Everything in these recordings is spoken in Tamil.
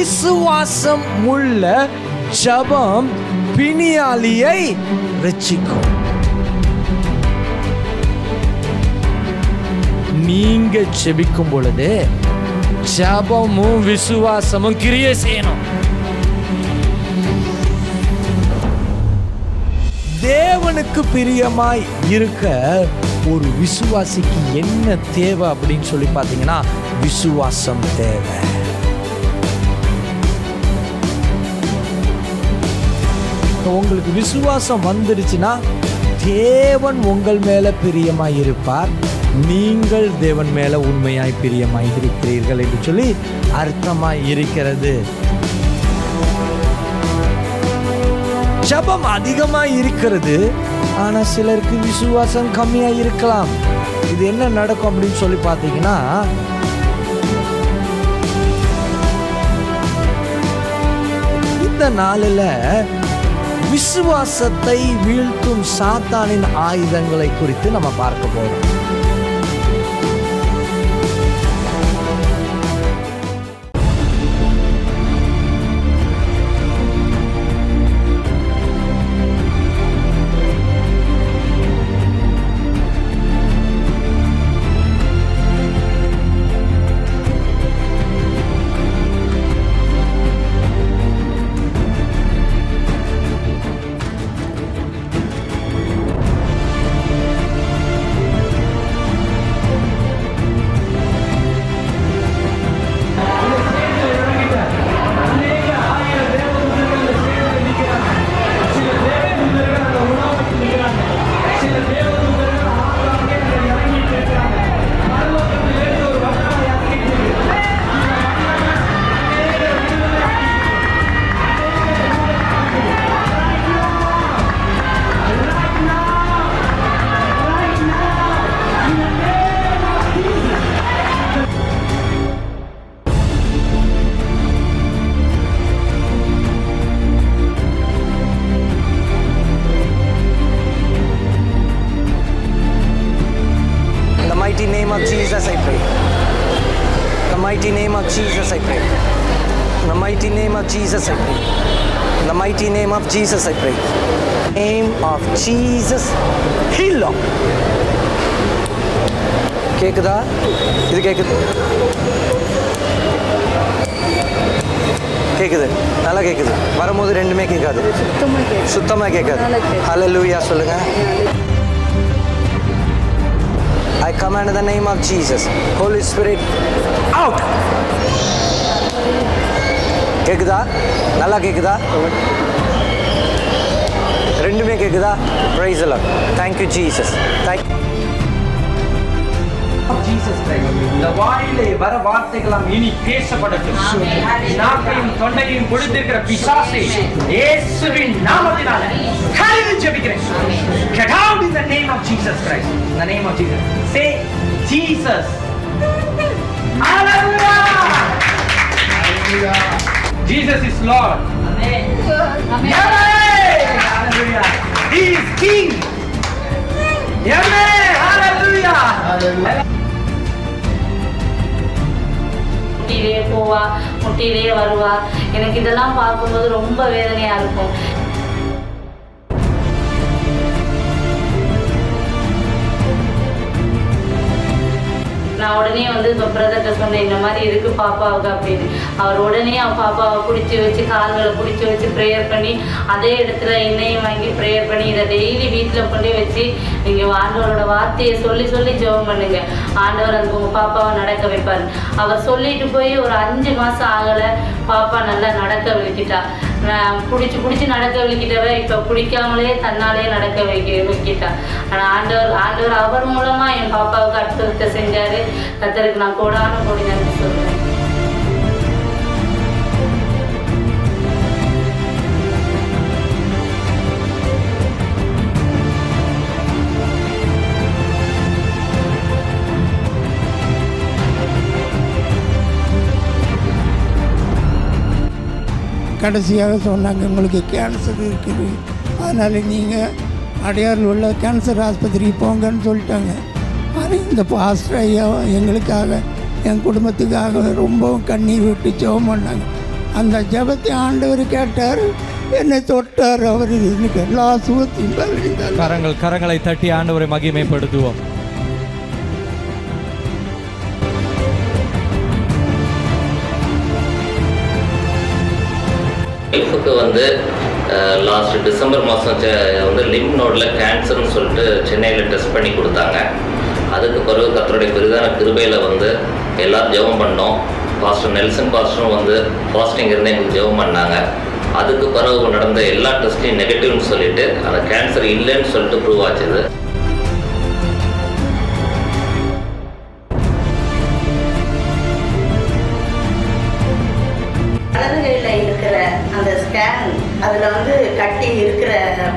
விசுவாசம் உள்ள ஜெபம் பிணியாளியை ரட்சிக்கும். நீங்க ஜெபிக்கும் பொழுது ஜெபமும் விசுவாசமும் கிரியை செய்யணும். தேவனுக்கு பிரியமாய் இருக்க ஒரு விசுவாசிக்கு என்ன தேவை அப்படின்னு சொல்லி பார்த்தீங்கன்னா, விசுவாசம் தேவை. உங்களுக்கு விசுவாசம் வந்துடுச்சுன்னா தேவன் உங்கள் மேல பிரியமாய் இருப்பார், நீங்கள் தேவன் மேல உண்மையாய் பிரியமாய் இருக்கிறீர்கள் என்று சொல்லி அர்த்தமாய் இருக்கிறது. ஜெபம் அதிகமாக இருக்கிறது, ஆனால் சிலருக்கு விசுவாசம் கம்மியாக இருக்கலாம். இது என்ன நடக்கும் அப்படின்னு சொல்லி பார்த்தீங்கன்னா, இந்த நாளில் விசுவாசத்தை வீழ்த்தும் சாத்தானின் ஆயுதங்களை குறித்து நம்ம பார்க்க போறோம். mighty name of Jesus I pray. The mighty name of Jesus I pray. The mighty name of Jesus I pray. The mighty name of Jesus I pray. Name of Jesus heal. கேக்குதா? இது கேக்குது? கேக்குது, நல்லா கேக்குது. வரும்போது ரெண்டுமே கேட்காது, சுத்தமா கேட்காது. ஹல்லேலூயா சொல்லுங்க. I command in the name of Jesus. Holy Spirit, out. கேக்குதா? நல்லா கேக்குதா? ரெண்டுமே கேக்குதா? Praise the Lord. Thank you Jesus. Thank you. Jesus Christ. இந்த வாயிலே வர வார்த்தைகளாம் இனி பேசப்படட்டும். நாக்கையும் தொண்டையும் கொடுத்திருக்கிற பிசாசே இயேசுவின் நாமத்தினால கல்லு ஜெபிக்கிறேன். Get out in the name of Jesus Christ. In the name of Jesus. Say Jesus. Hallelujah. Hallelujah. Jesus is Lord. Amen. Amen. Hallelujah. He is King. Amen. Hallelujah. Hallelujah. முட்டிலே போவா, முட்டிலே வருவா. எனக்கு இதெல்லாம் பார்க்கும்போது ரொம்ப வேதனையா இருக்கும். நான் உடனே இப்போ பிரதர்கிட்ட சொன்னேன், இந்த மாதிரி இருக்கு பாப்பாவுக்கு அப்படின்னு. அவர் உடனே பாப்பாவை பிடிச்சி வச்சு கால்களை பிடிச்சி வச்சு ப்ரேயர் பண்ணி அதே இடத்துல எண்ணெயும் வாங்கி ப்ரேயர் பண்ணி இதை டெய்லி வீட்டில் கொண்டு வச்சு நீங்கள் ஆண்டவரோட வார்த்தையை சொல்லி சொல்லி ஜெபம் பண்ணுங்க. ஆண்டவர் அந்த உங்கள் பாப்பாவை நடக்க வைப்பார். அவர் சொல்லிட்டு போய் ஒரு 5 மாதம் ஆகலை, பாப்பா நல்லா நடக்க வைக்கிட்டா. பிடிச்சி நடக்க வைக்கிட்டவ இப்போ பிடிக்காமலே தன்னாலே நடக்க வைக்கிட்டா. ஆனால் ஆண்டவர் அவர் மூலமாக என் பாப்பாவுக்கு அற்புதத்தை செஞ்சார். கர்த்தருக்கு நான் கோடான கோடி நன்றி சொல்கிறேன். கடைசியாக சொன்னாங்க, உங்களுக்கு கேன்சர் இருக்குது, அதனால் நீங்கள் அடையாறில் உள்ள கேன்சர் ஆஸ்பத்திரிக்கு போங்கன்னு சொல்லிட்டாங்க. ஆனால் இந்த பாஸ்டர் ஐயா எங்களுக்காக என் குடும்பத்துக்காக ரொம்பவும் கண்ணீர் விட்டு ஜெபம் பண்ணாங்க. அந்த ஜெபத்தை ஆண்டவர் கேட்டார், என்னை தொட்டார். அவர் எனக்கு எல்லா சுகத்தையும் பகிர்ந்தார். கரங்களை தட்டி ஆண்டவரை மகிமைப்படுத்துவோம். ஒய்ஃபுக்கு வந்து லாஸ்ட் டிசம்பர் மாதம் வந்து லிம்ப் நோடில் கேன்சர்னு சொல்லிட்டு சென்னையில் டெஸ்ட் பண்ணி கொடுத்தாங்க. அதுக்கு பிறகு கர்த்தருடைய பெரிதான கிருபையில் வந்து எல்லோரும் ஜெபம் பண்ணோம். பாஸ்டர் நெல்சன் பாஸ்டரும் வந்து ஃபாஸ்டிங் இருந்து எங்களுக்கு ஜெபம் பண்ணாங்க. அதுக்கு பிறகு நடந்த எல்லா டெஸ்ட்லையும் நெகட்டிவ்னு சொல்லிட்டு அந்த கேன்சர் இல்லைன்னு சொல்லிட்டு ப்ரூவ் ஆச்சுது. வலதுகையில் இருக்கிற அந்த ஸ்கேன் அதில் வந்து கட்டி இருக்கிற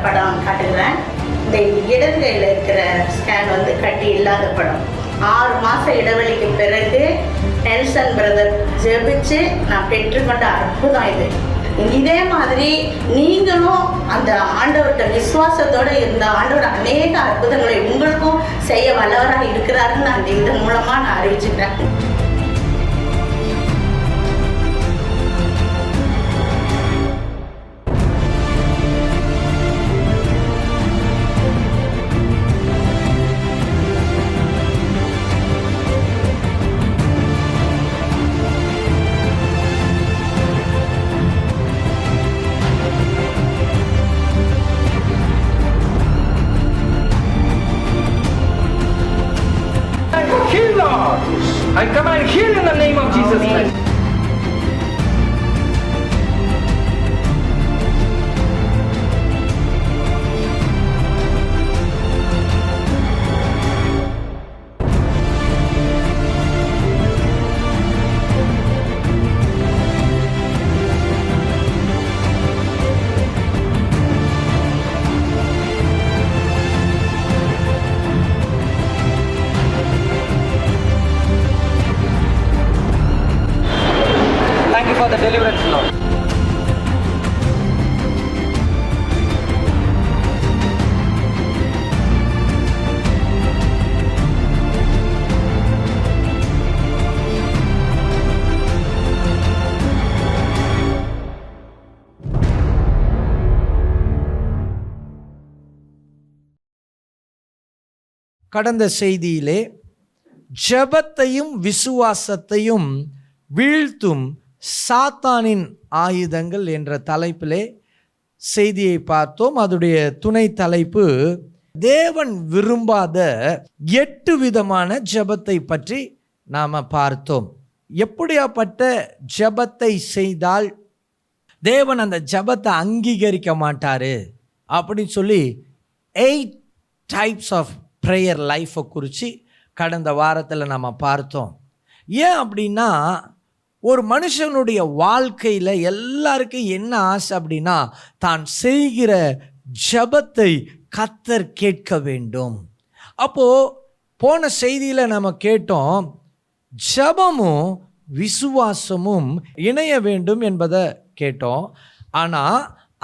படம் காட்டுகிறேன். இந்த இடது கையில் இருக்கிற ஸ்கேன் வந்து கட்டி இல்லாத படம். 6 மாத இடைவெளிக்கு பிறகு நெல்சன் பிரதர் ஜெபிச்சு நான் பெற்றுக்கொண்ட அற்புதம் இது. இதே மாதிரி நீங்களும் அந்த ஆண்டவர்கிட்ட விசுவாசத்தோடு இருந்த ஆண்டவர் அநேக அற்புதங்களை உங்களுக்கும் செய்ய வல்லவராக இருக்கிறாருன்னு நான் இதன் மூலமாக நான் அறிவிச்சுட்டேன். I command heal in the name of Jesus Christ. For the deliverance, Lord. கடந்த செய்தியிலே ஜெபத்தையும் விசுவாசத்தையும் வீழ்த்தும் சாத்தானின் ஆயுதங்கள் என்ற தலைப்பிலே செய்தியை பார்த்தோம். அதோடைய துணை தலைப்பு தேவன் விரும்பாத 8 விதமான ஜெபத்தை பற்றி நாம் பார்த்தோம். எப்படியாப்பட்ட ஜெபத்தை செய்தால் தேவன் அந்த ஜெபத்தை அங்கீகரிக்க மாட்டார் அப்படின்னு சொல்லி 8 டைப்ஸ் ஆஃப் ப்ரேயர் லைஃப்பை குறித்து கடந்த வாரத்தில் நம்ம பார்த்தோம். ஏன் அப்படின்னா ஒரு மனுஷனுடைய வாழ்க்கையில் எல்லாருக்கும் என்ன ஆசை அப்படின்னா தான் செய்கிற ஜெபத்தை கர்த்தர் கேட்க வேண்டும். அப்போது போன செய்தியில் நம்ம கேட்டோம், ஜெபமும் விசுவாசமும் இணைய வேண்டும் என்பதை கேட்டோம். ஆனால்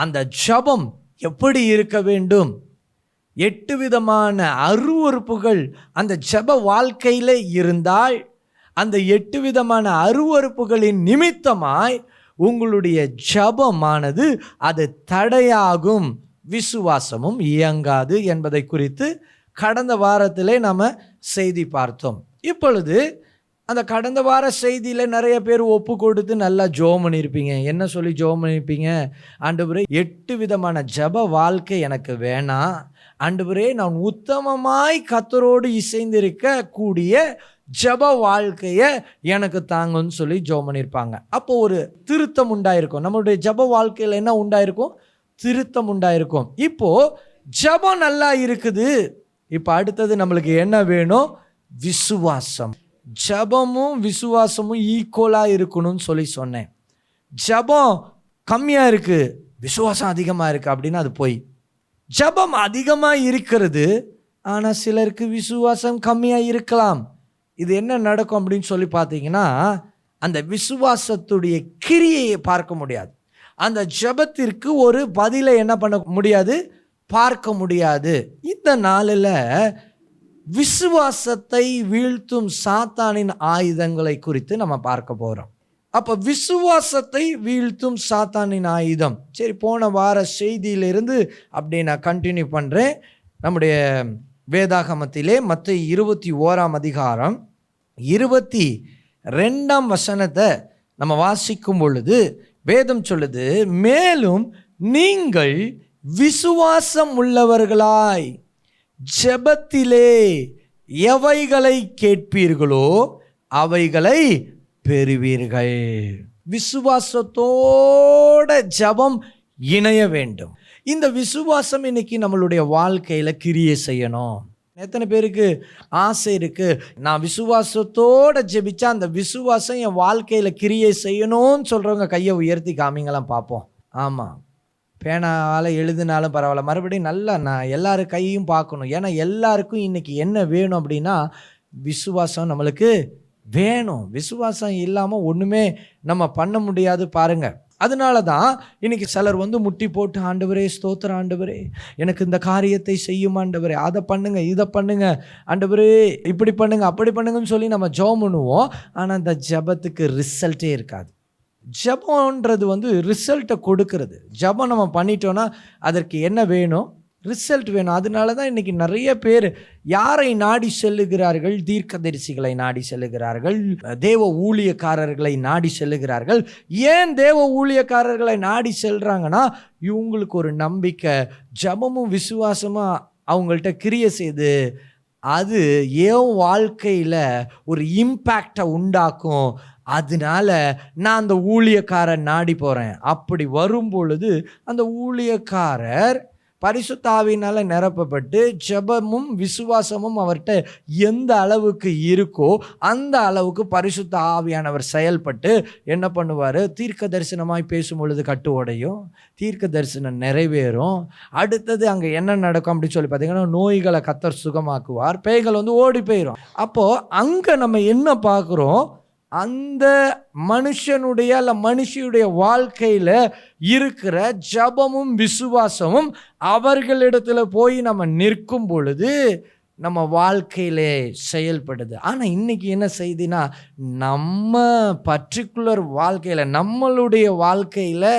அந்த ஜெபம் எப்படி இருக்க வேண்டும்? 8 விதமான அருவருப்புகள் அந்த ஜெப வாழ்க்கையில் இருந்தால் அந்த 8 விதமான அருவருப்புகளின் நிமித்தமாய் உங்களுடைய ஜெபமானது அது தடையாகும், விசுவாசமும் இயங்காது என்பதை குறித்து கடந்த வாரத்திலே நாம் செய்தி பார்த்தோம். இப்பொழுது அந்த கடந்த வார செய்தியில் நிறைய பேர் ஒப்பு கொடுத்து நல்லா ஜெபம் பண்ணியிருப்பீங்க. என்ன சொல்லி ஜெபம் பண்ணியிருப்பீங்க? ஆண்டவரே 8 விதமான ஜெப வாழ்க்கை எனக்கு வேணாம், ஆண்டவரே நான் உத்தமமாய் கர்த்தரோடு இசைந்திருக்க கூடிய ஜெப வாழ்க்கையை எனக்கு தாங்கன்னு சொல்லி ஜெபம் பண்ணியிருப்பாங்க. அப்போ ஒரு திருத்தம் உண்டாயிருக்கும். நம்மளுடைய ஜெப வாழ்க்கையில் என்ன உண்டாயிருக்கும்? திருத்தம் உண்டாயிருக்கும். இப்போது ஜெபம் நல்லா இருக்குது. இப்போ அடுத்தது நம்மளுக்கு என்ன வேணும்? விசுவாசம். ஜெபமும் விசுவாசமும் ஈக்குவலாக இருக்கணும்னு சொல்லி சொன்னேன். ஜெபம் கம்மியாக இருக்குது, விசுவாசம் அதிகமாக இருக்குது அப்படின்னா அது போய். ஜெபம் அதிகமாக இருக்கிறது, ஆனால் சிலருக்கு விசுவாசம் கம்மியாக இருக்கலாம். இது என்ன நடக்கும் அப்படின்னு சொல்லி பார்த்தீங்கன்னா, அந்த விசுவாசத்துடைய கிரியையை பார்க்க முடியாது. அந்த ஜெபத்திற்கு ஒரு பதிலை என்ன பண்ண முடியாது? பார்க்க முடியாது. இந்த நாளில் விசுவாசத்தை வீழ்த்தும் சாத்தானின் ஆயுதங்களை குறித்து நம்ம பார்க்க போகிறோம். அப்போ விசுவாசத்தை வீழ்த்தும் சாத்தானின் ஆயுதம். சரி, போன வார செய்தியிலிருந்து அப்படியே நான் கண்டினியூ பண்ணுறேன். நம்முடைய வேதாகமத்திலே மத்தேயு 21 அதிகாரம் 22 வசனத்தை நம்ம வாசிக்கும் பொழுது வேதம் சொல்லுது, மேலும் நீங்கள் விசுவாசம் உள்ளவர்களாய் ஜெபத்திலே எவைகளை கேட்பீர்களோ அவைகளை பெறுவீர்கள். விசுவாசத்தோட ஜெபம் இணைய வேண்டும். இந்த விசுவாசம் இன்னைக்கு நம்மளுடைய வாழ்க்கையில் கிரியை செய்யணும். எத்தனை பேருக்கு ஆசை இருக்குது, நான் விசுவாசத்தோட ஜெபிச்சா அந்த விசுவாசம் என் வாழ்க்கையில் கிரியை செய்யணும்னு சொல்கிறவங்க கையை உயர்த்தி காமிங்களாம் பார்ப்போம். ஆமாம், பேனால் எழுதினாலும் பரவாயில்ல, மறுபடியும் நல்லா நான் எல்லாரும் கையும் பார்க்கணும். ஏன்னா எல்லாருக்கும் இன்றைக்கி என்ன வேணும் அப்படின்னா விசுவாசம் நம்மளுக்கு வேணும். விசுவாசம் இல்லாமல் ஒன்றுமே நம்ம பண்ண முடியாது பாருங்கள். அதனால தான் இன்றைக்கி சிலர் முட்டி போட்டு, ஆண்டவரே ஸ்தோத்திரம் ஆண்டவரே, எனக்கு இந்த காரியத்தை செய்யும் ஆண்டவரே, அதை பண்ணுங்க இதை பண்ணுங்க ஆண்டவரே, இப்படி பண்ணுங்க அப்படி பண்ணுங்கன்னு சொல்லி நம்ம ஜெபம் பண்ணுவோம். ஆனால் அந்த ஜெபத்துக்கு ரிசல்ட்டே இருக்காது. ஜெபம்ன்றது ரிசல்ட்டை கொடுக்கறது. ஜெபம் நம்ம பண்ணிட்டோன்னா அதற்கு என்ன வேணும்? ரிசல்ட் வேணும். அதனால தான் இன்றைக்கி நிறைய பேர் யாரை நாடி செல்லுகிறார்கள்? தீர்க்கதரிசிகளை நாடி செல்லுகிறார்கள், தேவ ஊழியக்காரர்களை நாடி செல்லுகிறார்கள். ஏன் தேவ ஊழியக்காரர்களை நாடி செல்கிறாங்கன்னா, இவங்களுக்கு ஒரு நம்பிக்கை, ஜெபமும் விசுவாசமும் அவங்கள்ட்ட கிரியை செய்து அது என் வாழ்க்கையில் ஒரு இம்பேக்டை உண்டாக்கும். அதனால நான் அந்த ஊழியக்காரர் நாடி போகிறேன். அப்படி வரும் பொழுது அந்த ஊழியக்காரர் பரிசுத்த ஆவியினால நிரப்பப்பட்டு ஜெபமும் விசுவாசமும் அவர்கிட்ட எந்த அளவுக்கு இருக்கோ அந்த அளவுக்கு பரிசுத்த ஆவியானவர் செயல்பட்டு என்ன பண்ணுவார்? தீர்க்க தரிசனமாய் பேசும் பொழுது கட்டு உடையும், தீர்க்க தரிசனம் நிறைவேறும். அடுத்தது அங்கே என்ன நடக்கும் அப்படின்னு சொல்லி பார்த்தீங்கன்னா, நோய்களை கர்த்தர் சுகமாக்குவார், பேய்கள் ஓடி போயிடும். அப்போது அங்கே நம்ம என்ன பார்க்குறோம்? அந்த மனுஷனுடைய அல்ல மனுஷியுடைய வாழ்க்கையில் இருக்கிற ஜெபமும் விசுவாசமும் அவர்களிடத்தில் போய் நம்ம நிற்கும் பொழுது நம்ம வாழ்க்கையிலே செயல்படுது. ஆனால் இன்றைக்கி என்ன செய்தினா, நம்ம பர்டிகுலர் வாழ்க்கையில் நம்மளுடைய வாழ்க்கையில்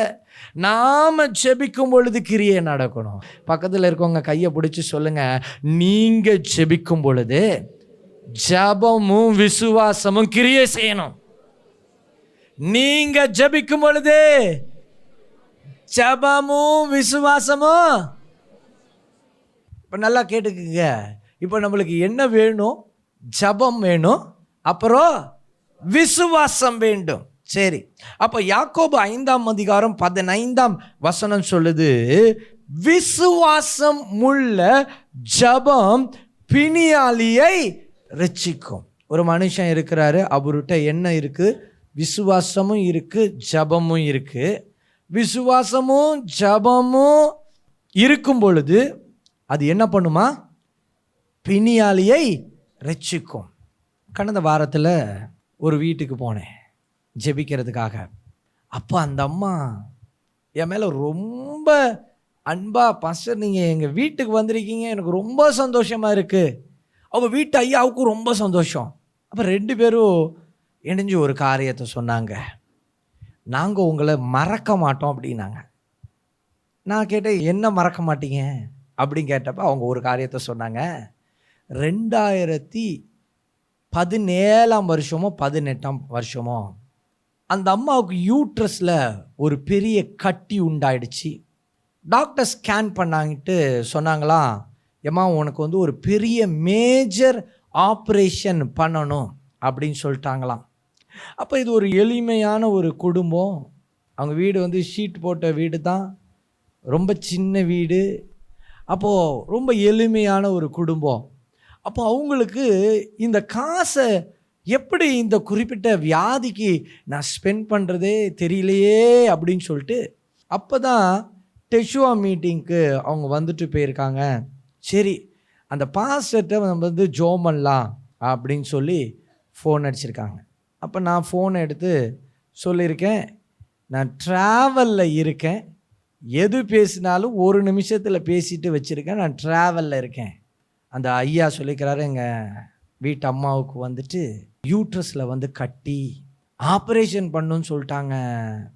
நாம் ஜெபிக்கும் பொழுது கிரியை நடக்கணும். பக்கத்தில் இருக்கவங்க கையை பிடிச்சி சொல்லுங்கள், நீங்கள் ஜெபிக்கும் பொழுது ஜெபமும் விசுவாசமும் கிரியை செய்யணும். நீங்க ஜெபிக்கும் பொழுது ஜெபமும் விசுவாசமும். இப்போ நல்லா கேட்டுக்குங்க. இப்போ நம்மளுக்கு என்ன வேணும்? ஜெபம் வேணும், அப்புறம் விசுவாசம் வேண்டும். சரி, அப்போ யாக்கோபு 5 அதிகாரம் 15 சொல்லுது, விசுவாசம் உள்ள ஜெபம் பிணியாளியை ரட்சிக்கும். ஒரு மனுஷன் இருக்கிறாரு, அவர்கிட்ட என்ன இருக்குது? விசுவாசமும் இருக்குது, ஜெபமும் இருக்குது. விசுவாசமும் ஜெபமும் இருக்கும் பொழுது அது என்ன பண்ணுமா? பிணியாளியை ரட்சிக்கும். கடந்த வாரத்தில் ஒரு வீட்டுக்கு போனேன் ஜெபிக்கிறதுக்காக. அப்போ அந்த அம்மா என் மேலே ரொம்ப அன்பா, பாஸ்டர் நீங்கள் எங்கள் வீட்டுக்கு வந்திருக்கீங்க, எனக்கு ரொம்ப சந்தோஷமாக இருக்குது. அவங்க வீட்டு ஐயாவுக்கும் ரொம்ப சந்தோஷம். அப்போ 2 பேரும் இணைஞ்சு ஒரு காரியத்தை சொன்னாங்க, நாங்கள் உங்களை மறக்க மாட்டோம் அப்படின்னாங்க. நான் கேட்டேன், என்ன மறக்க மாட்டீங்க அப்படின்னு கேட்டப்போ அவங்க ஒரு காரியத்தை சொன்னாங்க. 2017 18 அந்த அம்மாவுக்கு யூட்ரஸில் ஒரு பெரிய கட்டி உண்டாயிடுச்சு. டாக்டர் ஸ்கேன் பண்ணாங்கிட்டு சொன்னாங்களாம், ஏம்மா உனக்கு ஒரு பெரிய மேஜர் ஆப்ரேஷன் பண்ணணும் அப்படின்னு சொல்லிட்டாங்களாம். அப்போ இது ஒரு எளிமையான ஒரு குடும்பம். அவங்க வீடு ஷீட் போட்ட வீடு தான், ரொம்ப சின்ன வீடு. அப்போது ரொம்ப எளிமையான ஒரு குடும்பம். அப்போ அவங்களுக்கு இந்த காசை எப்படி இந்த குறிப்பிட்ட வியாதிக்கு நான் ஸ்பெண்ட் பண்ணுறதே தெரியலையே அப்படின்னு சொல்லிட்டு அப்போ தான் டெஷுவா மீட்டிங்க்கு அவங்க வந்துட்டு போயிருக்காங்க. சரி, அந்த பாஸ்டர்கிட்ட நம்ம ஜெபம் பண்ணலாம் அப்படின்னு சொல்லி ஃபோன் அடிச்சிருக்காங்க. அப்போ நான் ஃபோனை எடுத்து சொல்லியிருக்கேன், நான் ட்ராவலில் இருக்கேன், எது பேசினாலும் 1 நிமிஷத்தில் பேசிட்டு வச்சுருக்கேன், நான் ட்ராவலில் இருக்கேன். அந்த ஐயா சொல்லிக்கிறாரு, எங்கள் வீட்டு அம்மாவுக்கு யூட்ரஸில் கட்டி, ஆப்ரேஷன் பண்ணுன்னு சொல்லிட்டாங்க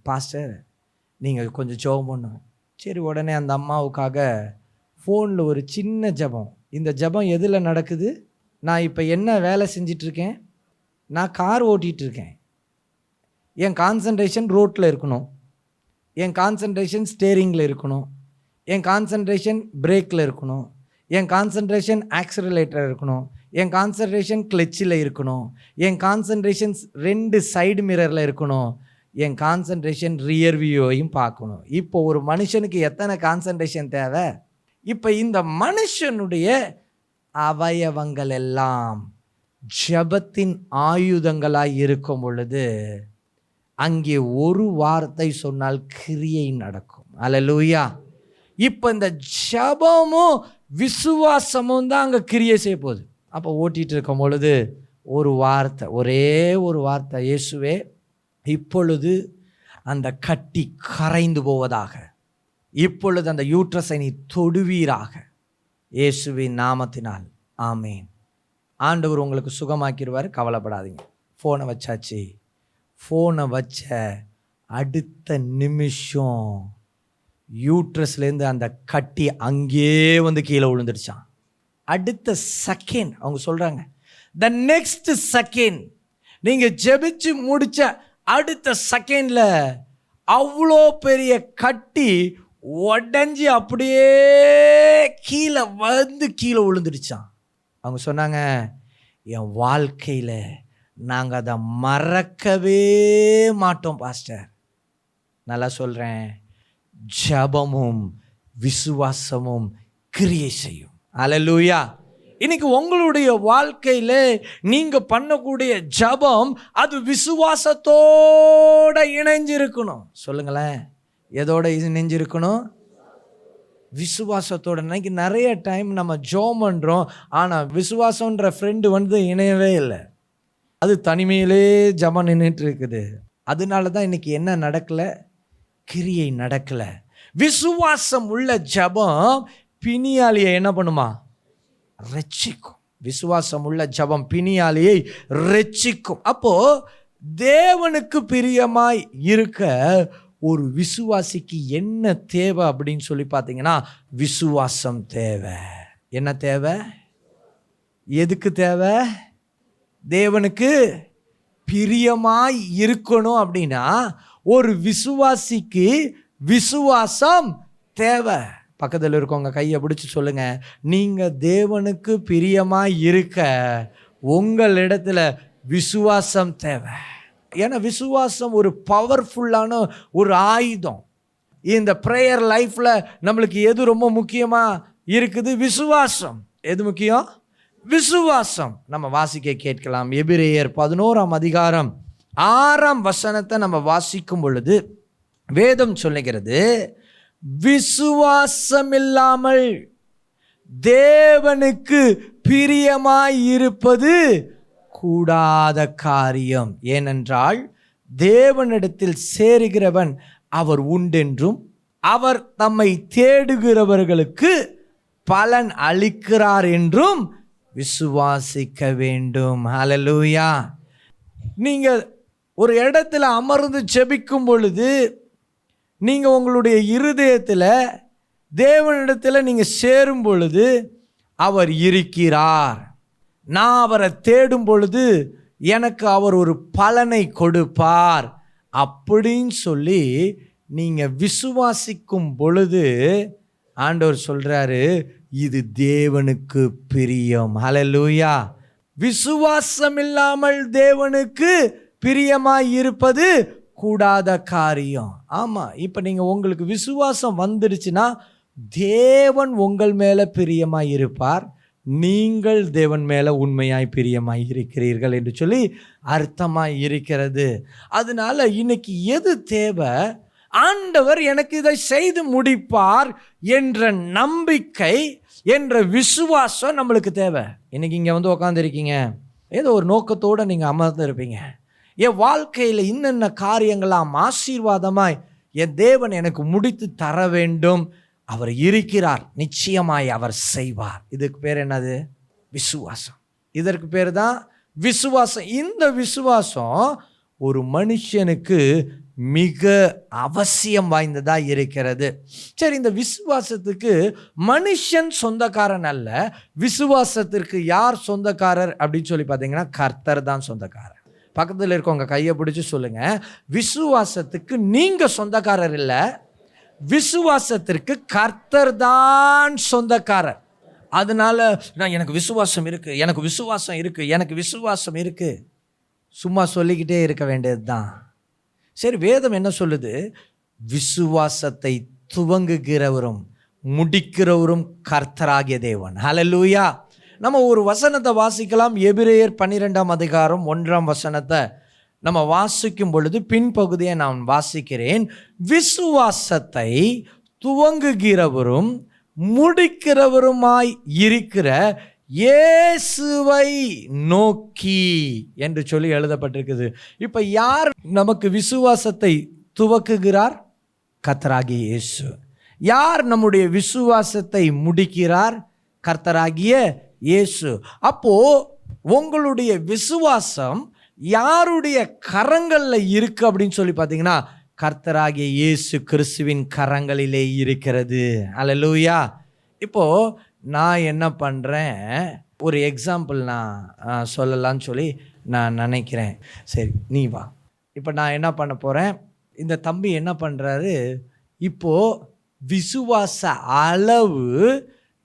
பாஸ்டர், நீங்கள் கொஞ்சம் ஜெபம் பண்ணுங்க. சரி, உடனே அந்த அம்மாவுக்காக ஃபோனில் ஒரு சின்ன ஜெபம். இந்த ஜெபம் எதில் நடக்குது? நான் இப்போ என்ன வேலை செஞ்சிட்ருக்கேன்? நான் கார் ஓட்டிகிட்ருக்கேன். என் கான்சன்ட்ரேஷன் ரோட்டில் இருக்கணும், என் கான்சன்ட்ரேஷன் ஸ்டேரிங்கில் இருக்கணும், என் கான்சன்ட்ரேஷன் பிரேக்கில் இருக்கணும், என் கான்சன்ட்ரேஷன் ஆக்சிலரேட்டர் இருக்கணும், என் கான்சன்ட்ரேஷன் கிளச்சில் இருக்கணும், என் கான்சன்ட்ரேஷன் 2 சைடு மிரரில் இருக்கணும், என் கான்சன்ட்ரேஷன் ரியர் வியூவையும் பார்க்கணும். இப்போ ஒரு மனுஷனுக்கு எத்தனை கான்சன்ட்ரேஷன் தேவை? இப்போ இந்த மனுஷனுடைய அவயவங்கள் எல்லாம் ஜெபத்தின் ஆயுதங்களாய் இருக்கும் பொழுது அங்கே ஒரு வார்த்தை சொன்னால் கிரியை நடக்கும். அல்லேலூயா. இப்போ இந்த ஜெபமும் விசுவாசமும் தான் அங்கே கிரியை செய்ய போகுது. அப்போ ஓட்டிகிட்டு இருக்கும் பொழுது ஒரு வார்த்தை, ஒரே ஒரு வார்த்தை, இயேசுவே இப்பொழுது அந்த கட்டி கரைந்து போவதாக, இப்பொழுது அந்த யூட்ரஸை நீ தொடுவீராக, இயேசுவின் நாமத்தினால், ஆமேன். ஆண்டவர் உங்களுக்கு சுகமாக்கிடுவார், கவலைப்படாதீங்க. ஃபோனை வச்சாச்சு. ஃபோனை வச்ச அடுத்த நிமிஷம் யூட்ரஸ்லேருந்து அந்த கட்டி அங்கேயே வந்து கீழே விழுந்துடுச்சான். அடுத்த செகண்ட் அவங்க சொல்கிறாங்க, த நெக்ஸ்ட் செகண்ட், நீங்கள் ஜெபிச்சு முடித்த அடுத்த செகண்டில் அவ்வளோ பெரிய கட்டி உடஞ்சி அப்படியே கீழே வந்து கீழே விழுந்துடுச்சான். அவங்க சொன்னாங்க, என் வாழ்க்கையில் நாங்கள் அதை மறக்கவே மாட்டோம் பாஸ்டர். நல்லா சொல்கிறேன், ஜெபமும் விசுவாசமும் கிரியை செய்யும். அல்லேலூயா. இன்னைக்கு உங்களுடைய வாழ்க்கையில் நீங்கள் பண்ணக்கூடிய ஜெபம் அது விசுவாசத்தோடு இணைஞ்சிருக்கணும். சொல்லுங்களேன், எதோட இணைஞ்சிருக்கணும்? விசுவாசத்தோட. இன்னைக்கு நிறைய டைம் நம்ம ஜெபம் பண்ணுறோம், ஆனால் விசுவாசன்ற ஃப்ரெண்டு வந்து இணையவே இல்லை. அது தனிமையிலே ஜெபம் நின்றுட்டு இருக்குது. அதனால தான் இன்னைக்கு என்ன நடக்கலை? கிரியை நடக்கலை. விசுவாசம் உள்ள ஜெபம் பிணியாளியை என்ன பண்ணுமா? ரட்சிக்கும். விசுவாசம் உள்ள ஜெபம் பிணியாளியை ரட்சிக்கும். அப்போ தேவனுக்கு பிரியமாய் இருக்க ஒரு விசுவாசிக்கு என்ன தேவை அப்படின்னு சொல்லி பார்த்தீங்கன்னா, விசுவாசம் தேவை. என்ன தேவை? எதுக்கு தேவை? தேவனுக்கு பிரியமாய் இருக்கணும் அப்படின்னா ஒரு விசுவாசிக்கு விசுவாசம் தேவை. பக்கத்தில் இருக்கவங்க கையை பிடிச்சி சொல்லுங்க, நீங்கள் தேவனுக்கு பிரியமாய் இருக்க உங்களிடத்துல விசுவாசம் தேவை. ஏன்னா விசுவாசம் ஒரு பவர்ஃபுல்லான ஒரு ஆயுதம். இந்த ப்ரேயர் லைஃப்பில் நம்மளுக்கு எது ரொம்ப முக்கியமாக இருக்குது? விசுவாசம். எது முக்கியம்? விசுவாசம். நம்ம வாசிக்க கேட்கலாம். எபிரேயர் 11ஆம் அதிகாரம் 6ஆம் வசனத்தை நம்ம வாசிக்கும் பொழுது வேதம் சொல்லுகிறது, விசுவாசம் இல்லாமல் தேவனுக்கு பிரியமாய் இருப்பது கூடாத காரியம். ஏனென்றால் தேவனிடத்தில் சேருகிறவன் அவர் உண்டென்றும் அவர் தம்மை தேடுகிறவர்களுக்கு பலன் அளிக்கிறார் என்றும் விசுவாசிக்க வேண்டும். ஹல்லேலூயா. நீங்கள் ஒரு இடத்துல அமர்ந்து ஜெபிக்கும் பொழுது நீங்கள் உங்களுடைய இருதயத்தில் தேவனிடத்தில் நீங்கள் சேரும் பொழுது அவர் இருக்கிறார், நான் அவரை தேடும் பொழுது எனக்கு அவர் ஒரு பலனை கொடுப்பார் அப்படின்னு சொல்லி நீங்கள் விசுவாசிக்கும் பொழுது ஆண்டவர் சொல்கிறாரு, இது தேவனுக்கு பிரியம். ஹல்லேலூயா. விசுவாசம் இல்லாமல் தேவனுக்கு பிரியமாய் இருப்பது கூடாத காரியம். ஆமாம், இப்போ நீங்கள் உங்களுக்கு விசுவாசம் வந்துடுச்சுன்னா தேவன் உங்கள் மேலே பிரியமாய் இருப்பார், நீங்கள் தேவன் மேலே உண்மையாய் பிரியமாய் இருக்கிறீர்கள் என்று சொல்லி அர்த்தமாய் இருக்கிறது. அதனால இன்னைக்கு எது தேவை? ஆண்டவர் எனக்கு இதை செய்து முடிப்பார் என்ற நம்பிக்கை, என்ற விசுவாசம் நம்மளுக்கு தேவை. இன்னைக்கு இங்கே வந்து உட்காந்துருக்கீங்க, ஏதோ ஒரு நோக்கத்தோடு நீங்கள் அமர்ந்திருப்பீங்க. என் வாழ்க்கையில் இன்னென்ன காரியங்களாம் ஆசீர்வாதமாய் என் தேவன் எனக்கு முடித்து தர வேண்டும், அவர் இருக்கிறார், நிச்சயமாய் அவர் செய்வார். இதுக்கு பேர் என்னது? விசுவாசம். இதற்கு பேர் தான் விசுவாசம். இந்த விசுவாசம் ஒரு மனுஷனுக்கு மிக அவசியம் வாய்ந்ததாக இருக்கிறது. சரி, இந்த விசுவாசத்துக்கு மனுஷன் சொந்தக்காரன் அல்ல. விசுவாசத்திற்கு யார் சொந்தக்காரர் அப்படின்னு சொல்லி பார்த்தீங்கன்னா கர்த்தர் தான் சொந்தக்காரர். பக்கத்தில் இருக்கவங்க கையை பிடிச்சி சொல்லுங்க, விசுவாசத்துக்கு நீங்கள் சொந்தக்காரர் இல்லை, விசுவாசத்திற்கு கர்த்தர் தான் சொந்தக்காரர். அதனால எனக்கு விசுவாசம் இருக்குது, எனக்கு விசுவாசம் இருக்குது, எனக்கு விசுவாசம் இருக்குது சும்மா சொல்லிக்கிட்டே இருக்க வேண்டியது தான். சரி, வேதம் என்ன சொல்லுது? விசுவாசத்தை துவங்குகிறவரும் முடிக்கிறவரும் கர்த்தராகிய தேவன். ஹல்லேலூயா. நம்ம ஒரு வசனத்தை வாசிக்கலாம். எபிரேயர் 12ஆம் அதிகாரம் 1ஆம் வசனத்தை நம்ம வாசிக்கும் பொழுது பின்பகுதியை நான் வாசிக்கிறேன். விசுவாசத்தை துவங்குகிறவரும் முடிக்கிறவருமாய் இருக்கிற இயேசுவை நோக்கி என்று சொல்லி எழுதப்பட்டிருக்குது. இப்போ யார் நமக்கு விசுவாசத்தை துவக்குகிறார்? கர்த்தராகிய இயேசு. யார் நம்முடைய விசுவாசத்தை முடிக்கிறார்? கர்த்தராகிய இயேசு. அப்போ உங்களுடைய விசுவாசம் யாருடைய கரங்களில் இருக்கு அப்படின்னு சொல்லி பார்த்தீங்கன்னா கர்த்தராகிய இயேசு கிறிஸ்துவின் கரங்களிலே இருக்கிறது. அல்லேலூயா. இப்போ நான் என்ன பண்ணுறேன், ஒரு எக்ஸாம்பிள் நான் சொல்லலான்னு சொல்லி நான் நினைக்கிறேன். சரி, நீ வா. இப்போ நான் என்ன பண்ண போகிறேன், இந்த தம்பி என்ன பண்ணுறாரு, இப்போது விசுவாச அளவு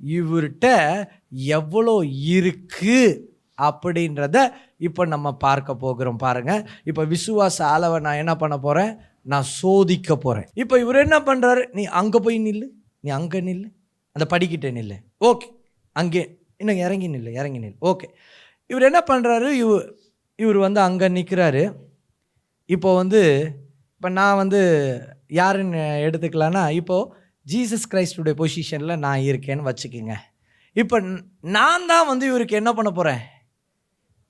இவர்கிட்ட எவ்வளோ இருக்குது அப்படின்றத இப்போ நம்ம பார்க்க போகிறோம். பாருங்கள், இப்போ விசுவாச அளவை நான் என்ன பண்ண போகிறேன், நான் சோதிக்க போகிறேன். இப்போ இவர் என்ன பண்ணுறாரு, நீ அங்கே போய் நில்லு, நீ அங்கே நில்லு, அந்த படிக்கிட்டே நில்லு, ஓகே, அங்கே இன்னும் இறங்கி நில்லு. ஓகே, இவர் என்ன பண்ணுறாரு, இவர் வந்து அங்கே நிற்கிறாரு. இப்போ நான் யாருன்னு எடுத்துக்கலான்னா, இப்போது ஜீசஸ் கிரைஸ்டுடைய பொசிஷனில் நான் இருக்கேன்னு வச்சுக்கோங்க. இப்போ நான் தான் இவருக்கு என்ன பண்ண போகிறேன்,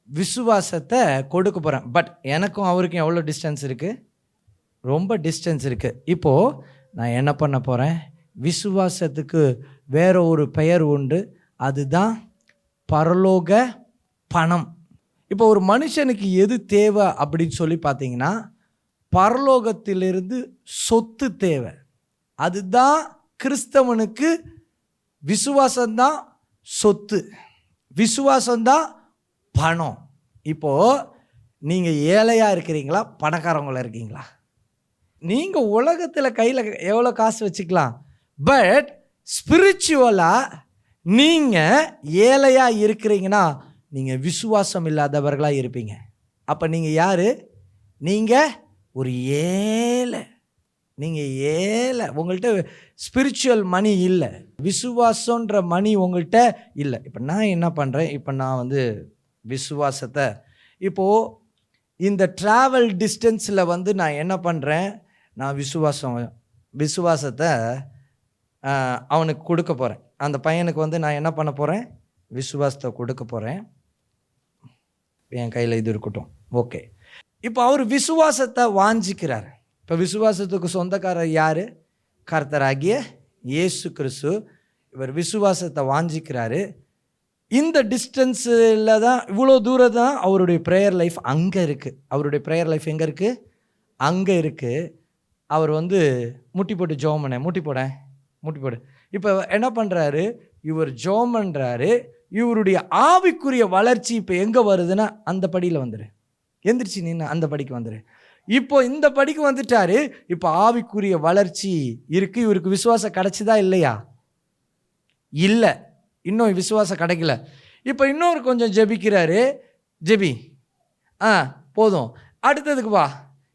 விசுவாசத்தை கொடுக்க போகிறேன். பட் எனக்கும் அவருக்கும் எவ்வளோ டிஸ்டன்ஸ் இருக்குது, ரொம்ப டிஸ்டன்ஸ் இருக்குது. இப்போது நான் என்ன பண்ண போகிறேன், விசுவாசத்துக்கு வேற ஒரு பெயர் உண்டு, அதுதான் பரலோக பணம். இப்போ ஒரு மனுஷனுக்கு எது தேவை அப்படின்னு சொல்லி பார்த்தீங்கன்னா பரலோகத்திலிருந்து சொத்து தேவை. அதுதான் கிறிஸ்தவனுக்கு விசுவாசம்தான் சொத்து, விசுவாசம்தான் பணம். இப்போது நீங்கள் ஏழையாக இருக்கிறீங்களா, பணக்காரவங்களா இருக்கீங்களா? நீங்கள் உலகத்தில் கையில் எவ்வளோ காசு வச்சுக்கலாம், பட் ஸ்பிரிச்சுவலாக நீங்கள் ஏழையாக இருக்கிறீங்கன்னா நீங்கள் விசுவாசம் இல்லாதவர்களாக இருப்பீங்க. அப்போ நீங்கள் யார்? நீங்கள் ஒரு ஏழை. நீங்கள் ஏழை. உங்கள்கிட்ட ஸ்பிரிச்சுவல் மணி இல்லை, விசுவாசன்ற மணி உங்கள்கிட்ட இல்லை. இப்போ நான் என்ன பண்ணுறேன், இப்போ நான் விசுவாசத்தை இப்போது இந்த ட்ராவல் டிஸ்டன்ஸில் நான் என்ன பண்ணுறேன், நான் விசுவாசத்தை அவனுக்கு கொடுக்க போகிறேன். அந்த பையனுக்கு நான் என்ன பண்ண போகிறேன், விசுவாசத்தை கொடுக்க போகிறேன். என் கையில் இது இருக்கட்டும், ஓகே. இப்போ அவர் விசுவாசத்தை வாஞ்சிக்கிறார். இப்போ விசுவாசத்துக்கு சொந்தக்காரர் யார்? கர்த்தராகிய இயேசு கிறிஸ்து. இவர் விசுவாசத்தை வாஞ்சிக்கிறாரு. இந்த டிஸ்டன்ஸில் தான், இவ்வளோ தூரம் தான் அவருடைய ப்ரேயர் லைஃப் அங்கே இருக்குது. அவருடைய ப்ரேயர் லைஃப் எங்கே இருக்குது? அங்கே இருக்குது. அவர் முட்டி போட்டு ஜெபம் பண்ண, முட்டி போடு. இப்போ என்ன பண்ணுறாரு, இவர் ஜெபம் பண்ணுறாரு. இவருடைய ஆவிக்குரிய வளர்ச்சி இப்போ எங்கே வருதுன்னா அந்த படியில் வந்துடு, எந்திரிச்சு நின்று அந்த படிக்கு வந்துடு. இப்போ இந்த படிக்கு வந்துட்டாரு. இப்போ ஆவிக்குரிய வளர்ச்சி இருக்குது. இவருக்கு விசுவாசம் கிடச்சிதா இல்லையா? இல்லை, இன்னும் விசுவாசம் கிடைக்கல. இப்போ இன்னொரு கொஞ்சம் ஜெபிக்கிறாரு. ஜெபி, போதும், அடுத்ததுக்கு வா.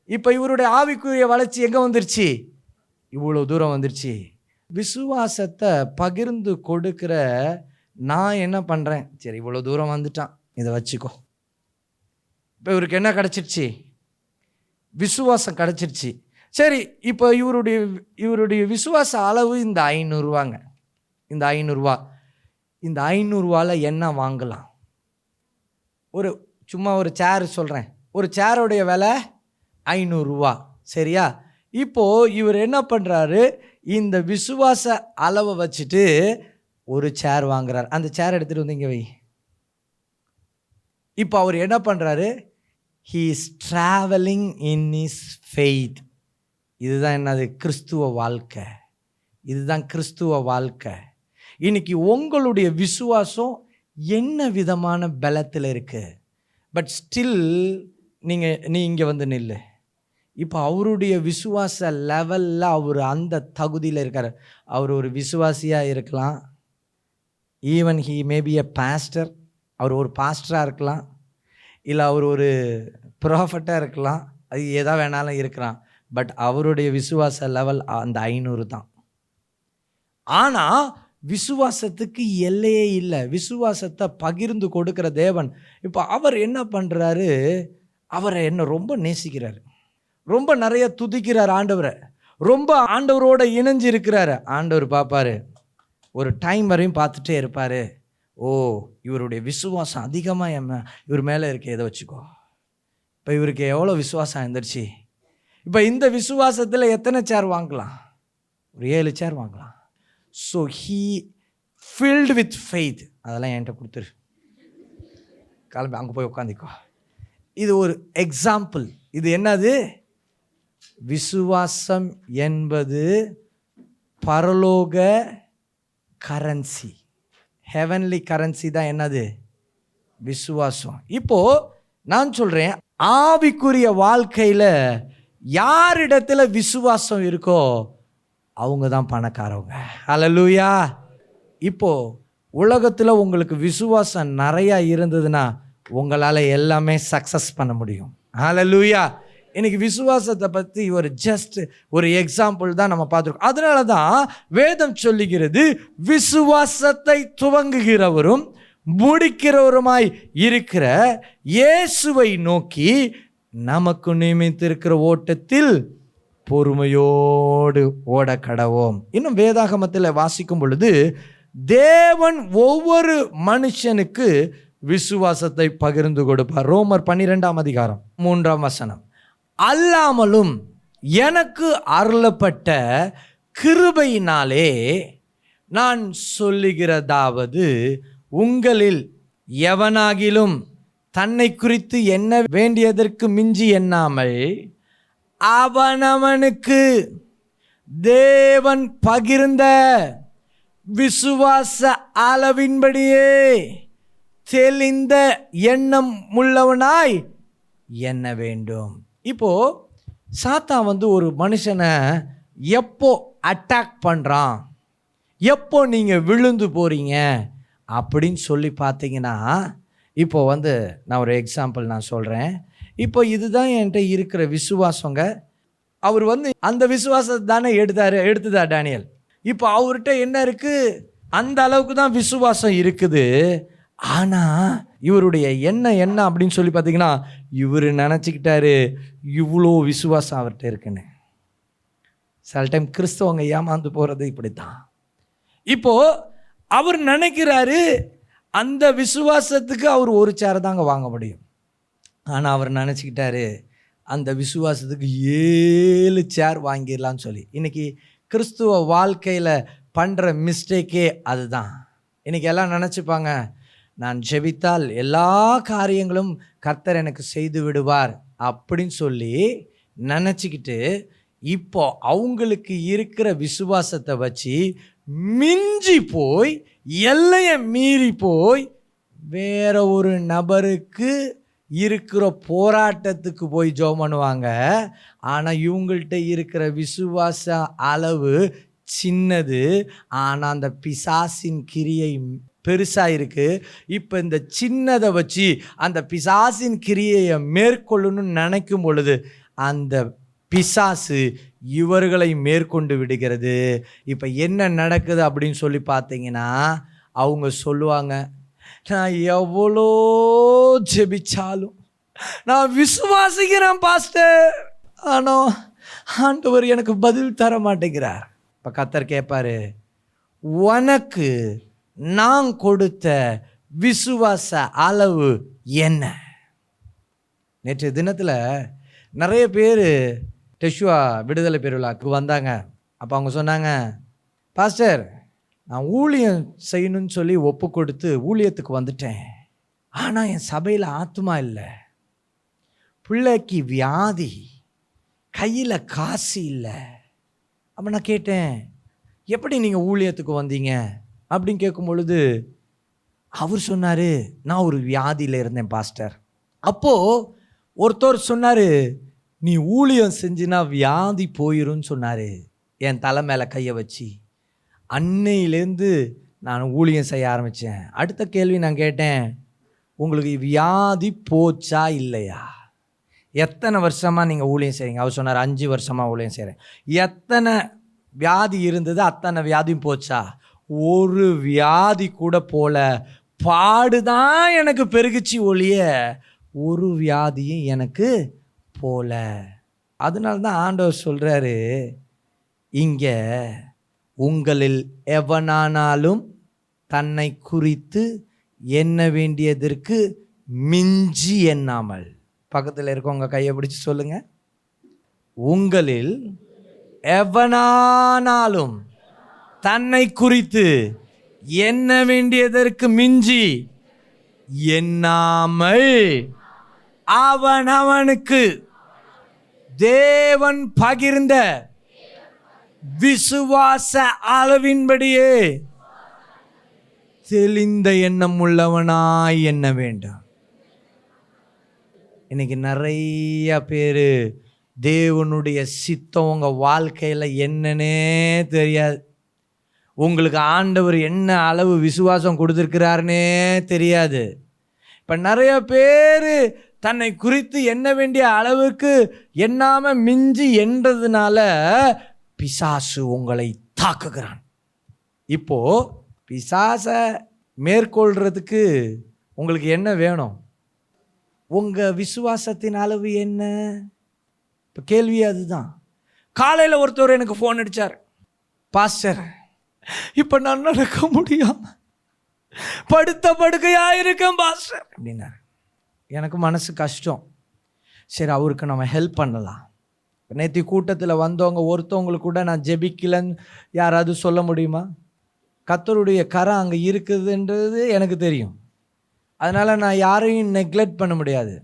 இப்போ இவருடைய ஆவிக்குரிய வளர்ச்சி எங்கே வந்துருச்சு? இவ்வளோ தூரம் வந்துருச்சு. விசுவாசத்தை பகிர்ந்து கொடுக்குற நான் என்ன பண்ணுறேன், சரி இவ்வளோ தூரம் வந்துட்டான், இதை வச்சுக்கோ. இப்போ இவருக்கு என்ன கிடச்சிருச்சு? விசுவாசம் கிடச்சிருச்சு. சரி, இப்போ இவருடைய விசுவாச அளவு இந்த 500 ரூபாங்க. இந்த 500 ரூபா, இந்த 500 ரூபாவில் என்ன வாங்கலாம்? சும்மா ஒரு சேர் சொல்கிறேன், ஒரு சேரோடைய விலை 500 ரூபா, சரியா? இப்போது இவர் என்ன பண்ணுறாரு, இந்த விசுவாச அளவை வச்சுட்டு ஒரு சேர் வாங்குறார். அந்த சேர் எடுத்துகிட்டு இங்கே வை. இப்போ அவர் என்ன பண்ணுறாரு, he is traveling in his faith. இதுதான் என்னது? கிறிஸ்துவ வாழ்க்கை. இதுதான் கிறிஸ்துவ வாழ்க்கை. இன்னைக்கு உங்களுடைய விசுவாசம் என்ன விதமான பலத்தில் இருக்கு? பட் ஸ்டில் நீ இங்கே வந்து நில்லு. இப்போ அவருடைய விசுவாச லெவலில் அவர் அந்த தகுதியில் இருக்கார். அவர் ஒரு விசுவாசியாக இருக்கலாம். Even he maybe a pastor. அவர் ஒரு பாஸ்டராக இருக்கலாம், இல்லை அவர் ஒரு ப்ராஃபட்டாக இருக்கலாம், அது எதா வேணாலும் இருக்கலாம். பட் அவருடைய விசுவாச லெவல் அந்த 500 தான். ஆனால் விசுவாசத்துக்கு எல்லையே இல்லை. விசுவாசத்தை பகிர்ந்து கொடுக்குற தேவன். இப்போ அவர் என்ன பண்ணுறாரு? அவரை என்ன ரொம்ப நேசிக்கிறாரு, ரொம்ப நிறைய துதிக்கிறார் ஆண்டவரை, ரொம்ப ஆண்டவரோட இணைஞ்சு இருக்கிறாரு. ஆண்டவர் பார்ப்பாரு, ஒரு டைம் வரையும் பார்த்துட்டே இருப்பார். ஓ, இவருடைய விசுவாசம் அதிகமாக இவர் மேலே இருக்க, எதை வச்சுக்கோ. இப்போ இவருக்கு எவ்வளோ விசுவாசம் இருந்துருச்சு. இப்போ இந்த விசுவாசத்தில் எத்தனை சேர் வாங்கலாம்? ஒரு 7 சேர் வாங்கலாம். So he filled with faith. அதெல்லாம் என்கிட்ட கொடுத்துரு, கிளம்பி அங்கே போய் உட்காந்துக்கோ. இது ஒரு எக்ஸாம்பிள். இது என்னது? விசுவாசம் என்பது பரலோக கரன்சி, ஹெவன்லி கரன்சி தான் என்னது? விசுவாசம். இப்போ நான் சொல்கிறேன், ஆவிக்குரிய வாழ்க்கையில் யாரிடத்துல விசுவாசம் இருக்கோ அவங்க தான் பணக்காரவங்க. ஹல்லேலூயா. இப்போ உலகத்தில் உங்களுக்கு விசுவாசம் நிறையா இருந்ததுன்னா உங்களால் எல்லாமே சக்ஸஸ் பண்ண முடியும். ஹல்லேலூயா. இன்னைக்கு விசுவாசத்தை பற்றி ஒரு எக்ஸாம்பிள் தான் நம்ம பார்த்துருக்கோம். அதனால தான் வேதம் சொல்லுகிறது, விசுவாசத்தை துவங்குகிறவரும் முடிக்கிறவருமாய் இருக்கிற இயேசுவை நோக்கி நமக்கு நியமித்திருக்கிற ஓட்டத்தில் பொறுமையோடு ஓட கடவோம். இன்னும் வேதாகமத்தில் வாசிக்கும் பொழுது தேவன் ஒவ்வொரு மனுஷனுக்கு விசுவாசத்தை பகிர்ந்து கொடுப்பார். ரோமர் 12ஆம் அதிகாரம் 3ஆம் வசனம். அல்லாமலும் எனக்கு அருளப்பட்ட கிருபையினாலே நான் சொல்லுகிறதாவது, உங்களில் எவனாகிலும் தன்னை குறித்து எண்ண வேண்டியதற்கு மிஞ்சி எண்ணாமல் அவனவனுக்கு தேவன் பகிர்ந்த விசுவாச அளவின்படியே தெளிந்த எண்ணம் உள்ளவனாய் எண்ண வேண்டும். இப்போ சாத்தான் ஒரு மனுஷனை எப்போ அட்டாக் பண்ணுறான், எப்போ நீங்கள் விழுந்து போகிறீங்க அப்படின்னு சொல்லி பார்த்தீங்கன்னா, இப்போ நான் ஒரு எக்ஸாம்பிள் நான் சொல்கிறேன். இப்போ இதுதான் என்கிட்ட இருக்கிற விசுவாசங்க. அவர் அந்த விசுவாசத்தை தானே எடுத்துதா டேனியல். இப்போ அவர்கிட்ட என்ன இருக்குது? அந்த அளவுக்கு தான் விசுவாசம் இருக்குது. ஆனால் இவருடைய என்ன அப்படின்னு சொல்லி பார்த்தீங்கன்னா, இவர் நினச்சிக்கிட்டாரு இவ்வளோ விசுவாசம் அவர்கிட்ட இருக்குன்னு. சில டைம் கிறிஸ்தவங்க ஏமாந்து போகிறது இப்படி தான். இப்போது அவர் நினைக்கிறாரு அந்த விசுவாசத்துக்கு அவர் ஒரு சேர் தாங்க வாங்க முடியும். ஆனால் அவர் நினச்சிக்கிட்டாரு அந்த விசுவாசத்துக்கு 7 சேர் வாங்கிடலான்னு சொல்லி. இன்றைக்கி கிறிஸ்துவ வாழ்க்கையில் பண்ணுற மிஸ்டேக்கே அதுதான். இன்றைக்கி எல்லாம் நினச்சிப்பாங்க, நான் ஜெபித்தால் எல்லா காரியங்களும் கர்த்தர் எனக்கு செய்து விடுவார் அப்படின்னு சொல்லி நினச்சிக்கிட்டு இப்போ அவங்களுக்கு இருக்கிற விசுவாசத்தை வச்சு மிஞ்சி போய் எல்லையை மீறி போய் வேற ஒரு நபருக்கு இருக்கிற போராட்டத்துக்கு போய் ஜெபம் பண்ணுவாங்க. ஆனால் இவங்கள்ட்ட இருக்கிற விசுவாச அளவு சின்னது, ஆனால் அந்த பிசாசின் கிரியை பெருசாக இருக்குது. இப்போ இந்த சின்னதை வச்சு அந்த பிசாசின் கிரியையை மேற்கொள்ளணும்னு நினைக்கும் பொழுது அந்த பிசாசு இவர்களை மேற்கொண்டு விடுகிறது. இப்போ என்ன நடக்குது அப்படின்னு சொல்லி பார்த்தீங்கன்னா, அவங்க சொல்லுவாங்க, நான் எவ்வளோ ஜெபிச்சாலும் நான் விசுவாசிக்கிறேன் பாஸ்டர், ஆனால் ஆண்டவர் எனக்கு பதில் தர மாட்டேங்கிறார். இப்போ கர்த்தர் கேட்பாரு, உனக்கு நான் கொடுத்த விசுவாச அளவு என்ன? நேற்று தினத்தில் நிறைய பேர் டெஷுவா விடுதலை பெருவிழாக்கு வந்தாங்க. அப்போ அவங்க சொன்னாங்க, பாஸ்டர் நான் ஊழியம் செய்யணும்னு சொல்லி ஒப்பு கொடுத்து ஊழியத்துக்கு வந்துட்டேன், ஆனால் என் சபையில் ஆத்துமா இல்லை, பிள்ளைக்கு வியாதி, கையில் காசு இல்லை. அப்போ நான் கேட்டேன், எப்படி நீங்கள் ஊழியத்துக்கு வந்தீங்க அப்படின்னு கேட்கும் பொழுது அவர் சொன்னார், நான் ஒரு வியாதியில் இருந்தேன் பாஸ்டர். அப்போது ஒருத்தர் சொன்னார், நீ ஊழியம் செஞ்சுனா வியாதி போயிடும்னு சொன்னார். என் தலை மேலே கையை வச்சு அன்னையிலேருந்து நான் ஊழியம் செய்ய ஆரம்பித்தேன். அடுத்த கேள்வி நான் கேட்டேன், உங்களுக்கு வியாதி போச்சா இல்லையா? எத்தனை வருஷமாக நீங்கள் ஊழியம் செய்கிறீங்க? அவர் சொன்னார், 5 வருஷமாக ஊழியம் செய்கிறேன். எத்தனை வியாதி இருந்தது? அத்தனை வியாதியும் போச்சா? ஒரு வியாதி கூட போல. பாடுதான் எனக்கு பெருகுச்சு ஒழிய ஒரு வியாதியும் எனக்கு போல. அதனால தான் ஆண்டவர் சொல்கிறாரு, இங்கே உங்களில் எவனானாலும் தன்னை குறித்து எண்ண வேண்டியதற்கு மிஞ்சி எண்ணாமல். பக்கத்தில் இருக்கவங்க கையை பிடிச்சி சொல்லுங்க, உங்களில் எவனானாலும் தன்னை குறித்து எண்ண வேண்டியதற்கு மிஞ்சி எண்ணாமல் அவனவனுக்கு தேவன் பகிர்ந்த விசுவாச அளவின்படியே தெளிந்த எண்ணம் உள்ளவனாய் எண்ண வேண்டும். இன்னைக்கு நிறைய பேர் தேவனுடைய சித்தம் உங்கள் வாழ்க்கையில் என்னன்னே தெரியாது. உங்களுக்கு ஆண்டவர் என்ன அளவு விசுவாசம் கொடுத்துருக்கிறாருன்னே தெரியாது. இப்போ நிறைய பேர் தன்னை குறித்து எண்ண வேண்டிய அளவுக்கு எண்ணாமல் மிஞ்சி என்றதுனால பிசாசு உங்களை தாக்குகிறான். இப்போது பிசாசை மேற்கொள்கிறதுக்கு உங்களுக்கு என்ன வேணும்? உங்கள் விசுவாசத்தின் அளவு என்ன? இப்போ கேள்வி அதுதான். காலையில் ஒருத்தர் எனக்கு ஃபோன் அடித்தார், பாஸ்டர் இப்போ நான் நடக்க முடியாமல் படுத்த படுக்கையாக இருக்கேன் பாஸ்டர் அப்படின்னாரு. எனக்கு மனசு கஷ்டம். சரி, அவருக்கு நம்ம ஹெல்ப் பண்ணலாம். நேற்று கூட்டத்தில் வந்தவங்க ஒருத்தவங்களுக்கு கூட நான் ஜெபிக்கலன்னு யாராவது சொல்ல முடியுமா? கர்த்தருடைய கரம் அங்கே இருக்குதுன்றது எனக்கு தெரியும். அதனால் நான் யாரையும் நெக்லெக்ட் பண்ண முடியாது.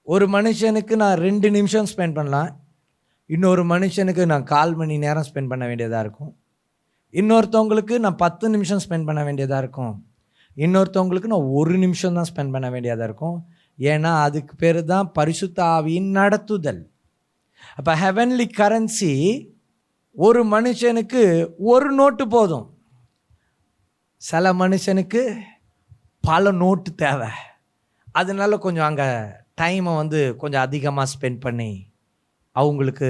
ஒரு மனுஷனுக்கு நான் 2 நிமிஷம் ஸ்பெண்ட் பண்ணலாம், இன்னொரு மனுஷனுக்கு நான் 1/4 மணி நேரம் ஸ்பெண்ட் பண்ண வேண்டியதாக இருக்கும். இன்னொருத்தவங்களுக்கு நான் 10 நிமிஷம் ஸ்பெண்ட் பண்ண வேண்டியதாக இருக்கும். இன்னொருத்தவங்களுக்கு நான் 1 நிமிஷம் தான் ஸ்பெண்ட் பண்ண வேண்டியதாக இருக்கும். ஏன்னா அதுக்கு பேர் தான் பரிசுத்த ஆவியின் நடத்துதல். அப்போ ஹெவன்லி கரன்சி ஒரு மனுஷனுக்கு 1 நோட்டு போதும். சில மனுஷனுக்கு பல நோட்டு தேவை. அதனால கொஞ்சம் அங்கே டைமை கொஞ்சம் அதிகமாக ஸ்பெண்ட் பண்ணி அவங்களுக்கு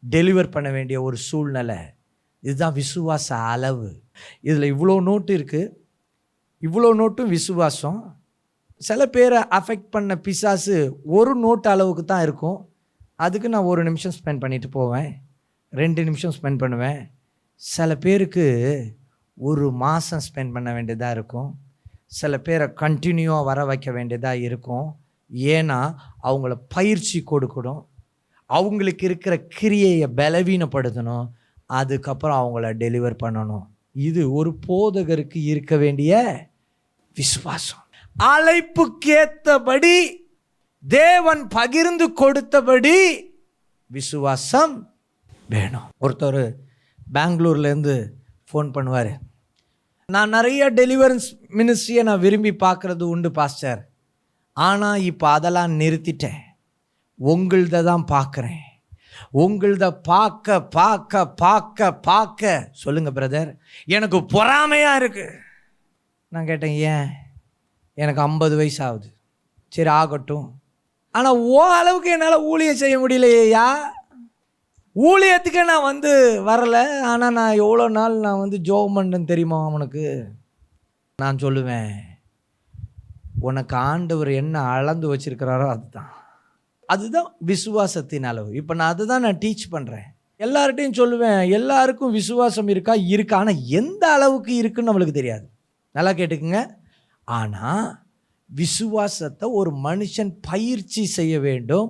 டெலிவர் பண்ண வேண்டிய ஒரு சூழ்நிலை. இதுதான் விசுவாச அளவு. இதில் இவ்வளோ நோட்டு இருக்குது, இவ்வளோ நோட்டும் விசுவாசம். சில பேரை அஃபெக்ட் பண்ண பிசாசு 1 நோட்டு அளவுக்கு தான் இருக்கும். அதுக்கு நான் 1 நிமிஷம் ஸ்பெண்ட் பண்ணிட்டு போவேன், 2 நிமிஷம் ஸ்பெண்ட் பண்ணுவேன். சில பேருக்கு 1 மாதம் ஸ்பெண்ட் பண்ண வேண்டியதாக இருக்கும். சில பேரை கண்டினியூவாக வர வைக்க வேண்டியதாக இருக்கும். ஏன்னா அவங்கள பயிற்சி கொடுக்கணும், அவங்களுக்கு இருக்கிற கிரியையை பலவீனப்படுத்தணும், அதுக்கப்புறம் அவங்கள டெலிவர் பண்ணணும். இது ஒரு போதகருக்கு இருக்க வேண்டிய விசுவாசம். அழைப்புக்கேற்றபடி தேவன் பகிர்ந்து கொடுத்தபடி விசுவாசம் வேணும். ஒருத்தர் பெங்களூர்லேருந்து ஃபோன் பண்ணுவார், நான் நிறைய டெலிவரன்ஸ் மினிஸ்ட்ரியை நான் விரும்பி பார்க்குறது உண்டு பாஸ்டர், ஆனால் இப்போ அதெல்லாம் நிறுத்திட்டேன், உங்கள்த தான் பார்க்குறேன். உங்கள்த பார்க்க பார்க்க பார்க்க பார்க்க சொல்லுங்கள் பிரதர், எனக்கு பொறாமையாக இருக்குது. நான் கேட்டேன், ஏன்? எனக்கு 50 வயசு ஆகுது. சரி ஆகட்டும், ஆனால் அளவுக்கு என்னால் ஊழியம் செய்ய முடியலையா? ஊழியத்துக்கு நான் வரலை, ஆனால் நான் எவ்வளோ நாள் நான் ஜோம் பண்ணேன்னு தெரியுமா அவனுக்கு? நான் சொல்லுவேன், உனக்கு ஆண்டவர் என்ன அளந்து வச்சிருக்கிறாரோ அதுதான் விசுவாசத்தின் அளவு. இப்போ நான் அதுதான் நான் டீச் பண்ணுறேன். எல்லார்ட்டையும் சொல்லுவேன், எல்லாருக்கும் விசுவாசம் இருக்கா? ஆனால் எந்த அளவுக்கு இருக்குன்னு நம்மளுக்கு தெரியாது. நல்லா கேட்டுக்குங்க. ஆனால் விசுவாசத்தை ஒரு மனுஷன் பயிற்சி செய்ய வேண்டும்.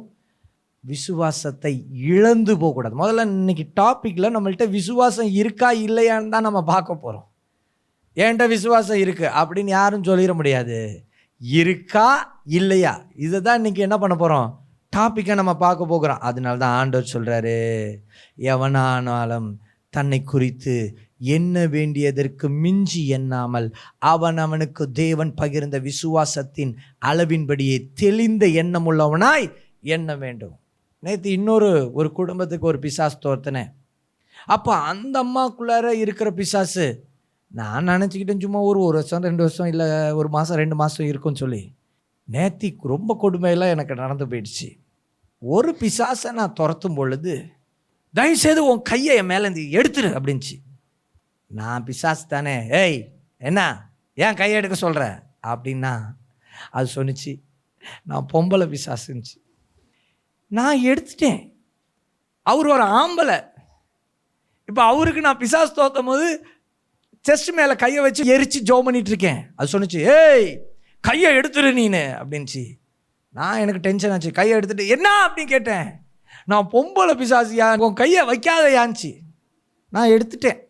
விசுவாசத்தை இழந்து போகக்கூடாது. முதல்ல இன்னைக்கு டாப்பிக்கில் நம்மள்கிட்ட விசுவாசம் இருக்கா இல்லையான்னு தான் நம்ம பார்க்க போகிறோம். என்கிட்ட விசுவாசம் இருக்குது அப்படின்னு யாரும் சொல்லிட முடியாது. இருக்கா இல்லையா? இதை தான் இன்றைக்கி என்ன பண்ண போகிறோம், டாப்பிக்கை நம்ம பார்க்க போகிறோம். அதனால தான் ஆண்டவர் சொல்கிறாரு, எவனானாலும் தன்னை குறித்து எண்ண வேண்டியதற்கு மிஞ்சி எண்ணாமல் அவனுக்கு தேவன் பகிர்ந்த விசுவாசத்தின் அளவின்படியே தெளிந்த எண்ணம் உள்ளவனாய் எண்ண வேண்டும். நேற்று ஒரு குடும்பத்துக்கு ஒரு பிசாசு தோர்த்தினேன். அப்போ அந்த அம்மாக்குள்ளார இருக்கிற பிசாசு, நான் நினச்சிக்கிட்டேன் சும்மா ஒரு வருஷம் 2 வருஷம் இல்லை 1 மாதம் 2 மாதம் இருக்குன்னு சொல்லி. நேத்தி ரொம்ப கொடுமையெல்லாம் எனக்கு நடந்து போயிடுச்சு. ஒரு பிசாசை நான் துரத்தும் பொழுது, தயவுசெய்து உன் கையை என் மேலேருந்து எடுத்துரு அப்படின்ச்சு. நான் பிசாசு தானே, ஏய் என்ன ஏன் கையை எடுக்க சொல்கிற அப்படின்னா, அது சொன்னிச்சு நான் பொம்பளை பிசாசுன்னுச்சு. நான் எடுத்துட்டேன். அவர் ஒரு ஆம்பளை. இப்போ அவருக்கு நான் பிசாசு தோற்றும் போது செஸ்ட் மேலே கையை வச்சு எரிச்சு ஜோம் பண்ணிட்டு இருக்கேன். அது சொன்னிச்சு, ஏய் கையை எடுத்துரு நீனு அப்படின்ச்சு. நான் எனக்கு டென்ஷன் ஆச்சு. கையை எடுத்துட்டு என்ன அப்படின்னு கேட்டேன். நான் பொம்பளை பிசாசியா, உன் கையை வைக்காதையான்ச்சு. நான் எடுத்துட்டேன்.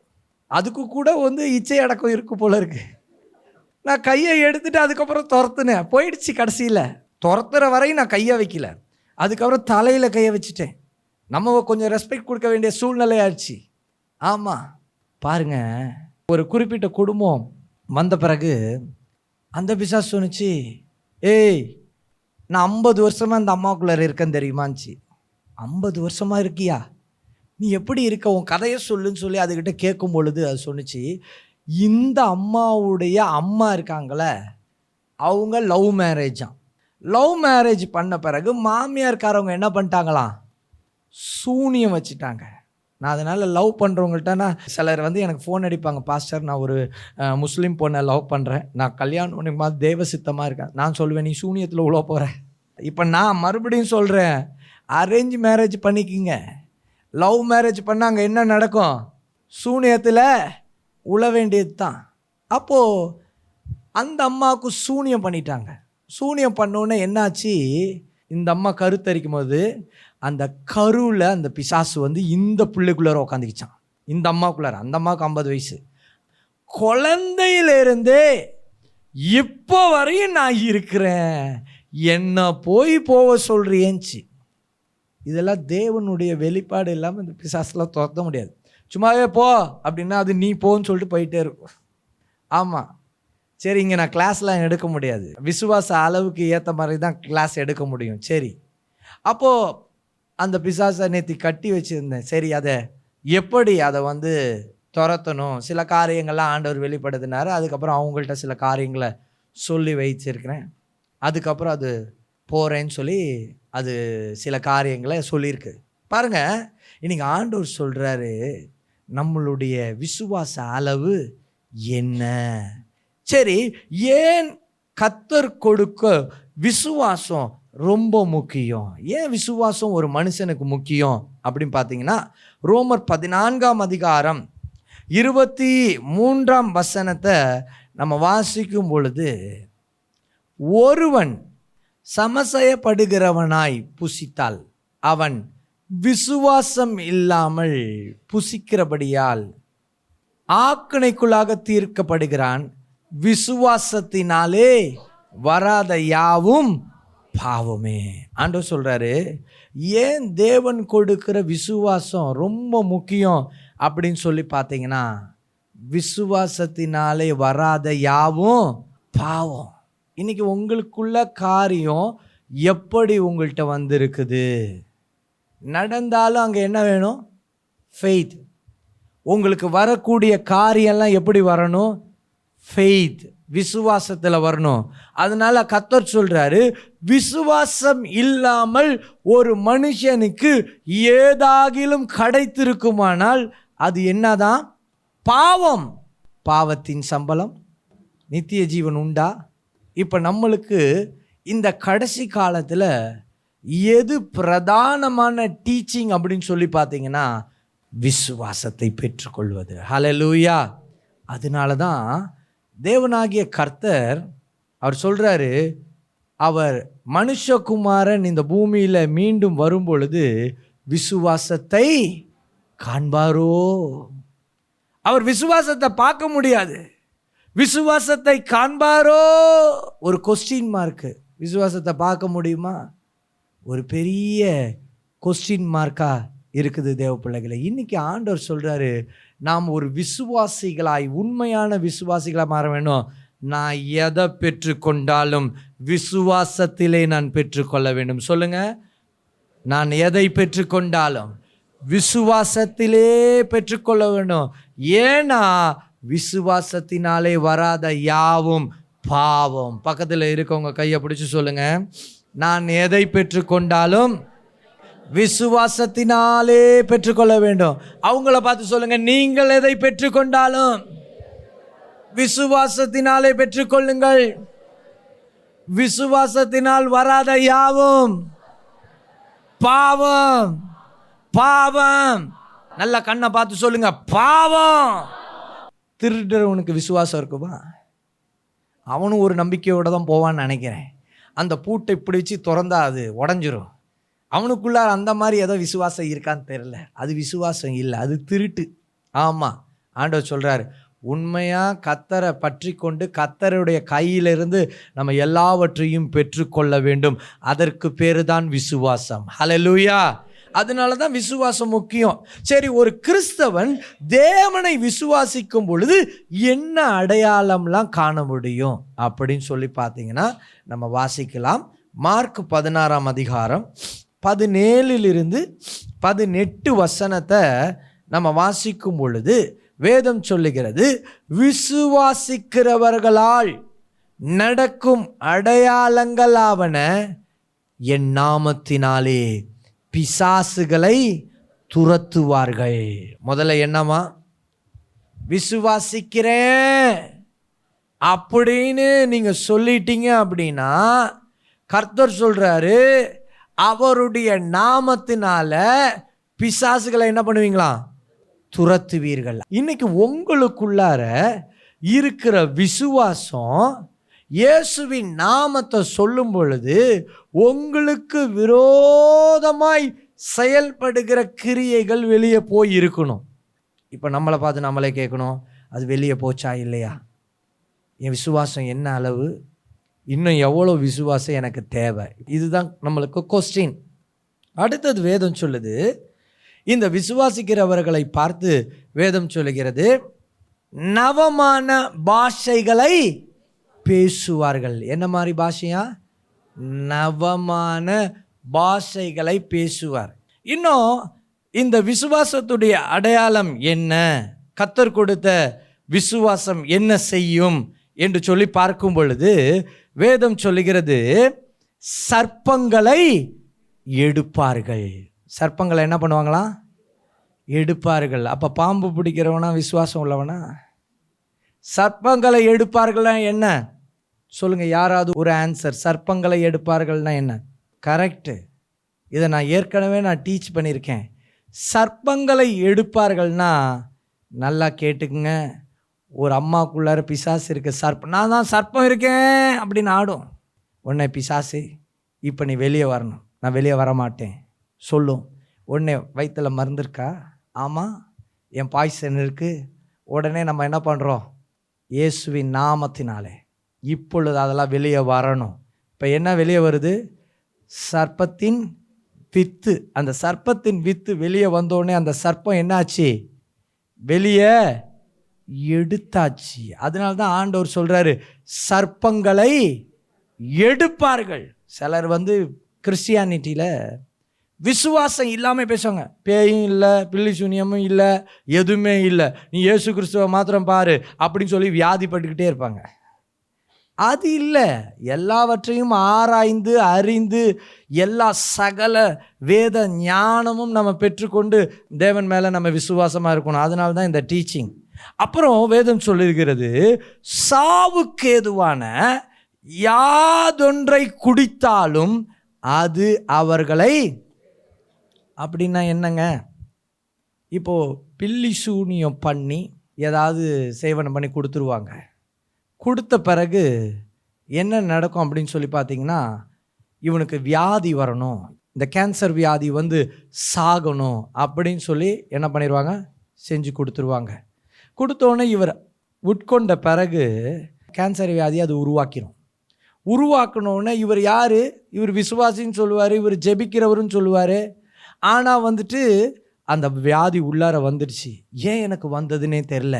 அதுக்கு கூட இச்சை அடக்கம் இருக்கு போல இருக்கு. நான் கையை எடுத்துட்டு அதுக்கப்புறம் துரத்துனேன். போயிடுச்சு. கடைசியில் துரத்துற வரையும் நான் கையை வைக்கல. அதுக்கப்புறம் தலையில் கையை வச்சுட்டேன். நம்ம கொஞ்சம் ரெஸ்பெக்ட் கொடுக்க வேண்டிய சூழ்நிலை ஆயிடுச்சு. ஆமாம், பாருங்க, ஒரு குறிப்பிட்ட குடும்பம் வந்த பிறகு அந்த பிசாசு சொன்னிச்சு, ஏய் நான் 50 வருஷமாக அந்த அம்மாவுக்குள்ளார இருக்கேன்னு தெரியுமாச்சு. 50 வருஷமாக இருக்கியா, நீ எப்படி இருக்க, உன் கதையை சொல்லுன்னு சொல்லி அதுக்கிட்ட கேட்கும் பொழுது அது சொன்னிச்சு, இந்த அம்மாவுடைய அம்மா இருக்காங்களே அவங்க லவ் மேரேஜாம். லவ் மேரேஜ் பண்ண பிறகு மாமியார்காரவங்க என்ன பண்ணிட்டாங்களாம், சூனியம் வச்சுட்டாங்க. நான் அதனால் லவ் பண்ணுறவங்கள்ட்ட நான் சிலர் எனக்கு ஃபோன் அடிப்பாங்க, பாஸ்டர் நான் ஒரு முஸ்லீம் பொண்ணை லவ் பண்ணுறேன், நான் கல்யாணம் பண்ணிமா தேவ சித்தமாக இருக்கேன். நான் சொல்லுவேன், நீ சூனியத்தில் உள்ள போகிறேன். இப்போ நான் மறுபடியும் சொல்கிறேன், அரேஞ்ச் மேரேஜ் பண்ணிக்கிங்க. லவ் மேரேஜ் பண்ணால் அங்கே என்ன நடக்கும், சூனியத்தில் உழ வேண்டியது தான். அப்போது அந்த அம்மாவுக்கு சூனியம் பண்ணிட்டாங்க. சூனியம் பண்ணோன்னே என்னாச்சு, இந்த அம்மா கருத்தரிக்கும் போது அந்த கருவில் அந்த பிசாசு இந்த பிள்ளைக்குள்ளார உட்காந்துக்கிச்சான். இந்த அம்மாக்குள்ளார. அந்த அம்மாவுக்கு 50 வயசு. குழந்தையிலிருந்தே இப்போ வரையும் நான் இருக்கிறேன், என்ன போக சொல்றியேன்ச்சு. இதெல்லாம் தேவனுடைய வெளிப்பாடு இல்லாமல் இந்த பிசாசெல்லாம் துரத்த முடியாது. சும்மாவே போ அப்படின்னா அது நீ போன்னு சொல்லிட்டு போயிட்டே இருக்கும். ஆமாம், சரி, இங்கே நான் கிளாஸ்லாம் எடுக்க முடியாது, விசுவாச அளவுக்கு ஏற்ற மாதிரி தான் கிளாஸ் எடுக்க முடியும். சரி, அப்போது அந்த பிசாசை நேற்று கட்டி வச்சுருந்தேன். சரி, அதை எப்படி அதை துரத்தணும், சில காரியங்கள்லாம் ஆண்டவர் வெளிப்படுத்தினார். அதுக்கப்புறம் அவங்கள்ட்ட சில காரியங்களை சொல்லி வைச்சிருக்கிறேன். அதுக்கப்புறம் அது போகிறேன்னு சொல்லி அது சில காரியங்களை சொல்லியிருக்கு. பாருங்கள், இன்றைக்கி ஆண்டவர் சொல்கிறாரு, நம்மளுடைய விசுவாச அளவு என்ன? சரி, ஏன் கர்த்தர் கொடுக்க விசுவாசம் ரொம்ப முக்கியம்? ஏன் விசுவாசம் ஒரு மனுஷனுக்கு முக்கியம் அப்படின்னு பார்த்தீங்கன்னா, ரோமர் 14ஆம் அதிகாரம் 23ஆம் வசனத்தை நம்ம வாசிக்கும் பொழுது, ஒருவன் சமசயப்படுகிறவனாய் புசித்தால் அவன் விசுவாசம் இல்லாமல் புசிக்கிறபடியால் ஆக்கினைக்குள்ளாக தீர்க்கப்படுகிறான். விசுவாசத்தினாலே வராத யாவும் பாவமே. ஆண்டவர் சொல்கிறாரு, ஏன் தேவன் கொடுக்கிற விசுவாசம் ரொம்ப முக்கியம் அப்படின்னு சொல்லி பார்த்தீங்கன்னா, விசுவாசத்தினாலே வராத யாவும் பாவம். இன்றைக்கி உங்களுக்குள்ள காரியம் எப்படி உங்கள்கிட்ட வந்திருக்குது, நடந்தாலும் அங்கே என்ன வேணும், ஃபெய்த். உங்களுக்கு வரக்கூடிய காரியம்லாம் எப்படி வரணும், ஃபெய்த், விசுவாசத்தில் வரணும். அதனால் கர்த்தர் சொல்கிறாரு, விசுவாசம் இல்லாமல் ஒரு மனுஷனுக்கு ஏதாகிலும் கிடைத்திருக்குமானால் அது என்னதான், பாவம். பாவத்தின் சம்பளம் நித்திய ஜீவன் உண்டா? இப்போ நம்மளுக்கு இந்த கடைசி காலத்தில் எது பிரதானமான டீச்சிங் அப்படின்னு சொல்லி பார்த்தீங்கன்னா, விசுவாசத்தை பெற்றுக்கொள்வது. ஹல்லேலூயா. அதனால தான் தேவனாகிய கர்த்தர் அவர் சொல்கிறாரு, அவர் மனுஷகுமாரன் இந்த பூமியில் மீண்டும் வரும் பொழுது விசுவாசத்தை காண்பாரோ? அவர் விசுவாசத்தை பார்க்க முடியாது. விசுவாசத்தை காண்பாரோ? ஒரு கொஸ்டின் மார்க்கு. விசுவாசத்தை பார்க்க முடியுமா? ஒரு பெரிய கொஸ்டின் மார்க்கா இருக்குது தேவ பிள்ளைகளை. இன்னைக்கு ஆண்டவர் சொல்றாரு, நாம் ஒரு விசுவாசிகளாய், உண்மையான விசுவாசிகளாக மாற வேண்டும். நான் எதை பெற்றுக்கொண்டாலும் விசுவாசத்திலே நான் பெற்றுக்கொள்ள வேண்டும். சொல்லுங்க, நான் எதை பெற்றுக்கொண்டாலும் விசுவாசத்திலே பெற்றுக்கொள்ள வேண்டும். ஏன்னா விசுவாசத்தினாலே வராத யாவும் பாவம். பக்கத்தில் இருக்கவங்க கையை பிடிச்சு சொல்லுங்க, நான் எதை பெற்றுக்கொண்டாலும் விசுவாசத்தினாலே பெற்றுக்கொள்ள வேண்டும். அவங்கள பார்த்து சொல்லுங்க, நீங்கள் எதை பெற்றுக்கொண்டாலும் விசுவாசத்தினாலே பெற்றுக்கொள்ளுங்கள். விசுவாசத்தினால் வராத யாவும் பாவம். பாவம். நல்ல கண்ணை பார்த்து சொல்லுங்க, பாவம். திருடுறவனுக்கு விசுவாசம் இருக்குமா? அவனும் ஒரு நம்பிக்கையோட தான் போவான்னு நினைக்கிறேன். அந்த பூட்டை பிடிச்சி திறந்தா அது உடஞ்சிரும். அவனுக்குள்ள அந்த மாதிரி ஏதோ விசுவாசம் இருக்கான்னு தெரியல. அது விசுவாசம் இல்லை, அது திருட்டு. ஆமாம், ஆண்டவர் சொல்கிறாரு, உண்மையாக கத்தரை பற்றி கொண்டு கத்தருடைய கையிலிருந்து நம்ம எல்லாவற்றையும் பெற்றுக்கொள்ள வேண்டும். அதற்கு பேரு தான் விசுவாசம். ஹல்லேலூயா. அதனால தான் விசுவாசம் முக்கியம். சரி, ஒரு கிறிஸ்தவன் தேவனை விசுவாசிக்கும் பொழுது என்ன அடையாளம்லாம் காண முடியும் அப்படின்னு சொல்லி பார்த்தீங்கன்னா நம்ம வாசிக்கலாம். மார்க் 16ஆம் அதிகாரம் 17 18 வசனத்தை நம்ம வாசிக்கும் பொழுது வேதம் சொல்லுகிறது, விசுவாசிக்கிறவர்களால் நடக்கும் அடையாளங்களாவன என் நாமத்தினாலே பிசாசுகளை துரத்துவார்கள். முதல்ல என்னமா? விசுவாசிக்கிறேன் அப்படின்னு நீங்க சொல்லிட்டீங்க அப்படின்னா கர்த்தர் சொல்றாரு, அவருடைய நாமத்தினால பிசாசுகளை என்ன பண்ணுவீங்களா? துரத்துவீர்கள். இன்னைக்கு உங்களுக்குள்ளார இருக்கிற விசுவாசம் இயேசுவின் நாமத்தை சொல்லும் பொழுது உங்களுக்கு விரோதமாய் செயல்படுகிற கிரியைகள் வெளியே போய் இருக்கணும். இப்போ நம்மளை பார்த்து நம்மளே கேட்கணும், அது வெளியே போச்சா இல்லையா? என் விசுவாசம் என்ன அளவு? இன்னும் எவ்வளோ விசுவாசம் எனக்கு தேவை? இதுதான் நம்மளுக்கு கொஸ்டின். அடுத்தது வேதம் சொல்லுது, இந்த விசுவாசிக்கிறவர்களை பார்த்து வேதம் சொல்லுகிறது, நவமான பாஷைகளை பேசுவார்கள். என்ன மாதிரி பாஷையா? நவமான பாஷைகளை பேசுவார். இன்னும் இந்த விசுவாசத்துடைய அடையாளம் என்ன? கர்த்தர் கொடுத்த விசுவாசம் என்ன செய்யும் என்று சொல்லி பார்க்கும் பொழுது வேதம் சொல்லுகிறது, சர்ப்பங்களை எடுப்பார்கள். சர்ப்பங்களை என்ன பண்ணுவாங்களாம்? எடுப்பார்கள். அப்போ பாம்பு பிடிக்கிறவனா விசுவாசம் உள்ளவனா? சர்ப்பங்களை எடுப்பார்கள்னா என்ன சொல்லுங்க, யாராவது ஒரு ஆன்சர். சர்ப்பங்களை எடுப்பார்கள்னா என்ன? கரெக்டு. இதை நான் ஏற்கனவே டீச் பண்ணியிருக்கேன். சர்ப்பங்களை எடுப்பார்கள்னா நல்லா கேட்டுக்குங்க, ஒரு அம்மாக்குள்ளார பிசாசு இருக்கு, சர்ப்பம், நான் தான் சர்ப்பம் இருக்கேன் அப்படின்னு ஆடும். உடனே பிசாசு, இப்போ நீ வெளியே வரணும், நான் வெளியே வர மாட்டேன் சொல்லும். உடனே வயிற்றில் மருந்து இருக்கா? ஆமாம், என் பாய்சன் இருக்குது. உடனே நம்ம என்ன பண்ணுறோம்? இயேசுவின் நாமத்தினாலே இப்பொழுது அதெல்லாம் வெளியே வரணும். இப்போ என்ன வெளியே வருது? சர்ப்பத்தின் வித்து. அந்த சர்ப்பத்தின் வித்து வெளியே வந்தோடனே அந்த சர்ப்பம் என்னாச்சு? வெளியே எடுத்தாச்சு. அதனால தான் ஆண்டவர் சொல்கிறாரு, சர்ப்பங்களை எடுப்பார்கள். சிலர் கிறிஸ்டியானிட்டியில் விசுவாசம் இல்லாமல் பேசுவாங்க. பேயும் இல்லை, பில்லி சூனியமும் இல்லை, எதுவுமே இல்லை, நீ இயேசு கிறிஸ்துவை மாத்திரம் பாரு அப்படின்னு சொல்லி வியாதிப்பட்டுக்கிட்டே இருப்பாங்க. அது இல்லை. எல்லாவற்றையும் ஆராய்ந்து அறிந்து எல்லா சகல வேத ஞானமும் நம்ம பெற்றுக்கொண்டு தேவன் மேலே நம்ம விசுவாசமாக இருக்கணும். அதனால தான் இந்த டீச்சிங். அப்புறம் வேதம் சொல்லியிருக்கிறது, சாவுக்கேதுவான யாதொன்றை குடித்தாலும் அது அவர்களை. அப்படின்னா என்னங்க? இப்போது பில்லி சூனியம் பண்ணி ஏதாவது சேவனம் பண்ணி கொடுத்துருவாங்க. கொடுத்த பிறகு என்ன நடக்கும் அப்படின்னு சொல்லி பார்த்தீங்கன்னா, இவனுக்கு வியாதி வரணும், இந்த கேன்சர் வியாதி சாகணும் அப்படின்னு சொல்லி என்ன பண்ணிடுவாங்க? செஞ்சு கொடுத்துருவாங்க. கொடுத்தோடனே இவர் உட்கொண்ட பிறகு கேன்சர் வியாதி அது உருவாக்கணுன்னே இவர் யார், இவர் விசுவாசின்னு சொல்லுவார், இவர் ஜெபிக்கிறவருன்னு சொல்லுவார். ஆனால் வந்துட்டு அந்த வியாதி உள்ளார வந்துடுச்சு. ஏன் எனக்கு வந்ததுன்னே தெரில.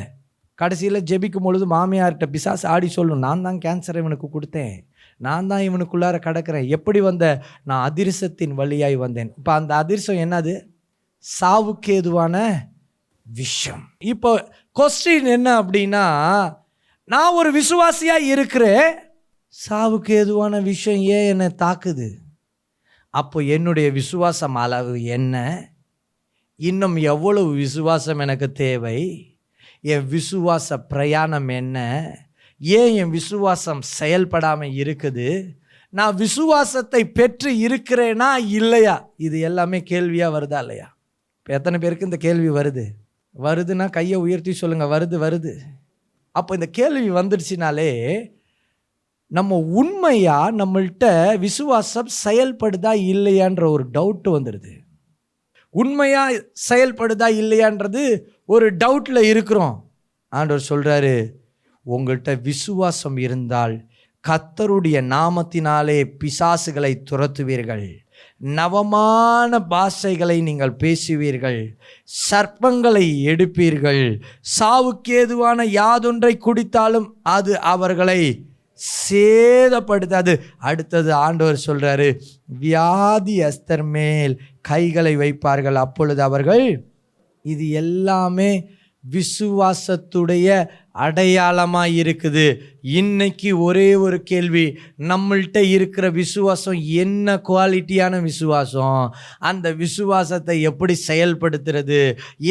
கடைசியில் ஜெபிக்கும் பொழுது மாமியார்கிட்ட பிசாசு ஆடி சொல்லும், நான் தான் கேன்சரை இவனுக்கு கொடுத்தேன், நான் தான் இவனுக்குள்ளார கிடக்கிறேன். எப்படி வந்த? நான் அதிர்சத்தின் வழியாய் வந்தேன். இப்போ அந்த அதிர்சம் என்னது? சாவுக்கு ஏதுவான விஷயம். இப்போ கொஸ்டின் என்ன அப்படின்னா, நான் ஒரு விசுவாசியாக இருக்கிறேன், சாவுக்கு ஏதுவான விஷயம் ஏன் என்னை தாக்குது? அப்போ என்னுடைய விசுவாசம் அளவு என்ன? இன்னும் எவ்வளவு விசுவாசம் எனக்கு தேவை? என் விசுவாச பிரயாணம் என்ன? ஏன் என் விசுவாசம் செயல்படாமல் இருக்குது? நான் விசுவாசத்தை பெற்று இருக்கிறேனா இல்லையா? இது எல்லாமே கேள்வியாக வருதா இல்லையா? இப்போ எத்தனை பேருக்கு இந்த கேள்வி வருதுன்னா கையை உயர்த்தி சொல்லுங்கள். வருது. அப்போ இந்த கேள்வி வந்துடுச்சுனாலே நம்ம உண்மையாக நம்மள்கிட்ட விசுவாசம் செயல்படுதா இல்லையான்ற ஒரு டவுட் வந்துடுது. உண்மையாக செயல்படுதா இல்லையான்றது ஒரு டவுட்டில் இருக்கிறோம். ஆண்டவர் சொல்கிறாரு, உங்கள்கிட்ட விசுவாசம் இருந்தால் கர்த்தருடைய நாமத்தினாலே பிசாசுகளை துரத்துவீர்கள், நவமான பாஷைகளை நீங்கள் பேசுவீர்கள், சர்ப்பங்களை எடுப்பீர்கள், சாவுக்கேதுவான யாதொன்றை குடித்தாலும் அது அவர்களை சேதப்படுத்தாது. அடுத்தது ஆண்டவர் சொல்றாரு, வியாதியஸ்தர் மேல் கைகளை வைப்பார்கள், அப்பொழுது அவர்கள். இது எல்லாமே விசுவாசத்துடைய அடையாளமாக இருக்குது. இன்னைக்கு ஒரே ஒரு கேள்வி, நம்மள்கிட்ட இருக்கிற விசுவாசம் என்ன குவாலிட்டியான விசுவாசம்? அந்த விசுவாசத்தை எப்படி செயல்படுத்துறது?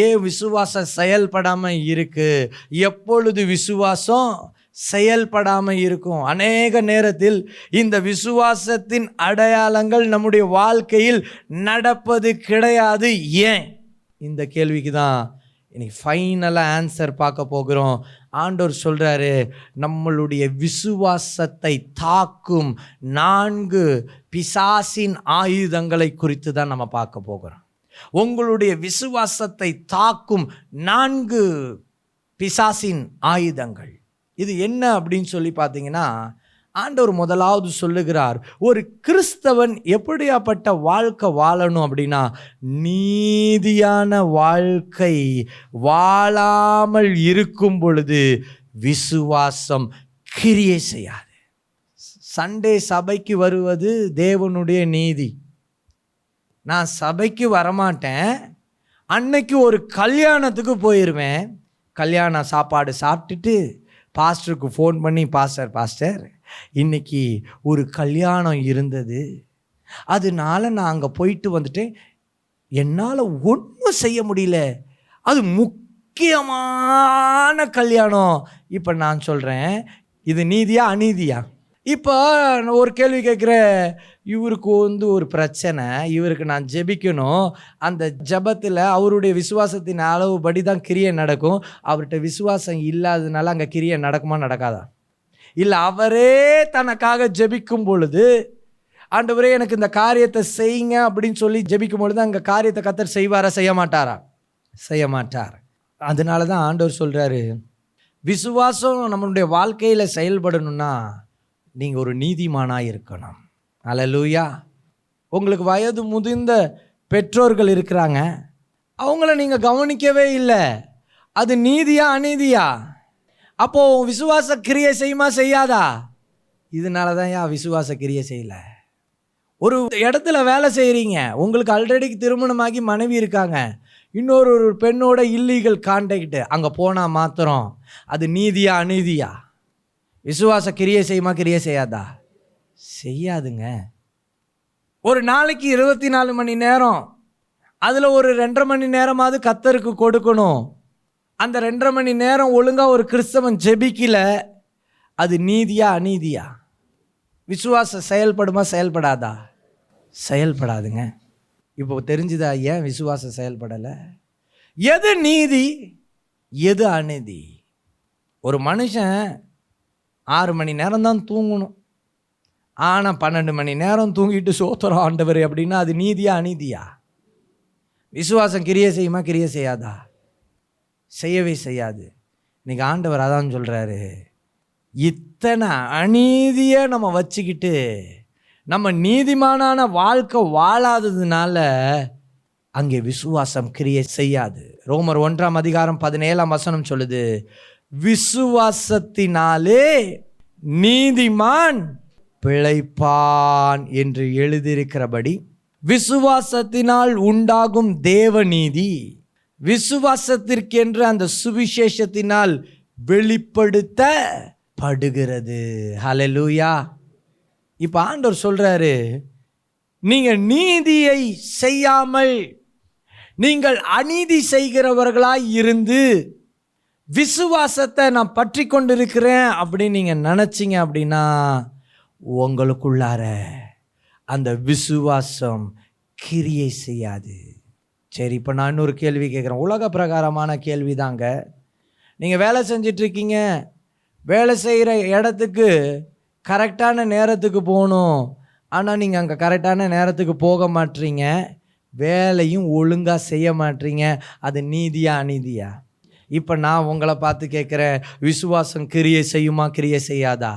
ஏன் விசுவாசம் செயல்படாமல் இருக்கு? எப்பொழுது விசுவாசம் செயல்படாமல் இருக்கும்? அநேக நேரத்தில் இந்த விசுவாசத்தின் அடையாளங்கள் நம்முடைய வாழ்க்கையில் நடப்பது கிடையாது. ஏன்? இந்த கேள்விக்கு தான் இன்னைக்கு ஃபைனலாக ஆன்சர் பார்க்க போகிறோம். ஆண்டவர் சொல்கிறாரு, நம்மளுடைய விசுவாசத்தை தாக்கும் 4 பிசாசின் ஆயுதங்களை குறித்து தான் நம்ம பார்க்க போகிறோம். உங்களுடைய விசுவாசத்தை தாக்கும் 4 பிசாசின் ஆயுதங்கள் இது என்ன அப்படின்னு சொல்லி பார்த்தீங்கன்னா, ஆண்டவர் முதலாவது சொல்லுகிறார், ஒரு கிறிஸ்தவன் எப்படியாப்பட்ட வாழ்க்கை வாழணும் அப்படின்னா, நீதியான வாழ்க்கை வாழாமல் இருக்கும் பொழுது விசுவாசம் கிரியை செய்யாது. சண்டே சபைக்கு வருவது தேவனுடைய நீதி. நான் சபைக்கு வரமாட்டேன், அன்னைக்கு ஒரு கல்யாணத்துக்கு போயிடுவேன். கல்யாண சாப்பாடு சாப்பிட்டுட்டு பாஸ்டருக்கு ஃபோன் பண்ணி, பாஸ்டர் இன்னைக்கு ஒரு கல்யாணம் இருந்தது, அதனால நான் அங்கே போயிட்டு வந்துட்டேன், என்னால் ஒன்றும் செய்ய முடியல, அது முக்கியமான கல்யாணம். இப்போ நான் சொல்கிறேன், இது நீதியா அநீதியா? இப்போ ஒரு கேள்வி கேட்குற, இவருக்கு ஒரு பிரச்சனை, இவருக்கு நான் ஜெபிக்கணும், அந்த ஜெபத்தில் அவருடைய விசுவாசத்தின் அளவுபடி தான் கிரியை நடக்கும். அவர்கிட்ட விசுவாசம் இல்லாததுனால அங்கே கிரியை நடக்குமா நடக்காதா? இல்லை அவரே தனக்காக ஜெபிக்கும் பொழுது, ஆண்டவரே எனக்கு இந்த காரியத்தை செய்யுங்க அப்படின்னு சொல்லி ஜெபிக்கும் பொழுது அங்கே காரியத்தை கர்த்தர் செய்வாரா செய்ய மாட்டாரா? செய்ய மாட்டார். அதனால தான் ஆண்டவர் சொல்கிறாரு, விசுவாசம் நம்மளுடைய வாழ்க்கையில் செயல்படணும்னா நீங்கள் ஒரு நீதிமானாக இருக்கணும். அல்லேலூயா. உங்களுக்கு வயது முதிர்ந்த பெற்றோர்கள் இருக்கிறாங்க, அவங்கள நீங்கள் கவனிக்கவே இல்லை, அது நீதியா அநீதியா? அப்போது விசுவாச கிரியை செய்யுமா செய்யாதா? இதனால தான் விசுவாச கிரியை செய்யலை. ஒரு இடத்துல வேலை செய்கிறீங்க, உங்களுக்கு ஆல்ரெடி திருமணமாகி மனைவி இருக்காங்க, இன்னொரு பெண்ணோட இல்லீகல் கான்டாக்ட், அங்கே போனால் மாத்திரம் அது நீதியா அநீதியா? விசுவாச கிரியை செய்யுமா கிரியை செய்யாதா? செய்யாதுங்க. ஒரு நாளைக்கு 24 மணி நேரம், அதில் ஒரு 2.5 மணி நேரமாவது கர்த்தருக்கு கொடுக்கணும். அந்த 2.5 மணி நேரம் ஒழுங்காக ஒரு கிறிஸ்தவன் ஜெபிக்கல, அது நீதியா அநீதியா? விசுவாசம் செயல்படுமா செயல்படாதா? செயல்படாதுங்க. இப்போ தெரிஞ்சுதா ஏன் விசுவாசம் செயல்படலை? எது நீதி எது அநீதி? ஒரு மனுஷன் 6 மணி நேரம் தான் தூங்கணும், ஆனால் 12 மணி நேரம் தூங்கிட்டு சோத்திரம் ஆண்டவர் அப்படின்னா அது நீதியா அநீதியா? விசுவாசம் கிரியை செய்யுமா கிரியை செய்யாதா? செய்யவே செய்யாது. இன்னைக்கு ஆண்டவர் அதான் சொல்கிறாரு, இத்தனை அநீதியை நம்ம வச்சுக்கிட்டு நம்ம நீதிமானான வாழ்க்கை வாழாததுனால அங்கே விசுவாசம் கிரியை செய்யாது. ரோமர் 1:17 சொல்லுது, விசுவாசத்தினாலே நீதிமான் பிழைப்பான் என்று எழுதியிருக்கிறபடி விசுவாசத்தினால் உண்டாகும் தேவநீதி விசுவாசத்திற்கென்று அந்த சுவிசேஷத்தினால் வெளிப்படுத்தப்படுகிறது. ஹல்லேலூயா. இப்போ ஆண்டவர் சொல்றாரு, நீங்கள் நீதியை செய்யாமல் நீங்கள் அநீதி செய்கிறவர்களாய் இருந்து விசுவாசத்தை நான் பற்றி கொண்டிருக்கிறேன் அப்படின்னு நீங்கள் நினச்சிங்க அப்படின்னா உங்களுக்குள்ளார அந்த விசுவாசம் கிரியை செய்யாது. சரி, இப்போ நான் இன்னொரு கேள்வி கேட்குறேன். உலக பிரகாரமான கேள்வி தாங்க. நீங்கள் வேலை செஞ்சிட்ருக்கீங்க, வேலை செய்கிற இடத்துக்கு கரெக்டான நேரத்துக்கு போகணும், ஆனால் நீங்கள் அங்கே கரெக்டான நேரத்துக்கு போக மாட்டீங்க, வேலையும் ஒழுங்காக செய்ய மாட்டீங்க. அது நீதியா அநீதியா? இப்போ நான் உங்களை பார்த்து கேட்குறேன், விசுவாசம் கிரியை செய்யுமா கிரியை செய்யாதா?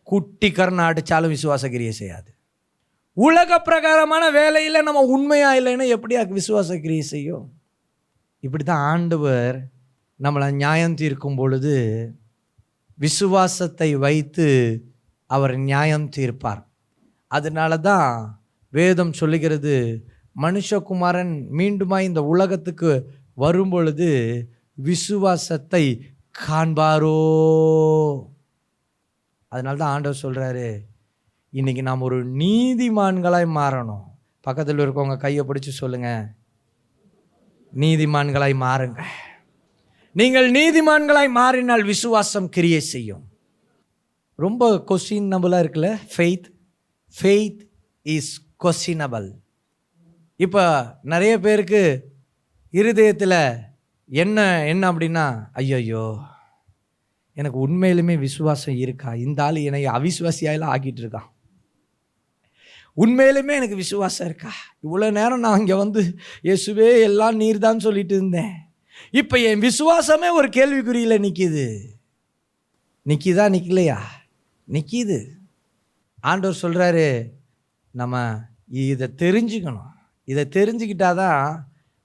குட்டி கர்ணம் அடித்தாலும் விசுவாச கிரியை செய்யாது. உலக பிரகாரமான வேலையில் நம்ம உண்மையாக இல்லைன்னா எப்படி விசுவாச கிரியை செய்யும்? இப்படி தான் ஆண்டவர் நம்மளை நியாயம் தீர்க்கும் பொழுது விசுவாசத்தை வைத்து அவர் நியாயம் தீர்ப்பார். அதனால தான் வேதம் சொல்லுகிறது, மனுஷகுமாரன் மீண்டுமாய் இந்த உலகத்துக்கு வரும்பொழுது விசுவாசத்தை காண்பாரோ. அதனால தான் ஆண்டவர் சொல்கிறாரு, இன்றைக்கி நாம் ஒரு நீதிமான்களாய் மாறணும். பக்கத்தில் இருக்கவங்க கையை பிடிச்சி சொல்லுங்கள், நீதிமான்களாய் மாறுங்க. நீங்கள் நீதிமான்களாய் மாறினால் விசுவாசம் கிரியை செய்யும். ரொம்ப கொஸ்டினபிளாக இருக்குல்ல ஃபெய்த் இஸ் கொஸ்டினபிள். இப்போ நிறைய பேருக்கு இருதயத்தில் என்ன அப்படின்னா, ஐயோ எனக்கு உண்மையிலுமே விசுவாசம் இருக்கா? இந்த ஆள் என்னை அவிசுவாசியாயெல்லாம் ஆக்கிட்டு இருக்கான். உண்மையிலுமே எனக்கு விசுவாசம் இருக்கா? இவ்வளோ நேரம் நான் இங்கே வந்து இயேசுவே எல்லாம் நீர் தான் சொல்லிட்டு இருந்தேன், இப்போ என் விசுவாசமே ஒரு கேள்விக்குறியில் நிற்கிதா நிற்கலையா? நிற்கிது. ஆண்டவர் சொல்கிறாரு, நம்ம இதை தெரிஞ்சுக்கணும். இதை தெரிஞ்சுக்கிட்டாதான்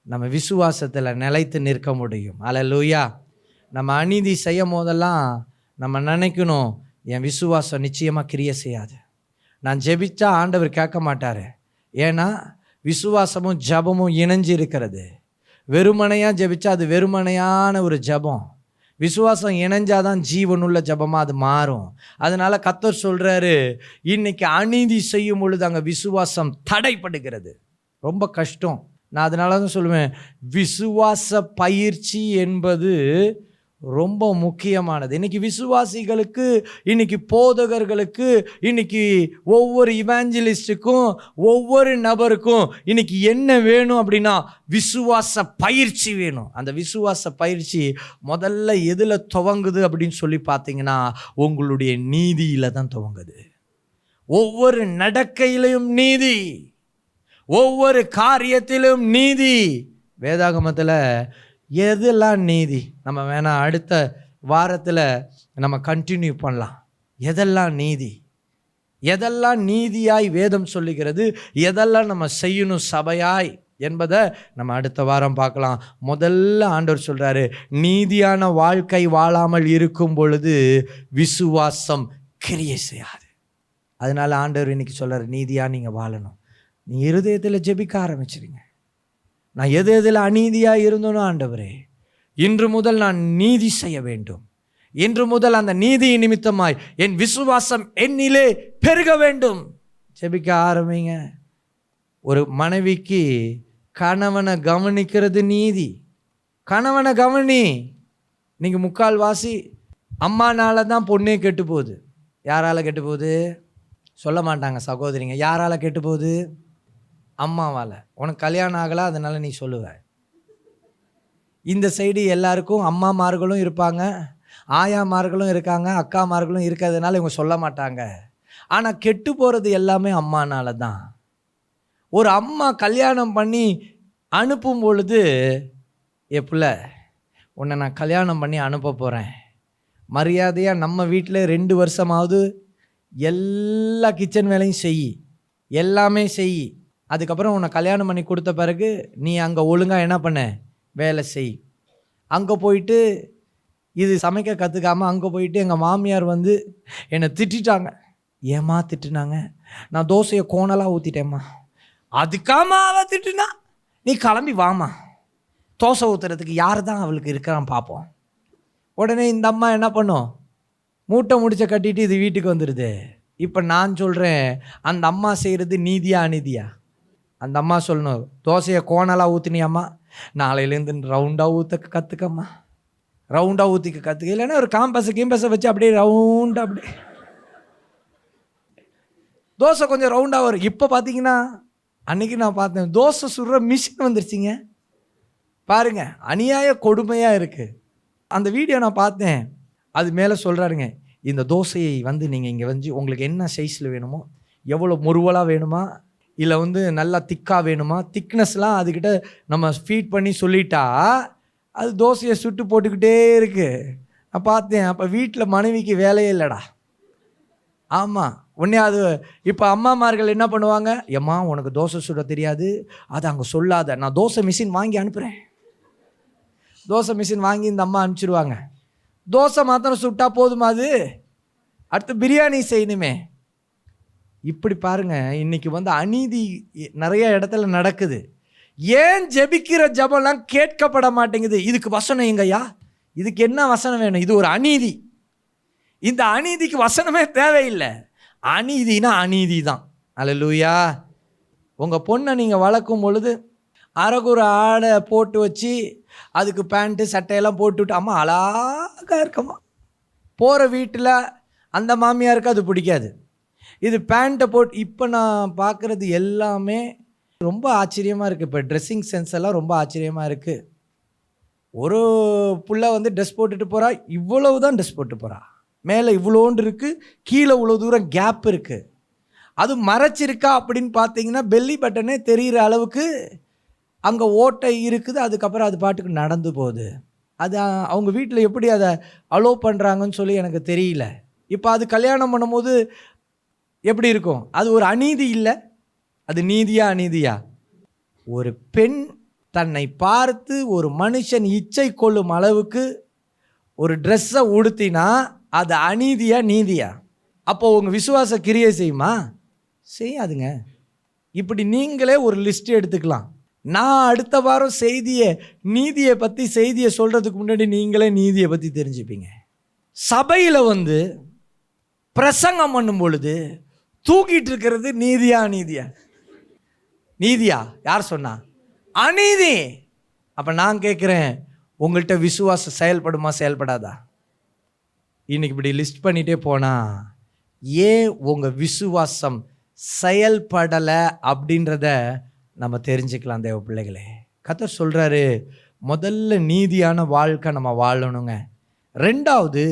நம்ம விசுவாசத்தில் நிலைத்து நிற்க முடியும். அல்லேலூயா. நம்ம அநீதி செய்யும் போதெல்லாம் நம்ம நினைக்கணும், என் விசுவாசம் நிச்சயமாக கிரியை செய்யாது. நான் ஜெபிச்சா ஆண்டவர் கேட்க மாட்டார். ஏன்னா விசுவாசமும் ஜபமும் இணைஞ்சு இருக்கிறது. வெறுமனையாக ஜெபிச்சா அது வெறுமனையான ஒரு ஜபம். விசுவாசம் இணைஞ்சாதான் ஜீவனுள்ள ஜபமாக அது மாறும். அதனால் கர்த்தர் சொல்கிறாரு, இன்னைக்கு அநீதி செய்யும் பொழுது அங்கே விசுவாசம் தடைப்படுகிறது. ரொம்ப கஷ்டம். நான் அதனால தான் சொல்லுவேன், விசுவாச பயிற்சி என்பது ரொம்ப முக்கியமானது. இன்றைக்கி விசுவாசிகளுக்கு, இன்றைக்கி போதகர்களுக்கு, இன்றைக்கி ஒவ்வொரு இவாஞ்சலிஸ்ட்டுக்கும் ஒவ்வொரு நபருக்கும் இன்றைக்கி என்ன வேணும் அப்படின்னா விசுவாச பயிற்சி வேணும். அந்த விசுவாச பயிற்சி முதல்ல எதில் துவங்குது அப்படின்னு சொல்லி பார்த்தீங்கன்னா உங்களுடைய நீதியில் தான் துவங்குது. ஒவ்வொரு நடக்கையிலும் நீதி, ஒவ்வொரு காரியத்திலும் நீதி. வேதாகமத்தில் எதெல்லாம் நீதி, நம்ம வேணா அடுத்த வாரத்தில் நம்ம கண்டினியூ பண்ணலாம். எதெல்லாம் நீதி, எதெல்லாம் நீதியாய் வேதம் சொல்லுகிறது, எதெல்லாம் நம்ம செய்யணும் சபையாய் என்பதை நம்ம அடுத்த வாரம் பார்க்கலாம். முதல்ல ஆண்டவர் சொல்கிறாரு, நீதியான வாழ்க்கை வாழாமல் இருக்கும் பொழுது விசுவாசம் கிரியை செய்யாது. அதனால் ஆண்டவர் இன்னைக்கு சொல்கிறார், நீதியாக நீங்கள் வாழணும். நீ இருதயத்தில் ஜெபிக்க ஆரம்பிச்சிருங்க. நான் எதில் அநீதியாக இருந்தோனோ ஆண்டவரே, இன்று முதல் நான் நீதி செய்ய வேண்டும். இன்று முதல் அந்த நீதி நிமித்தமாய் என் விசுவாசம் என்னிலே பெருக வேண்டும். ஜெபிக்க ஆரம்பிங்க. ஒரு மனைவிக்கு கணவனை கவனிக்கிறது நீதி. கணவனை கவனி. நீங்கள் முக்கால்வாசி அம்மானால தான் பொண்ணே கெட்டு போகுது. யாரால் கெட்டு போகுது சொல்ல மாட்டாங்க சகோதரிங்க. யாரால் கெட்டு போகுது? அம்மாவால். உனக்கு கல்யாணம் ஆகலை அதனால் நீ சொல்லுவ. இந்த சைடு எல்லாருக்கும் அம்மாமார்களும் இருப்பாங்க, ஆயாமார்களும் இருக்காங்க, அக்காமார்களும் இருக்கிறதுனால இவங்க சொல்ல மாட்டாங்க. ஆனால் கெட்டு போகிறது எல்லாமே அம்மானால தான். ஒரு அம்மா கல்யாணம் பண்ணி அனுப்பும் பொழுது, எப்பில்ல உன்னை நான் கல்யாணம் பண்ணி அனுப்ப போகிறேன், மரியாதையாக நம்ம வீட்டில் 2 வருஷமாவது எல்லா கிச்சன் வேலையும் செய், எல்லாமே செய். அதுக்கப்புறம் உன்னை கல்யாணம் பண்ணி கொடுத்த பிறகு நீ அங்கே ஒழுங்காக என்ன பண்ண, வேலை செய். அங்கே போயிட்டு இது சமைக்க கற்றுக்காமல் அங்கே போயிட்டு எங்கள் மாமியார் வந்து என்னை திட்டாங்க. ஏம்மா திட்டுனாங்க? நான் தோசையை கோணலாக ஊற்றிட்டேம்மா. அதுக்காமா அவள் திட்டுனா? நீ கிளம்பி வாமா, தோசை ஊற்றுறதுக்கு யார் தான் அவளுக்கு இருக்கிறான் பார்ப்போம். உடனே இந்த அம்மா என்ன பண்ணும், மூட்டை முடிச்ச கட்டிட்டு இது வீட்டுக்கு வந்துடுது. இப்போ நான் சொல்கிறேன், அந்த அம்மா செய்கிறது நீதியா அநீதியா? அந்த அம்மா சொல்லணும், தோசையை கோணலாக ஊற்றினியாம்மா, நாளையிலேருந்து ரவுண்டாக ஊற்ற கற்றுக்கம்மா, ரவுண்டாக ஊற்றிக்க கற்றுக்க. இல்லைன்னா ஒரு கீம்பஸை வச்சு அப்படியே ரவுண்டாக அப்படியே தோசை கொஞ்சம் ரவுண்டாக வரும். இப்போ பார்த்தீங்கன்னா, அன்றைக்கி நான் பார்த்தேன், தோசை சுடுற மிஷின் வந்துருச்சிங்க பாருங்க. அநியாய கொடுமையாக இருக்குது. அந்த வீடியோ நான் பார்த்தேன். அது மேலே சொல்கிறாருங்க, இந்த தோசையை வந்து நீங்கள் இங்கே வந்து உங்களுக்கு என்ன சைஸில் வேணுமோ, எவ்வளோ முறுவலாக வேணுமா, இல்லை வந்து நல்லா திக்காக வேணுமா, திக்னஸ்லாம் அதுக்கிட்ட நம்ம ஃபீட் பண்ணி சொல்லிட்டா அது தோசையை சுட்டு போட்டுக்கிட்டே இருக்குது. நான் பார்த்தேன். அப்போ வீட்டில் மனைவிக்கு வேலையே இல்லைடா. ஆமாம், உடனே அது இப்போ அம்மாமார்கள் என்ன பண்ணுவாங்க, எம்மா உனக்கு தோசை சுட தெரியாது, அதை அங்கே சொல்லாத, நான் தோசை மிஷின் வாங்கி அனுப்புகிறேன். தோசை மிஷின் வாங்கி இந்த அம்மா அனுப்பிச்சிடுவாங்க. தோசை மாத்திரம் சுட்டா போதுமா? அது அடுத்து பிரியாணி செய்யணுமே. இப்படி பாருங்கள், இன்றைக்கி வந்து அநீதி நிறைய இடத்துல நடக்குது. ஏன் ஜெபிக்கிற ஜெபம்லாம் கேட்கப்பட மாட்டேங்குது? இதுக்கு வசனம் எங்கய்யா? இதுக்கு என்ன வசனம் வேணும்? இது ஒரு அநீதி. இந்த அநீதிக்கு வசனமே தேவையில்லை. அநீதினா அநீதி தான். அல்லேலூயா. உங்கள் பொண்ணை நீங்கள் வளர்க்கும் பொழுது அரைகுறை ஆடை போட்டு வச்சு அதுக்கு பேண்ட்டு சட்டையெல்லாம் போட்டுவிட்டு, அம்மா அழகாக இருக்கம்மா, போகிற வீட்டில் அந்த மாமியாருக்கு அது பிடிக்காது. இது பேண்ட்டை போட்டு, இப்போ நான் பார்க்குறது எல்லாமே ரொம்ப ஆச்சரியமாக இருக்குது. இப்போ ட்ரெஸ்ஸிங் சென்ஸ் எல்லாம் ரொம்ப ஆச்சரியமாக இருக்குது. ஒரு புள்ள வந்து ட்ரெஸ் போட்டுட்டு போகிறா, இவ்வளவு தான் ட்ரெஸ் போட்டு போகிறா, மேலே இவ்வளோண்டு இருக்குது, கீழே இவ்வளோ தூரம் கேப் இருக்குது. அது மறைச்சிருக்கா அப்படின்னு பார்த்தீங்கன்னா பெல்லி பட்டனே தெரிகிற அளவுக்கு அங்கே ஓட்டை இருக்குது. அதுக்கப்புறம் அது பாட்டுக்கு நடந்து போகுது. அது அவங்க வீட்டில் எப்படி அதை அலோவ் பண்ணுறாங்கன்னு சொல்லி எனக்கு தெரியல. இப்போ அது கல்யாணம் பண்ணும்போது எப்படி இருக்கும்? அது ஒரு அநீதி இல்லை? அது நீதியா அநீதியா? ஒரு பெண் தன்னை பார்த்து ஒரு மனுஷன் இச்சை கொள்ளும் அளவுக்கு ஒரு ட்ரெஸ்ஸை உடுத்தினா அது அநீதியா நீதியா? அப்போது உங்கள் விசுவாச கிரியை செய்யுமா? செய்யாதுங்க. இப்படி நீங்களே ஒரு லிஸ்ட் எடுத்துக்கலாம். நான் அடுத்த வாரம் நீதியை பற்றி செய்தியை சொல்கிறதுக்கு முன்னாடி நீங்களே நீதியை பற்றி தெரிஞ்சுப்பீங்க. சபையில் வந்து பிரசங்கம் பண்ணும் பொழுது தூக்கிட்டு இருக்கிறது நீதியா அநீதியா? நீதியா? யார் சொன்னா? அநீதி. அப்போ நான் கேட்குறேன், உங்கள்கிட்ட விசுவாசம் செயல்படுமா செயல்படாதா? இன்னைக்கு இப்படி லிஸ்ட் பண்ணிகிட்டே போனால் ஏன் உங்கள் விசுவாசம் செயல்படலை அப்படின்றத நம்ம தெரிஞ்சுக்கலாம். தேவ பிள்ளைகளே, கர்த்தர் சொல்கிறாரு, முதல்ல நீதியான வாழ்க்கை நம்ம வாழணுங்க. ரெண்டாவது,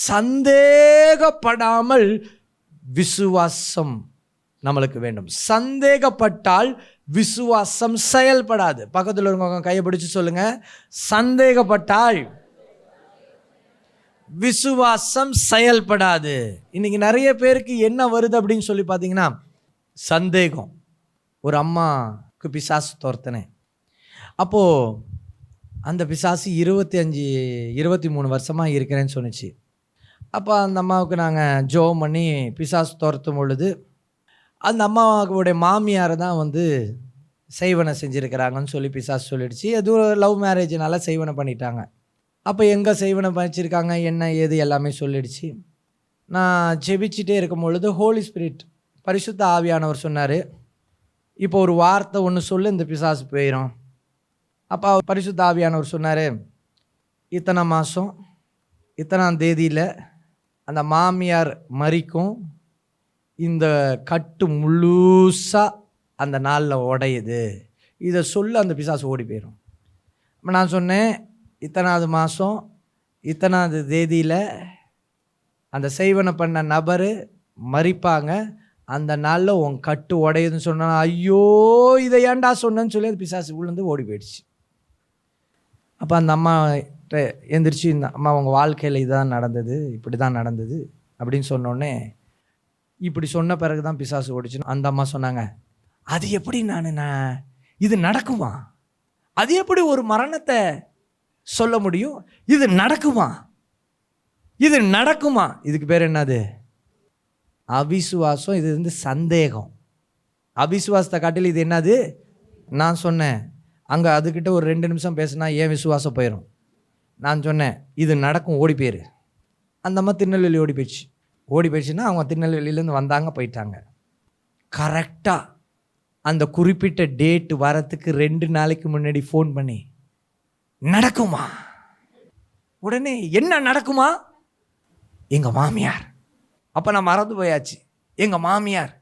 சந்தேகப்படாமல் விசுவாசம் நம்மளுக்கு வேண்டும். சந்தேகப்பட்டால் விசுவாசம் செயல்படாது. பக்கத்தில் இருக்கவங்க கையை பிடிச்சு சொல்லுங்க, சந்தேகப்பட்டால் விசுவாசம் செயல்படாது. இன்னைக்கு நிறைய பேருக்கு என்ன வருது அப்படின்னு சொல்லி பார்த்தீங்கன்னா, சந்தேகம். ஒரு அம்மாவுக்கு பிசாசு துரத்தினேன். அப்போது அந்த பிசாசு 23 வருஷமாக இருக்கிறேன்னு சொன்னிச்சு. அப்போ அந்த அம்மாவுக்கு நாங்கள் ஜெபம் பண்ணி பிசாசு துரத்தும் பொழுது அந்த அம்மாவுடைய மாமியார் தான் வந்து செய்வனை செஞ்சுருக்கிறாங்கன்னு சொல்லி பிசாசு சொல்லிடுச்சு. அது லவ் மேரேஜ்னால செய்வனை பண்ணிட்டாங்க. அப்போ எங்கே செய்வனை பண்ணிச்சிருக்காங்க, என்ன ஏது எல்லாமே சொல்லிடுச்சு. நான் ஜெபிச்சிட்டே இருக்கும் பொழுது ஹோலி ஸ்பிரிட், பரிசுத்த ஆவியானவர் சொன்னார், இப்போ ஒரு வார்த்தை ஒன்று சொல்லு, இந்த பிசாசு போயிடும். அப்போ பரிசுத்த ஆவியானவர் சொன்னார், இத்தனை மாதம் இத்தனாம் தேதியில் அந்த மாமியார் மரிக்கும், இந்த கட்டு முழுசாக அந்த நாளில் உடையுது, இதை சொல்ல அந்த பிசாசு ஓடி போயிடும். அப்போ நான் சொன்னேன், இத்தனாவது மாதம் இத்தனாவது தேதியில் அந்த செய்வனை பண்ண நபர் மரிப்பாங்க, அந்த நாளில் உன் கட்டு உடையுதுன்னு சொன்னால், ஐயோ இதை ஏன்டா சொன்னேன்னு சொல்லி அது பிசாசு உள்ளேருந்து ஓடி போயிடுச்சு. அப்போ அந்த அம்மா எந்திரிச்சு, இந்த அம்மா உங்கள் வாழ்க்கையில் இதுதான் நடந்தது, இப்படி தான் நடந்தது அப்படின்னு சொன்னோடனே, இப்படி சொன்ன பிறகு தான் பிசாசு ஓடிச்சு. அந்த அம்மா சொன்னாங்க, அது எப்படி நான் இது நடக்குமா? அது எப்படி ஒரு மரணத்தை சொல்ல முடியும்? இது நடக்குமா? இது நடக்குமா? இதுக்கு பேர் என்னது? அவிசுவாசம். இது வந்து சந்தேகம். அவிசுவாசத்தை காட்டில் இது என்னது? நான் சொன்னேன் அங்கே அதுக்கிட்ட ஒரு 2 நிமிஷம் பேசினா ஏன் விசுவாசம் போயிடும். நான் சொன்னேன் இது நடக்கும், ஓடி போயிரு. அந்த அம்மா திருநெல்வேலி ஓடி போயிடுச்சுன்னா அவங்க திருநெல்வேலியிலேருந்து வந்தாங்க, போயிட்டாங்க. கரெக்டாக அந்த குறிப்பிட்ட டேட்டு வரத்துக்கு 2 நாளைக்கு முன்னாடி ஃபோன் பண்ணி, நடக்குமா? உடனே என்ன நடக்குமா? எங்கள் மாமியார். அப்போ நான் மறந்து போயாச்சு. எங்கள் மாமியார்,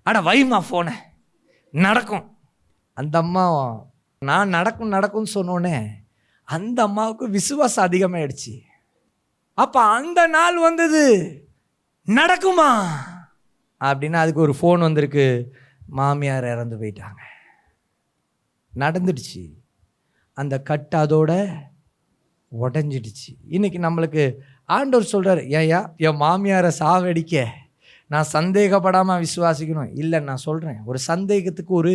அட வைமா ஃபோனை, நடக்கும். அந்த அம்மா நான் நடக்கும்னு சொன்னோன்னே அந்த அம்மாவுக்கு விசுவாசம் அதிகமாகிடுச்சு. அப்போ அந்த நாள் வந்தது, நடக்குமா அப்படின்னா அதுக்கு ஒரு ஃபோன் வந்திருக்கு, மாமியார் இறந்து போயிட்டாங்க. நடந்துடுச்சு. அந்த கட்டு அதோட உடஞ்சிடுச்சு. இன்றைக்கி நம்மளுக்கு ஆண்டவர் சொல்கிறார், ஏயா என் மாமியாரை சாவடிக்க நான் சந்தேகப்படாமல் விசுவாசிக்கணும்? இல்லை, நான் சொல்கிறேன் ஒரு சந்தேகத்துக்கு ஒரு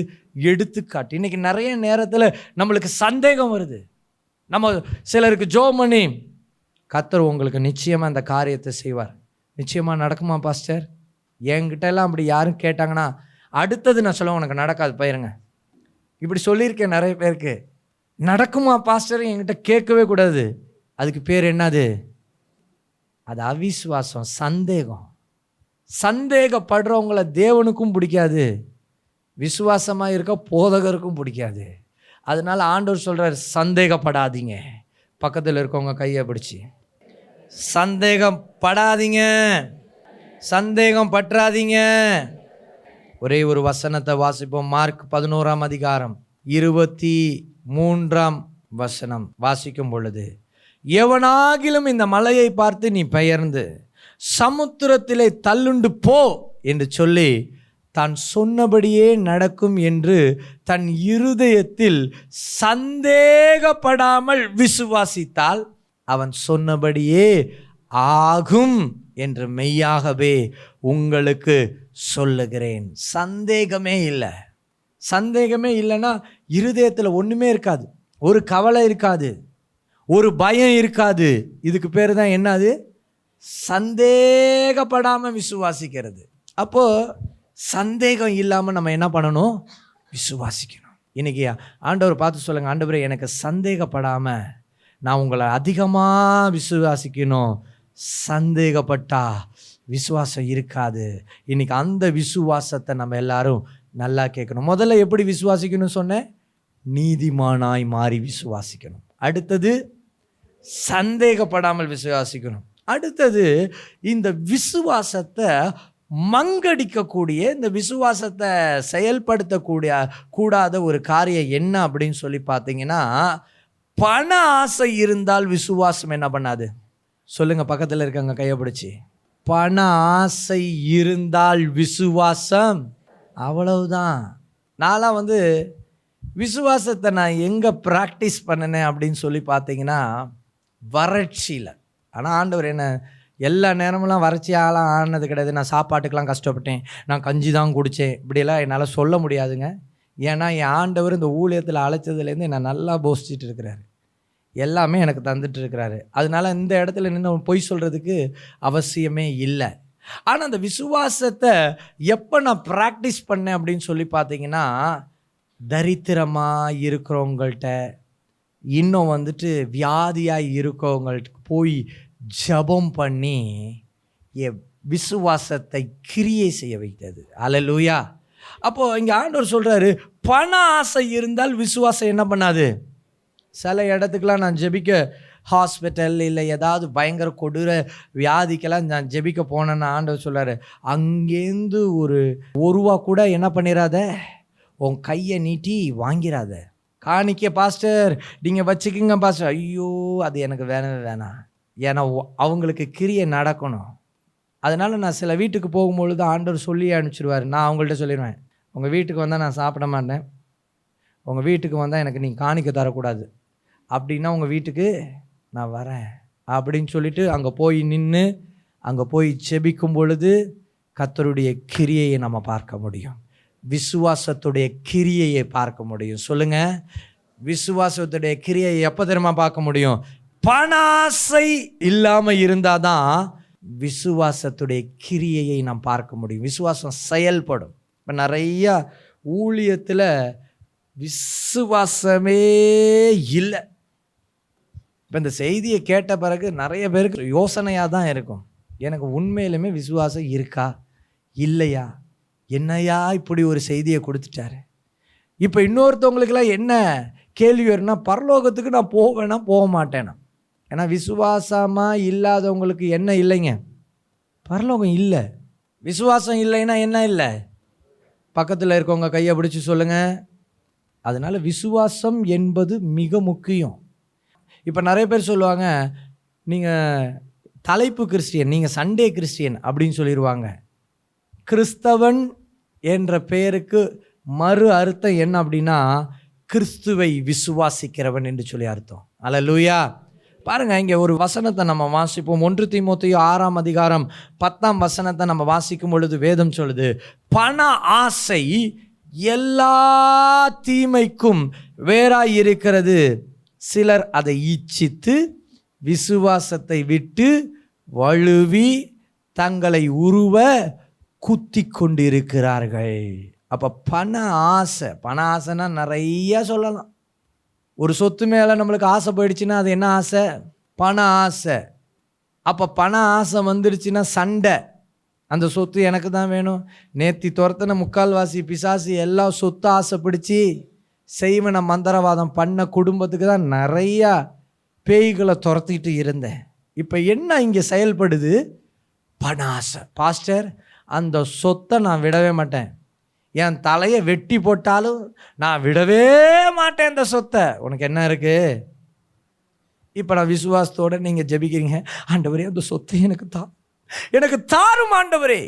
எடுத்துக்காட்டு. இன்றைக்கி நிறைய நேரத்தில் நம்மளுக்கு சந்தேகம் வருது. நம்ம சிலருக்கு ஜெபம் பண்ணி, கர்த்தர் உங்களுக்கு நிச்சயமாக அந்த காரியத்தை செய்வார், நிச்சயமாக நடக்குமா பாஸ்டர்? என்கிட்டலாம் அப்படி யாரும் கேட்டாங்கன்னா அடுத்தது நான் சொல்லுவேன், உனக்கு நடக்காது, போயிருங்க. இப்படி சொல்லியிருக்கேன் நிறைய பேருக்கு. நடக்குமா பாஸ்டர் என்கிட்ட கேட்கவே கூடாது. அதுக்கு பேர் என்னது? அது அவிசுவாசம், சந்தேகம். சந்தேகப்படுறவங்கள தேவனுக்கும் பிடிக்காது, விசுவாசமாக இருக்க போதகருக்கும் பிடிக்காது. அதனால ஆண்டவர் சொல்கிறார், சந்தேகப்படாதீங்க. பக்கத்தில் இருக்கவங்க கையை பிடிச்சி, சந்தேகப்படாதீங்க, சந்தேகம் பற்றாதீங்க. ஒரே ஒரு வசனத்தை வாசிப்போம். மார்க் 11ஆம் அதிகாரம் 23ஆம் வசனம் வாசிக்கும் பொழுது, எவனாகிலும் இந்த மலையை பார்த்து நீ பெயர்ந்து சமுத்திரத்திலே தள்ளுண்டு போ என்று சொல்லி தான் சொன்னபடியே நடக்கும் என்று தன் இருதயத்தில் சந்தேகப்படாமல் விசுவாசித்தால் அவன் சொன்னபடியே ஆகும் என்று மெய்யாகவே உங்களுக்கு சொல்லுகிறேன். சந்தேகமே இல்லை. சந்தேகமே இல்லைன்னா இருதயத்தில் ஒன்றுமே இருக்காது, ஒரு கவலை இருக்காது, ஒரு பயம் இருக்காது. இதுக்கு பேர் தான் என்னது? சந்தேகப்படாமல் விசுவாசிக்கிறது. அப்போது சந்தேகம் இல்லாமல் நம்ம என்ன பண்ணணும்? விசுவாசிக்கணும். இன்றைக்கி ஆண்டவர் பார்த்து சொல்லுங்கள், ஆண்டவரே எனக்கு சந்தேகப்படாமல் நான் உங்களை அதிகமாக விசுவாசிக்கணும். சந்தேகப்பட்டா விசுவாசம் இருக்காது. இன்றைக்கி அந்த விசுவாசத்தை நம்ம எல்லாரும் நல்லா கேட்கணும். முதல்ல எப்படி விசுவாசிக்கணும் சொன்னேன்? நீதிமானாய் மாறி விசுவாசிக்கணும். அடுத்தது சந்தேகப்படாமல் விசுவாசிக்கணும். அடுத்தது இந்த விசுவாசத்தை மங்கடிக்கக்கூடிய, இந்த விசுவாசத்தை செயல்படுத்தக்கூடிய கூடாத ஒரு காரியம் என்ன அப்படின்னு சொல்லி பார்த்தீங்கன்னா, பண ஆசை இருந்தால் விசுவாசம் என்ன பண்ணாது? சொல்லுங்க, பக்கத்தில் இருக்காங்க கையை பிடிச்சி. பண ஆசை இருந்தால் விசுவாசம் அவ்வளவுதான். நான்லாம் விசுவாசத்தை நான் எங்கே ப்ராக்டிஸ் பண்ணினேன் அப்படின்னு சொல்லி பார்த்தீங்கன்னா, வறட்சியில். ஆனால் ஆண்டவர் என்ன எல்லா நேரமெல்லாம் வறட்சியாலாம் ஆனது கிடையாது. நான் சாப்பாட்டுக்கெலாம் கஷ்டப்பட்டேன், நான் கஞ்சி தான் குடித்தேன், இப்படியெல்லாம் என்னால் சொல்ல முடியாதுங்க. ஏன்னா என் ஆண்டவர் இந்த ஊழியத்தில் அழைச்சதுலேருந்து என்னை நல்லா போஷிச்சுட்டு இருக்கிறாரு, எல்லாமே எனக்கு தந்துட்டு இருக்கிறாரு. அதனால இந்த இடத்துல நின்று பொய் சொல்கிறதுக்கு அவசியமே இல்லை. ஆனால் அந்த விசுவாசத்தை எப்போ நான் ப்ராக்டிஸ் பண்ணேன் அப்படின்னு சொல்லி பார்த்தீங்கன்னா, தரித்திரமாக இருக்கிறவங்கள்ட்ட, இன்னும் வியாதியாக இருக்கவங்கள்ட்ட போய் ஜெபம் பண்ணி என் விசுவாசத்தை கிரியை செய்ய வைத்தது. அல்லேலூயா. அப்போது இங்கே ஆண்டவர் சொல்கிறாரு, பண ஆசை இருந்தால் விசுவாசம் என்ன பண்ணாது? சில இடத்துக்கெலாம் நான் ஜெபிக்க, ஹாஸ்பிட்டல் இல்லை ஏதாவது பயங்கர கொடூர வியாதிக்கெல்லாம் நான் ஜெபிக்க போனேன்னா ஆண்டவர் சொல்கிறாரு, அங்கேருந்து ஒரு ரூபா கூட என்ன பண்ணிடாத, உன் கையை நீட்டி வாங்கிடாத. காணிக்க பாஸ்டர் நீங்கள் வச்சுக்கிங்க பாஸ்டர், ஐயோ அது எனக்கு வேணவே வேணாம். ஏன்னா அவங்களுக்கு கிரியை நடக்கணும். அதனால் நான் சில வீட்டுக்கு போகும்பொழுது ஆண்டவர் சொல்லி அனுப்பிச்சிடுவார். நான் அவங்கள்ட்ட சொல்லிடுவேன், உங்கள் வீட்டுக்கு வந்தால் நான் சாப்பிட மாட்டேன், உங்கள் வீட்டுக்கு வந்தால் எனக்கு நீங்கள் காணிக்க தரக்கூடாது, அப்படின்னா உங்கள் வீட்டுக்கு நான் வரேன் அப்படின்னு சொல்லிட்டு அங்கே போய் நின்று அங்கே போய் செபிக்கும் பொழுது கர்த்தருடைய கிரியையை நம்ம பார்க்க முடியும். விசுவாசத்துடைய கிரியையை பார்க்க முடியும். சொல்லுங்க, விசுவாசத்துடைய கிரியையை எப்போ தெரியுமா பார்க்க முடியும்? பண ஆசை இல்லாமல் இருந்தால் தான் விசுவாசத்துடைய கிரியையை நாம் பார்க்க முடியும். விசுவாசம் செயல்படும். இப்போ நிறையா ஊழியத்தில் விசுவாசமே இல்லை. இப்போ இந்த செய்தியை கேட்ட பிறகு நிறைய பேருக்கு யோசனையாக தான் இருக்கும், எனக்கு உண்மையிலுமே விசுவாசம் இருக்கா இல்லையா, என்னையா இப்படி ஒரு செய்தியை கொடுத்துட்டாரு. இப்போ இன்னொருத்தவங்களுக்கெல்லாம் என்ன கேள்வி வரும்னா, பரலோகத்துக்கு நான் போவேனா போக மாட்டேனா? ஏன்னா விசுவாசமாக இல்லாதவங்களுக்கு என்ன இல்லைங்க, பரலோகம் இல்லை. விசுவாசம் இல்லைன்னா என்ன இல்லை? பக்கத்தில் இருக்கவங்க கையை பிடிச்சி சொல்லுங்கள். அதனால் விசுவாசம் என்பது மிக முக்கியம். இப்போ நிறைய பேர் சொல்லுவாங்க, நீங்கள் தலைப்பு கிறிஸ்டியன், நீங்கள் சண்டே கிறிஸ்டியன் அப்படின்னு சொல்லிடுவாங்க. கிறிஸ்தவன் என்ற பெயருக்கு மறு அர்த்தம் என்ன அப்படின்னா, கிறிஸ்துவை விசுவாசிக்கிறவன் என்று சொல்லி அர்த்தம். அல்லேலூயா. பாருங்கள், இங்கே ஒரு வசனத்தை நம்ம வாசிப்போம். 1 தீமோத்தேயு 6ஆம் அதிகாரம் 10ஆம் வசனத்தை நம்ம வாசிக்கும் பொழுது வேதம் சொல்லுது, பண ஆசை எல்லா தீமைக்கும் வேறாய் இருக்கிறது, சிலர் அதை இச்சித்து விசுவாசத்தை விட்டு வழுவி தங்களை உருவ குத்தி கொண்டிருக்கிறார்கள். அப்போ பண ஆசைன்னா நிறைய சொல்லலாம். ஒரு சொத்து மேலே நம்மளுக்கு ஆசை போயிடுச்சுன்னா அது என்ன ஆசை? பண ஆசை. அப்போ பண ஆசை வந்துடுச்சுன்னா சண்டை. அந்த சொத்து எனக்கு தான் வேணும். நேத்தி துரத்தின முக்கால்வாசி பிசாசு எல்லாம் சொத்து ஆசைப்பிடிச்சி செய்வன மந்திரவாதம் பண்ண குடும்பத்துக்கு தான் நிறையா பேய்களை துரத்திட்டு இருந்தேன். இப்போ என்ன இங்கே செயல்படுது? பண ஆசை. பாஸ்டர், அந்த சொத்தை நான் விடவே மாட்டேன், என் தலையை வெட்டி போட்டாலும் நான் விடவே மாட்டேன் அந்த சொத்தை. உனக்கு என்ன இருக்குது? இப்போ நான் விசுவாசத்தோடு நீங்கள் ஜெபிக்கிறீங்க, ஆண்டவரே அந்த சொத்தை எனக்கு தாரும் ஆண்டவரே,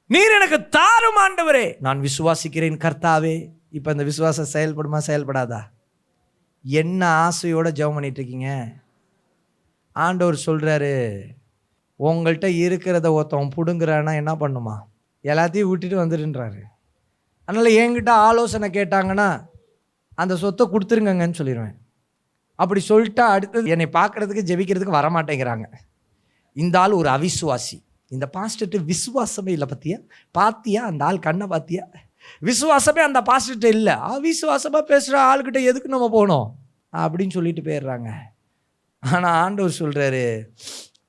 நீர் எனக்கு தாரும் ஆண்டவரே, நான் விசுவாசிக்கிறேன் கர்த்தாவே. இப்போ அந்த விசுவாசம் செயல்படுமா செயல்படாதா? என்ன ஆசையோடு ஜெபம் பண்ணிட்டு இருக்கீங்க? ஆண்டவர் சொல்கிறாரு, உங்கள்கிட்ட இருக்கிறத ஒருத்தவன் பிடுங்குறான்னா என்ன பண்ணுமா? எல்லாத்தையும் விட்டுட்டு வந்துடுன்றாரு. அதனால் என்கிட்ட ஆலோசனை கேட்டாங்கன்னா அந்த சொத்தை கொடுத்துருங்கன்னு சொல்லிடுவேன். அப்படி சொல்லிட்டா அடுத்தது என்னை பார்க்குறதுக்கு ஜெபிக்கிறதுக்கு வரமாட்டேங்கிறாங்க. இந்த ஆள் ஒரு அவிசுவாசி. இந்த பாஸ்டர்ட்டு விசுவாசமே இல்லை. பார்த்தியா அந்த ஆள் கண்ணை பார்த்தியா? விசுவாசமே அந்த பாஸ்டர்ட்ட இல்லை. அவிசுவாசமாக பேசுகிற ஆள்கிட்ட எதுக்கு நம்ம போகணும் அப்படின்னு சொல்லிட்டு போயிடுறாங்க. ஆனால் ஆண்டவர் சொல்கிறாரு,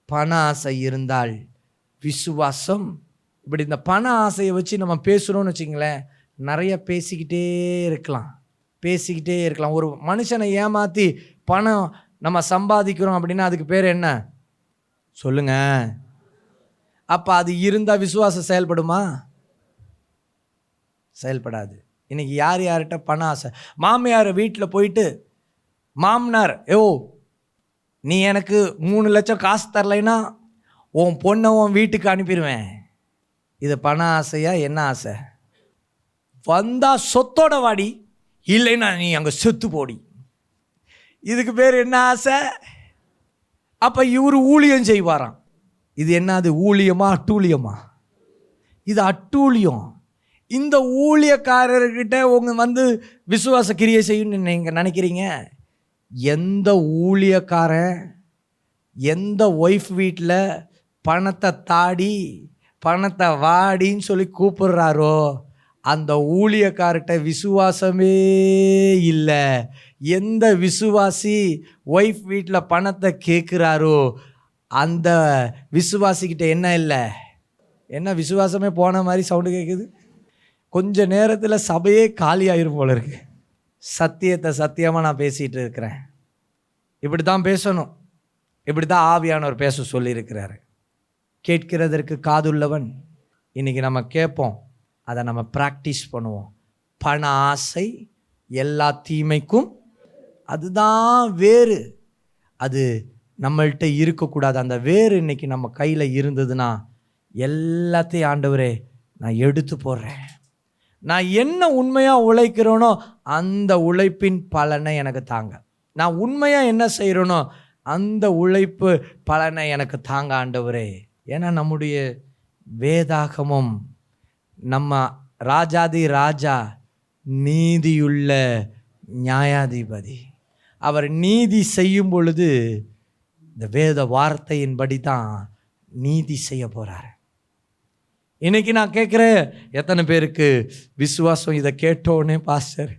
பண ஆசை இருந்தால் விசுவாசம். இப்படி இந்த பண ஆசையை வச்சு நம்ம பேசுகிறோன்னு வச்சிங்களேன், நிறைய பேசிக்கிட்டே இருக்கலாம். ஒரு மனுஷனை ஏமாற்றி பணம் நம்ம சம்பாதிக்கிறோம் அப்படின்னா அதுக்கு பேர் என்ன சொல்லுங்க? அப்போ அது இருந்தால் விசுவாசம் செயல்படுமா? செயல்படாது. இன்றைக்கி யார்கிட்ட பண ஆசை? மாமியார் வீட்டில் போயிட்டு மாமனார், நீ எனக்கு 3 லட்சம் காசு தரலைன்னா உன் பொண்ணை உன் வீட்டுக்கு அனுப்பிடுவேன். இது பண ஆசையா என்ன ஆசை? வந்தா சொத்தோட வாடி, இல்லைன்னா நீ அங்கே செத்து போடி. இதுக்கு பேர் என்ன ஆசை? அப்போ இவர் ஊழியம் செய்வாராம். இது என்னது? ஊழியமா அட்டூழியமா? இது அட்டூழியம். இந்த ஊழியக்காரர்கிட்ட உங்க விசுவாச கிரியை செய்யணும்னு நீங்கள் நினைக்கிறீங்க? எந்த ஊழியக்காரன் எந்த ஒய்ஃப் வீட்டில் பணத்தை தாடி பணத்தை வாடின்னு சொல்லி கூப்பிடுறாரோ அந்த ஊழியக்கார்கிட்ட விசுவாசமே இல்லை. எந்த விசுவாசி ஒய்ஃப் வீட்டில் பணத்தை கேட்குறாரோ அந்த விசுவாசிக்கிட்ட என்ன இல்லை? என்ன விசுவாசமே போன மாதிரி சவுண்டு கேட்குது. கொஞ்ச நேரத்தில் சபையே காலி ஆயிரும் போல இருக்கு. சத்தியத்தை சத்தியமாக நான் பேசிகிட்டு இருக்கிறேன். இப்படி தான் பேசணும். இப்படி தான் ஆவியானவர் பேச சொல்லியிருக்கிறாரு. கேட்கிறதற்கு காதுள்ளவன். இன்றைக்கி நம்ம கேட்போம், அதை நம்ம ப்ராக்டிஸ் பண்ணுவோம். பண ஆசை எல்லா தீமைக்கும் அதுதான் வேறு. அது நம்மள்கிட்ட இருக்கக்கூடாது. அந்த வேறு இன்றைக்கி நம்ம கையில் இருந்ததுன்னா எல்லாத்தையும் ஆண்டவரே நான் எடுத்து போடுறேன். நான் என்ன உண்மையாக உழைக்கிறேனோ அந்த உழைப்பின் பலனை எனக்கு தாங்க. நான் உண்மையாக என்ன செய்கிறேனோ அந்த உழைப்பு பலனை எனக்கு தாங்க ஆண்டவரே. ஏன்னா நம்முடைய வேதாகமம், நம்ம ராஜாதி ராஜா நீதியுள்ள நியாயாதிபதி. அவர் நீதி செய்யும் பொழுது இந்த வேத வார்த்தையின்படி தான் நீதி செய்ய போகிறார். இன்னைக்கு நான் கேட்குறேன், எத்தனை பேருக்கு விசுவாசம்? இதை கேட்டோடனே பாஸ்டர்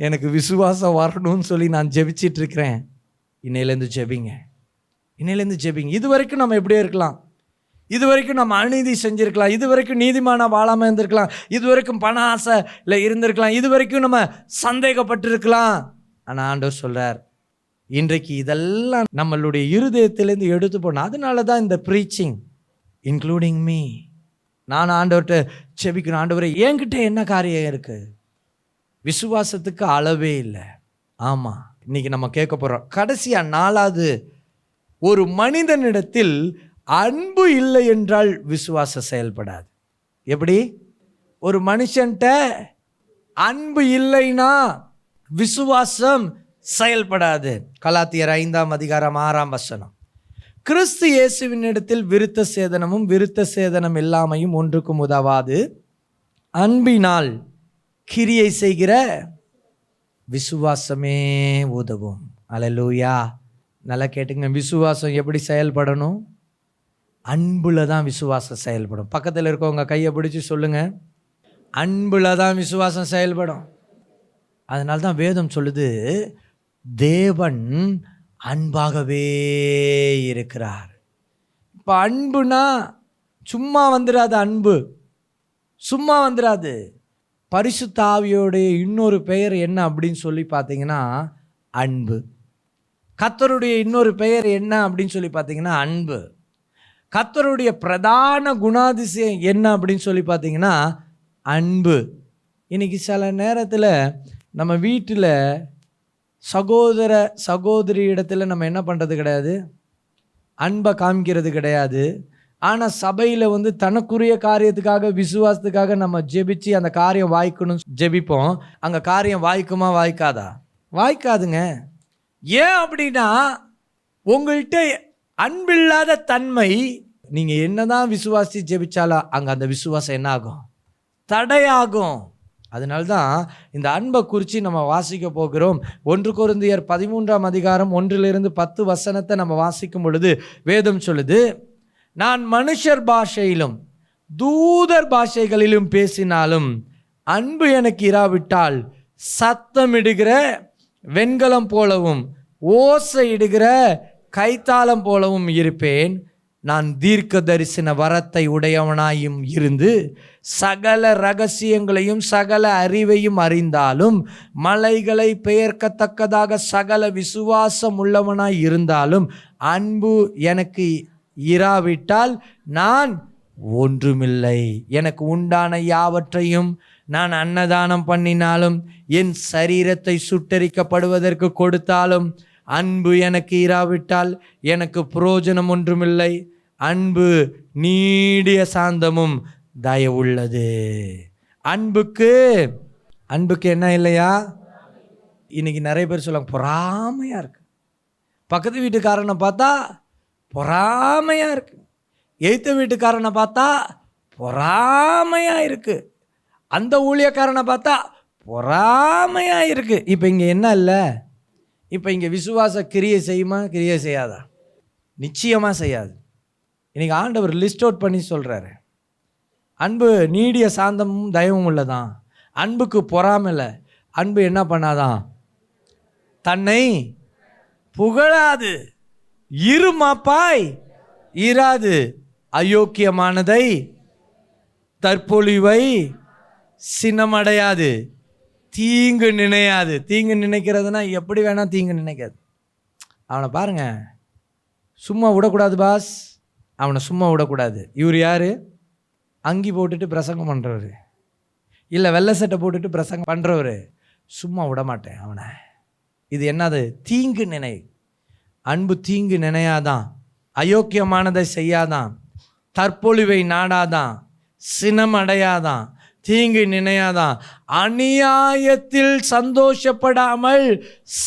எனக்கு விசுவாசம் வரணும்னு சொல்லி நான் ஜெபிச்சிட்டு இருக்கிறேன். இன்னையிலேருந்து ஜெபிங்க, இன்னையிலேருந்து ஜெபிங்க. இது வரைக்கும் நம்ம எப்படியே இருக்கலாம், இது வரைக்கும் நம்ம அநீதி செஞ்சுருக்கலாம், இது வரைக்கும் நீதிமானாக வாழாமல் இருந்திருக்கலாம், இது வரைக்கும் பண ஆசையில் இருந்திருக்கலாம், இது வரைக்கும் நம்ம சந்தேகப்பட்டிருக்கலாம். ஆனால் ஆண்டவர் சொல்கிறார், இன்றைக்கு இதெல்லாம் நம்மளுடைய இருதயத்திலேருந்து எடுத்து போனோம். அதனால தான் இந்த ப்ரீச்சிங் இன்க்ளூடிங் மீ. நான் ஆண்டவர்கிட்ட செபிக்கணும், ஆண்டவரே என்கிட்ட என்ன காரியம் இருக்குது? விசுவாசத்துக்கு அளவே இல்லை. ஆமாம், இன்றைக்கி நம்ம கேட்க போகிறோம். கடைசியாக 4வது, ஒரு மனிதனிடத்தில் அன்பு இல்லை என்றால் விசுவாசம் செயல்படாது. எப்படி? ஒரு மனுஷன்ட்ட அன்பு இல்லைன்னா விசுவாசம் செயல்படாது. கலாத்தியர் 5ஆம் அதிகாரம் 6ஆம் வசனம். கிறிஸ்து இயேசுவின் இடத்தில் விருத்த சேதனமும் விருத்த சேதனம் இல்லாமையும் ஒன்றுக்கும் உதவாது. அன்பினால் கிரியை செய்கிற விசுவாசமே உதவும். அல்லேலூயா. நல்லா கேட்டுங்க, விசுவாசம் எப்படி செயல்படணும்? அன்புல தான் விசுவாசம் செயல்படும். பக்கத்தில் இருக்கவங்க கையை பிடிச்சி சொல்லுங்க, அன்புல தான் விசுவாசம் செயல்படும். அதனால தான் வேதம் சொல்லுது, தேவன் அன்பாகவே இருக்கிறார். இப்போ அன்புனா சும்மா வந்துடாது, அன்பு சும்மா வந்துடாது. பரிசுத்த ஆவியோடைய இன்னொரு பெயர் என்ன அப்படின்னு சொல்லி பார்த்தீங்கன்னா அன்பு. கர்த்தருடைய இன்னொரு பெயர் என்ன அப்படின்னு சொல்லி பார்த்தீங்கன்னா அன்பு. கர்த்தருடைய பிரதான குணாதிசயம் என்ன அப்படின்னு சொல்லி பார்த்தீங்கன்னா அன்பு. இன்றைக்கி சில நேரத்தில் நம்ம வீட்டில் சகோதர சகோதரி இடத்துல நம்ம என்ன பண்ணுறது கிடையாது, அன்பை காமிக்கிறது கிடையாது. ஆனால் சபையில் தனக்குரிய காரியத்துக்காக விசுவாசத்துக்காக நம்ம ஜெபிச்சு அந்த காரியம் வாய்க்கணும் ஜெபிப்போம். அங்கே காரியம் வாய்க்குமா வாய்க்காதா? வாய்க்காதுங்க. ஏன் அப்படின்னா உங்கள்கிட்ட அன்பில்லாத தன்மை, நீங்கள் என்னதான் விசுவாசி ஜெபிச்சாலும் அங்கே அந்த விசுவாசம் என்ன ஆகும்? தடையாகும். அதனால்தான் இந்த அன்பை குறித்து நம்ம வாசிக்க போகிறோம். 1 கொரிந்தியர் 13ஆம் அதிகாரம் 1-10 வசனத்தை நம்ம வாசிக்கும் பொழுது வேதம் சொல்லுது, நான் மனுஷர் பாஷையிலும் தூதர் பாஷைகளிலும் பேசினாலும் அன்பு எனக்கு இராவிட்டால் சத்தமிடுகிற வெண்கலம் போலவும் ஓசையிடுகிற கைத்தாளம் போலவும் இருப்பேன். நான் தீர்க்க தரிசன வரத்தை உடையவனாயும் இருந்து சகல ரகசியங்களையும் சகல அறிவையும் அறிந்தாலும் மலைகளை பெயர்க்கத்தக்கதாக சகல விசுவாசம் உள்ளவனாய் இருந்தாலும் அன்பு எனக்கு இராவிட்டால் நான் ஒன்றுமில்லை. எனக்கு உண்டான யாவற்றையும் நான் அன்னதானம் பண்ணினாலும் என் சரீரத்தை சுட்டரிக்கப்படுவதற்கு கொடுத்தாலும் அன்பு எனக்கு இராவிட்டால் எனக்கு பிரயோஜனம் ஒன்றுமில்லை. அன்பு நீடிய சாந்தமும் தயவுள்ளது. அன்புக்கு என்ன இல்லையா? இன்னைக்கு நிறைய பேர் சொல்லுவாங்க, பொறாமையாக இருக்கு. பக்கத்து வீட்டுக்காரனை பார்த்தா பொறாமையாக இருக்கு, எய்த்த வீட்டுக்காரனை பார்த்தா பொறாமையாக இருக்கு, அந்த ஊழியக்காரனை பார்த்தா பொறாமையாக இருக்கு. இப்போ இங்கே என்ன இல்லை? இப்போ இங்கே விசுவாச கிரியை செய்யுமா? கிரியை செய்யாதா? நிச்சயமாக செய்யாது. இன்றைக்கி ஆண்டவர் லிஸ்ட் அவுட் பண்ணி சொல்கிறாரு, அன்பு நீடிய சாந்தமும் தயவும் உள்ளதான். அன்புக்கு பொறாமை இல்லை. அன்பு என்ன பண்ணாதான்? தன்னை புகழாது, இருமாப்பாய் இராது, அயோக்கியமானதை தற்பொழிவை சினமடையாது, தீங்கு நினையாது. தீங்கு நினைக்கிறதுனா எப்படி வேணால் தீங்கு நினைக்காது. அவனை பாருங்க, சும்மா விடக்கூடாது பாஸ், அவனை சும்மா விடக்கூடாது. இவர் யார்? அங்கி போட்டுட்டு பிரசங்கம் பண்ணுறவர், இல்லை வெள்ளை சட்டை போட்டுட்டு பிரசங்கம் பண்ணுறவர். சும்மா விட மாட்டேன் அவனை. இது என்னது? தீங்கு நினை. அன்பு தீங்கு நினையாதான், அயோக்கியமானதை செய்யாதான், தற்பொழிவை நாடாதான், சினம் அடையாதான், தீங்கு நினையாதான். அநியாயத்தில் சந்தோஷப்படாமல்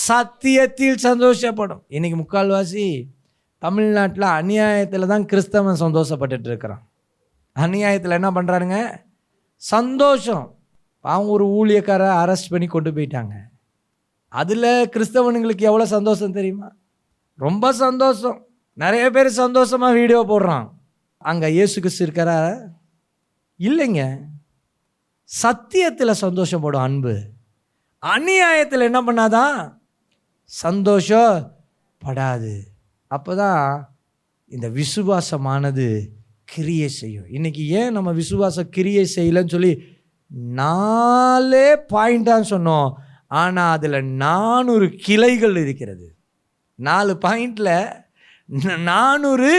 சத்தியத்தில் சந்தோஷப்படும். இன்னைக்கு முக்கால்வாசி தமிழ்நாட்டில் அநியாயத்தில் தான் கிறிஸ்தவன் சந்தோஷப்பட்டுட்டு இருக்கிறான். அநியாயத்தில் என்ன பண்ணுறாருங்க? சந்தோஷம். அவங்க ஒரு ஊழியக்காரை அரெஸ்ட் பண்ணி கொண்டு போயிட்டாங்க. அதில் கிறிஸ்தவனுங்களுக்கு எவ்வளோ சந்தோஷம் தெரியுமா? ரொம்ப சந்தோஷம். நிறைய பேர் சந்தோஷமாக வீடியோ போடுறான். அங்கே இயேசு கிறிஸ்து இருக்கிறா? இல்லைங்க. சத்தியத்தில் சந்தோஷப்படும் அன்பு. அநியாயத்தில் என்ன பண்ணாதான்? சந்தோஷப்படாது. அப்போ தான் இந்த விசுவாசமானது கிரியை செய்யும். இன்றைக்கி ஏன் நம்ம விசுவாசம் கிரியை செய்யலைன்னு சொல்லி 4 பாயிண்டான்னு சொன்னோம். ஆனால் அதில் 400 கிளைகள் இருக்கிறது. 4 பாயிண்டில் 400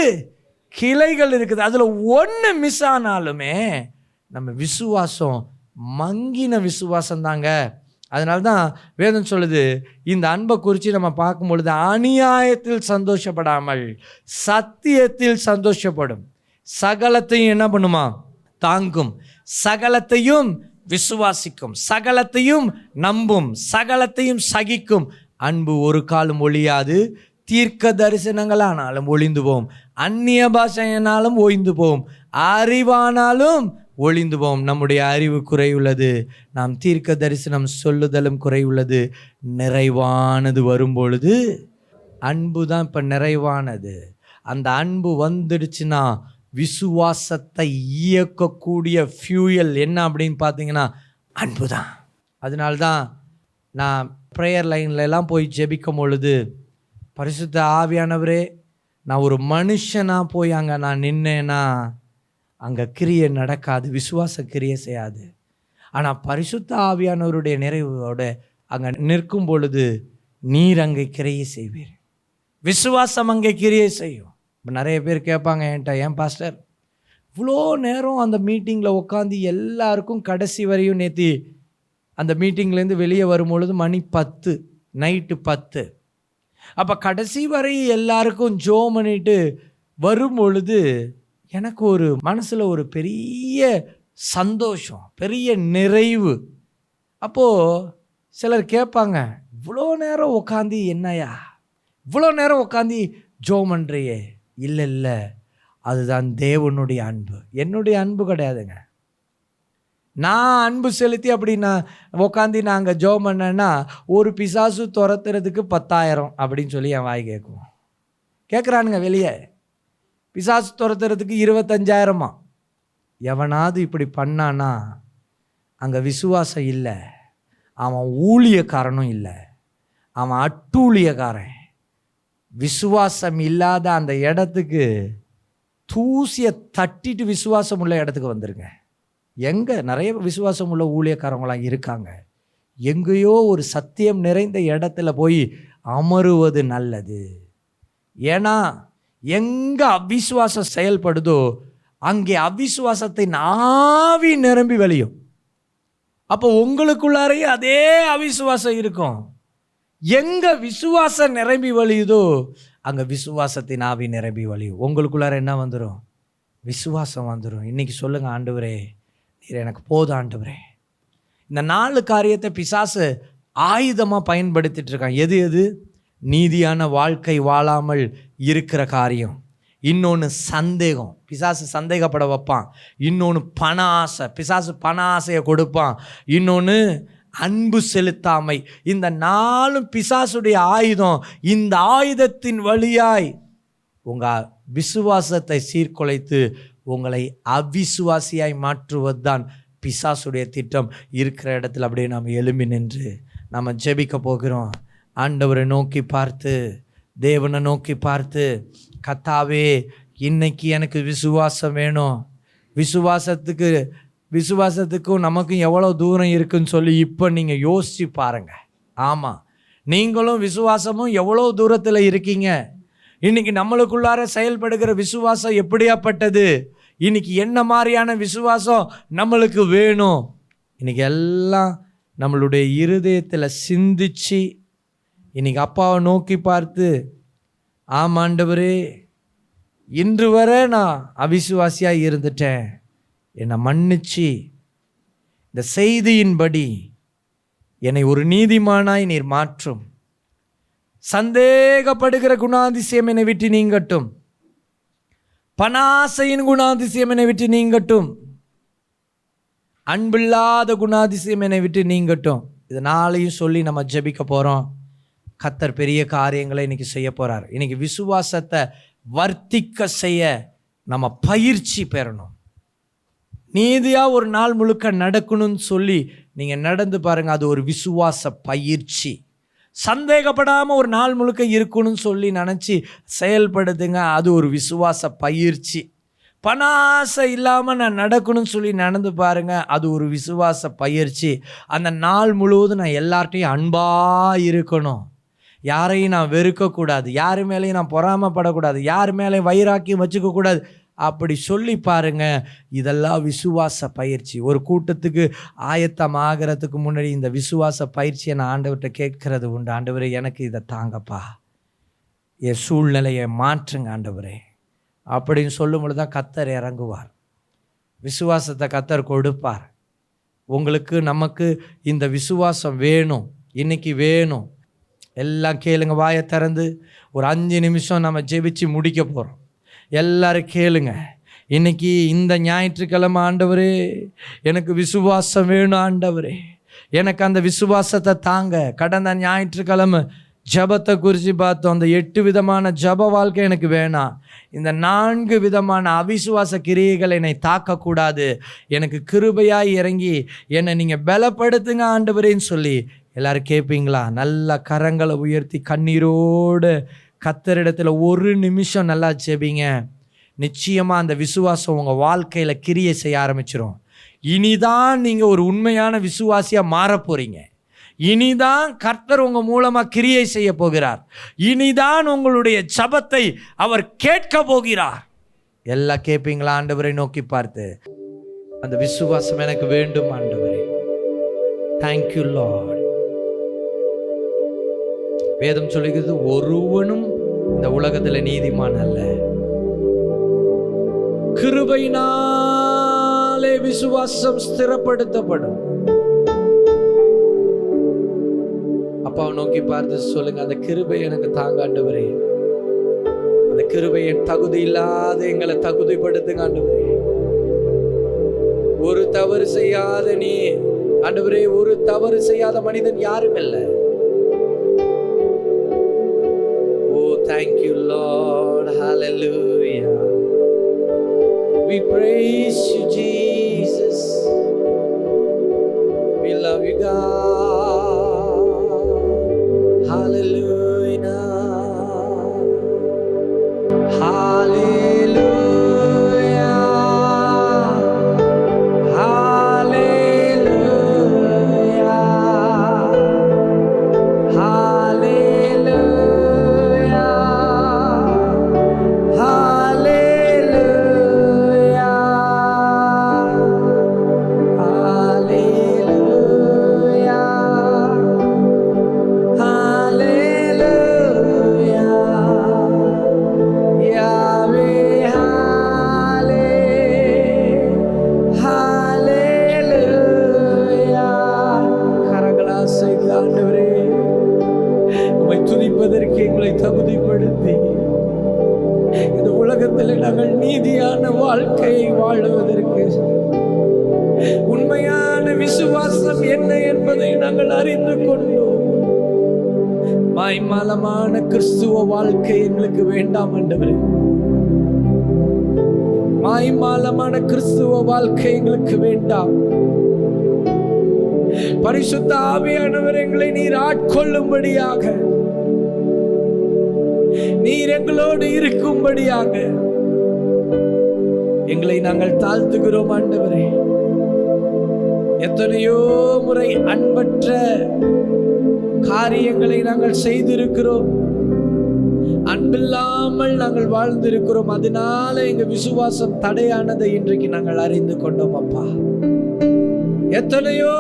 கிளைகள் இருக்குது. அதில் ஒன்று மிஸ் ஆனாலுமே நம்ம விசுவாசம் மங்கின விசுவாசம் தாங்க. அதனால தான் வேதம் சொல்லுது, இந்த அன்பை குறித்து நம்ம பார்க்கும் பொழுது அநியாயத்தில் சந்தோஷப்படாமல் சத்தியத்தில் சந்தோஷப்படும். சகலத்தையும் என்ன பண்ணுமா? தாங்கும். சகலத்தையும் விசுவாசிக்கும். சகலத்தையும் நம்பும். சகலத்தையும் சகிக்கும். அன்பு ஒரு காலம் ஒழியாது. தீர்க்க தரிசனங்களானாலும் ஒளிந்து போம். அந்நிய பாஷையினாலும் ஓய்ந்து போம். அறிவானாலும் ஒளிந்து போம். நம்முடைய அறிவு குறையுள்ளது. நாம் தீர்க்க தரிசனம் சொல்லுதலும் குறையுள்ளது. நிறைவானது வரும்பொழுது அன்பு தான் இப்போ நிறைவானது. அந்த அன்பு வந்துடுச்சுன்னா விசுவாசத்தை இயக்கக்கூடிய ஃபியூயல் என்ன அப்படின்னு பார்த்தீங்கன்னா அன்பு தான். அதனால்தான் நான் ப்ரேயர் லைன்லலாம் போய் ஜெபிக்கும் பொழுது, பரிசுத்த ஆவியானவரே, நான் ஒரு மனுஷனாக போய் அங்கே நான் நின்னேன்னா அங்கே கிரியை நடக்காது, விசுவாச கிரியை செய்யாது. ஆனால் பரிசுத்த ஆவியானவருடைய நிறைவோட அங்கே நிற்கும் பொழுது நீர் அங்கே கிரியை செய்வீர். விசுவாசம் அங்கே கிரியை செய்யும். இப்போ நிறைய பேர் கேட்பாங்க என்கிட்ட, ஏன் பாஸ்டர் இவ்வளோ நேரம் அந்த மீட்டிங்கில் உட்காந்து எல்லாருக்கும் கடைசி வரையும், நேற்று அந்த மீட்டிங்லேருந்து வெளியே வரும்பொழுது மணி 10, நைட்டு 10. அப்போ கடைசி வரை எல்லாருக்கும் ஜோம் பண்ணிட்டு வரும்பொழுது எனக்கு ஒரு மனசில் ஒரு பெரிய சந்தோஷம், பெரிய நிறைவு. அப்போது சிலர் கேட்பாங்க, இவ்வளோ நேரம் உட்காந்து என்னையா இவ்வளோ நேரம் உட்காந்து ஜோம் பண்ணுறியே? இல்லை இல்லை, அதுதான் தேவனுடைய அன்பு. என்னுடைய அன்பு கிடையாதுங்க. நான் அன்பு செலுத்தி அப்படி நான் உட்காந்து நாங்கள் ஜோம் பண்ணேன்னா ஒரு பிசாசு துரத்துறதுக்கு 10,000 அப்படின்னு சொல்லி என் வாய் கேட்கும். கேட்குறானுங்க வெளியே, பிசாசு துரத்துறதுக்கு 25,000. எவனாவது இப்படி பண்ணானா அங்கே விசுவாசம் இல்லை, அவன் ஊழியக்காரனும் இல்லை, அவன் அட்டூழியக்காரன். விசுவாசம் இல்லாத அந்த இடத்துக்கு தூசியை தட்டிட்டு விசுவாசம் உள்ள இடத்துக்கு வந்துருங்க. எங்கே நிறைய விசுவாசம் உள்ள ஊழியக்காரங்களாம் இருக்காங்க. எங்கேயோ ஒரு சத்தியம் நிறைந்த இடத்துல போய் அமருவது நல்லது. ஏன்னா எங்கே அவிசுவாசம் செயல்படுதோ அங்கே அவிசுவாசத்தை ஆவி நிரம்பி வெளியும். அப்போ உங்களுக்குள்ளாரையே அதே அவிசுவாசம் இருக்கும். எங்கே விசுவாசம் நிரம்பி வழியுதோ அங்கே விசுவாசத்தின் ஆவி நிரம்பி வழியும். உங்களுக்குள்ளார என்ன வந்துடும்? விசுவாசம் வந்துடும். இன்றைக்கி சொல்லுங்கள், ஆண்டவரே நீர் எனக்கு போதும் ஆண்டவரே. இந்த 4 காரியத்தை பிசாசு ஆயுதமாக பயன்படுத்திட்டு இருக்கான். எது எது? நீதியான வாழ்க்கை வாழாமல் இருக்கிற காரியம். இன்னொன்று சந்தேகம், பிசாசு சந்தேகப்பட வைப்பான். இன்னொன்று பண ஆசை, பிசாசு பண ஆசையை கொடுப்பான். இன்னொன்று அன்பு செலுத்தாமை. இந்த 4 பிசாசுடைய ஆயுதம். இந்த ஆயுதத்தின் வழியாய் உங்கள் விசுவாசத்தை சீர்குலைத்து உங்களை அவிசுவாசியாய் மாற்றுவது தான் பிசாசுடைய திட்டம். இருக்கிற இடத்துல அப்படியே நாம் எழும்பி நின்று நம்ம ஜெபிக்க போகிறோம். ஆண்டவரை நோக்கி பார்த்து, தேவனை நோக்கி பார்த்து, கர்த்தாவே இன்னைக்கு எனக்கு விசுவாசம் வேணும். விசுவாசத்துக்கும் நமக்கும் எவ்வளோ தூரம் இருக்குன்னு சொல்லி இப்போ நீங்கள் யோசித்து பாருங்கள். ஆமாம், நீங்களும் விசுவாசமும் எவ்வளோ தூரத்தில் இருக்கீங்க. இன்றைக்கி நம்மளுக்குள்ளார செயல்படுகிற விசுவாசம் எப்படியாப்பட்டது? இன்றைக்கி என்ன மாதிரியான விசுவாசம் நம்மளுக்கு வேணும்? இன்றைக்கி எல்லாம் நம்மளுடைய இருதயத்தில் சிந்திச்சு இன்றைக்கி அப்பாவை நோக்கி பார்த்து, ஆமாண்டவரே இன்று வரை நான் அவிசுவாசியாக இருந்துட்டேன், என்னை மன்னிச்சு இந்த செய்தியின்படி என்னை ஒரு நீதிமானாய் நீர் மாற்றும். சந்தேகப்படுகிற குணாதிசயம் என்னை விட்டு நீங்கட்டும். பணாசையின் குணாதிசயம் என்னை விட்டு நீங்கட்டும். அன்பில்லாத குணாதிசயம் என்னை விட்டு நீங்கட்டும். இது நாளையும் சொல்லி நம்ம ஜெபிக்க போகிறோம். கர்த்தர் பெரிய காரியங்களை இன்னைக்கு செய்ய போகிறார். இன்னைக்கு விசுவாசத்தை வர்த்திக்க செய்ய நம்ம பயிற்சி பெறணும். நீதியாக ஒரு நாள் முழுக்க நடக்கணும்னு சொல்லி நீங்கள் நடந்து பாருங்கள், அது ஒரு விசுவாச பயிற்சி. சந்தேகப்படாமல் ஒரு நாள் முழுக்க இருக்கணும்னு சொல்லி நினச்சி செயல்படுத்துங்க, அது ஒரு விசுவாச பயிற்சி. பணாசை இல்லாமல் நான் நடக்கணும்னு சொல்லி நடந்து பாருங்கள், அது ஒரு விசுவாச பயிற்சி. அந்த நாள் முழுவதும் நான் எல்லார்ட்டையும் அன்பாக இருக்கணும், யாரையும் நான் வெறுக்கக்கூடாது, யார் மேலேயும் நான் பொறாமப்படக்கூடாது, யார் மேலேயும் வைராக்கியம் வச்சுக்கக்கூடாது, அப்படி சொல்லி பாருங்க. இதெல்லாம் விசுவாச பயிற்சி. ஒரு கூட்டத்துக்கு ஆயத்தமாகறதுக்கு முன்னாடி இந்த விசுவாச பயிற்சியை நான் ஆண்டவர்கிட்ட கேட்கறது உண்டு. ஆண்டவரே, எனக்கு இதை தாங்கப்பா, என் சூழ்நிலையை மாற்றுங்க ஆண்டவரே அப்படின்னு சொல்லும் பொழுது தான் கர்த்தர் இறங்குவார். விசுவாசத்தை கர்த்தர் கொடுப்பார். உங்களுக்கு நமக்கு இந்த விசுவாசம் வேணும், இன்னைக்கு வேணும். எல்லாம் கேளுங்க, வாயை திறந்து ஒரு 5 நிமிஷம் நம்ம ஜெபிச்சு முடிக்க போகிறோம். எல்லாரும் கேளுங்க. இன்னைக்கு இந்த ஞாயிற்றுக்கிழமை, ஆண்டவரே எனக்கு விசுவாசம் வேணும் ஆண்டவரே, எனக்கு அந்த விசுவாசத்தை தாங்க. கடந்த ஞாயிற்றுக்கிழமை ஜபத்தை குறித்து பார்த்தோம். அந்த 8 விதமான ஜப வாழ்க்கை எனக்கு வேணாம். இந்த 4 விதமான அவிசுவாச கிரியைகள் என்னை தாக்கக்கூடாது. எனக்கு கிருபையாய் இறங்கி என்னை நீங்கள் பலப்படுத்துங்க ஆண்டவரேன்னு சொல்லி எல்லாரும் கேட்பீங்களா? நல்ல கரங்களை உயர்த்தி கண்ணீரோடு கர்த்தரிடத்தில் 1 நிமிஷம் நல்லா ஜெபிங்க. நிச்சயமாக அந்த விசுவாசம் உங்கள் வாழ்க்கையில் கிரியை செய்ய ஆரம்பிச்சிடும். இனிதான் நீங்கள் ஒரு உண்மையான விசுவாசியாக மாற போகிறீங்க. இனிதான் கர்த்தர் உங்கள் மூலமாக கிரியை செய்ய போகிறார். இனிதான் உங்களுடைய ஜபத்தை அவர் கேட்க போகிறார். எல்லாம் கேட்பீங்களா? ஆண்டவரை நோக்கி பார்த்து, அந்த விசுவாசம் எனக்கு வேண்டும் ஆண்டவரே. Thank you Lord. வேதம் சொல்லுகிறது, ஒருவனும் இந்த உலகத்தில் நீதிமான் அல்ல, கிருபையினாலே விசுவாசம் ஸ்திரப்படுத்தப்படும். அப்பாவை நோக்கி பார்த்து சொல்லுங்க, அந்த கிருபை எனக்கு தாங்க ஆண்டவரே. அந்த கிருபை என் தகுதி இல்லாத எங்களை தகுதிப்படுத்துங்க ஆண்டவரே. ஒரு தவறு செய்யாத நீ ஆண்டவரே, ஒரு தவறு செய்யாத மனிதன் யாரும் இல்லை. Thank you, Lord. Hallelujah. We praise you, Jesus. We love you, God. Hallelujah. Hallelujah. தகுதிப்படுத்தி இந்த உலகத்தில் நாங்கள் நீதியான வாழ்க்கையை வாழுவதற்கு உண்மையான விசுவாசம் என்ன என்பதை நாங்கள் அறிந்து கொண்டோம். மாய்மாலமான கிறிஸ்துவ வாழ்க்கை எங்களுக்கு வேண்டாம் ஆண்டவரே. மாய்மாலமான கிறிஸ்துவ வாழ்க்கை எங்களுக்கு வேண்டாம். பரிசுத்த ஆவியானவர் எங்களை நீர் ஆட்கொள்ளும்படியாக, நீர் எங்களோடு இருக்கும்படியாக எங்களை நாங்கள் தாழ்த்துகிறோம் ஆண்டவரே. எத்தனையோ முறை அன்பற்ற காரியங்களை நாங்கள் செய்திருக்கிறோம், அன்பில்லாமல் நாங்கள் வாழ்ந்திருக்கிறோம். அதனால எங்க விசுவாசம் தடையானதை இன்றைக்கு நாங்கள் அறிந்து கொண்டோம் அப்பா. எத்தனையோ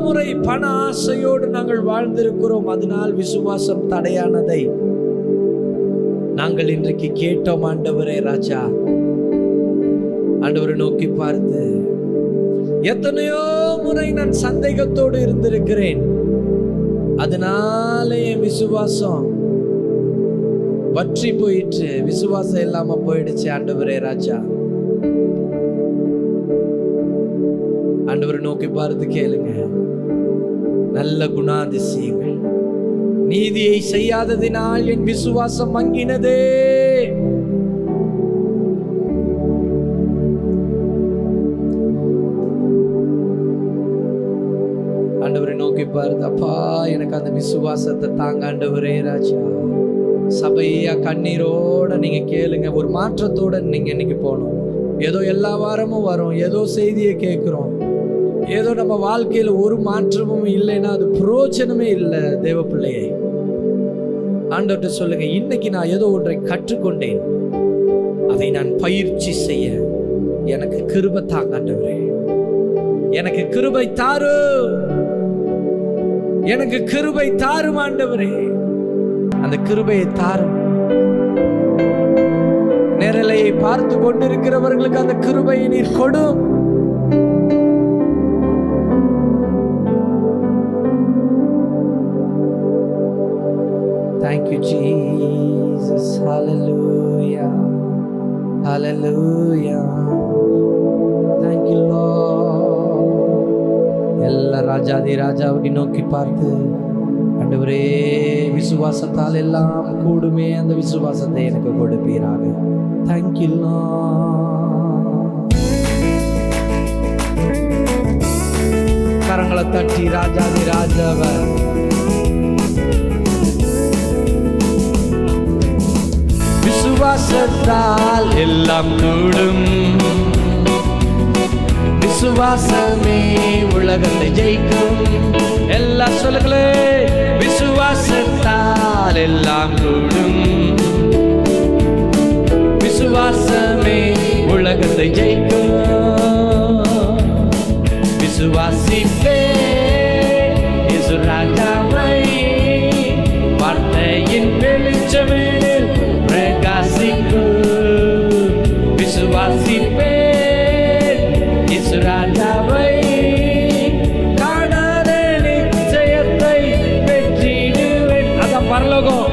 முறை பண ஆசையோடு நாங்கள் வாழ்ந்திருக்கிறோம், அதனால் விசுவாசம் தடையானதை நாங்கள் இன்றைக்கு கேட்டோம் ஆண்டவரே. ராஜா ஆண்டவரை நோக்கி பார்த்து எத்தனையோ முறை நான் சந்தேகத்தோடு இருந்திருக்கிறேன். அதனால என் விசுவாசம் வற்றி போயிடுச்சு, விசுவாசம் இல்லாம போயிடுச்சு. ஆண்டவரே ராஜா, ஆண்டவரை நோக்கி பார்த்து கேளுங்க. நல்ல குணாதிசயங்கள், நீதியை செய்யாததினால் என் விசுவாசம் மங்கினதே. ஆண்டவரை நோக்கி பாருங்க. அப்பா, எனக்கு அந்த விசுவாசத்தை தாங்க ஆண்டவரே ராஜா. சபையா கண்ணீரோட நீங்க கேளுங்க. ஒரு மாற்றத்தோட நீங்க இன்னைக்கு போகணும். ஏதோ எல்லா வாரமும் வரும், ஏதோ செய்தியை கேட்கிறோம், ஏதோ நம்ம வாழ்க்கையில ஒரு மாற்றமும் இல்லைன்னா அது பிரயோஜனமே இல்லை. தேவ பிள்ளையே, ஆண்டவர்கிட்ட சொல்லுங்க, இன்னைக்கு நான் ஏதோ ஒன்றை கற்றுக்கொண்டேன், அதை நான் பயிற்சி செய்ய எனக்கு கிருபை தாங்க ஆண்டவரே. எனக்கு கிருபை தாரு, எனக்கு கிருபை தாரும் ஆண்டவரே. அந்த கிருபையை தாரும். நேரலையை பார்த்து கொண்டிருக்கிறவர்களுக்கு அந்த கிருபையை நீர் கொடும். Thank you, Jesus. Hallelujah. Hallelujah. Thank you, Lord. எல்லா ராஜாதி ராஜாவை நோக்கி பார்த்து, ஆண்டவரே, விசுவாசத்தால் எல்லாம் கூடுமே, அந்த விசுவாசத்தை எனக்கு கொடுப்பீராக. Thank you, Lord. கரங்களை தட்டி ராஜாதி ராஜாவை விசுவாசத்தால் எல்லாம் கூடும், விசுவாசமே உலகத்தை ஜெயிக்கும். எல்லாம் சொல்லுங்களே, விசுவாசத்தால் எல்லாம் கூடும், விசுவாசமே உலகத்தை ஜெயிக்கும். விசுவாசிப்பே இயேசு ராஜாவை, வார்த்தையின் வெளிச்சமே பிரகாசிக்கும். விசுவாசிப்பே இயேசு ராஜாவை, காணாத நிச்சயத்தை பெற்றிடுவேன். அதான் பரலோகம்.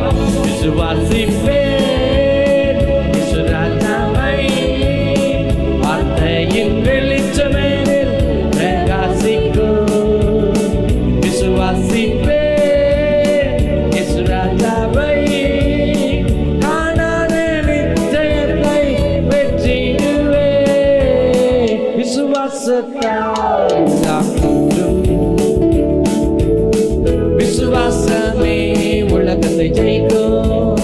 விசுவாசிப்பே இயேசு ராஜாவை, வார்த்தையின் வெளிச்சமே பிரகாசிக்கும். விசுவாசிப்பே இயேசு ராஜாவை, விசுவாசமே உலகத்தை ஜெயிக்கும்.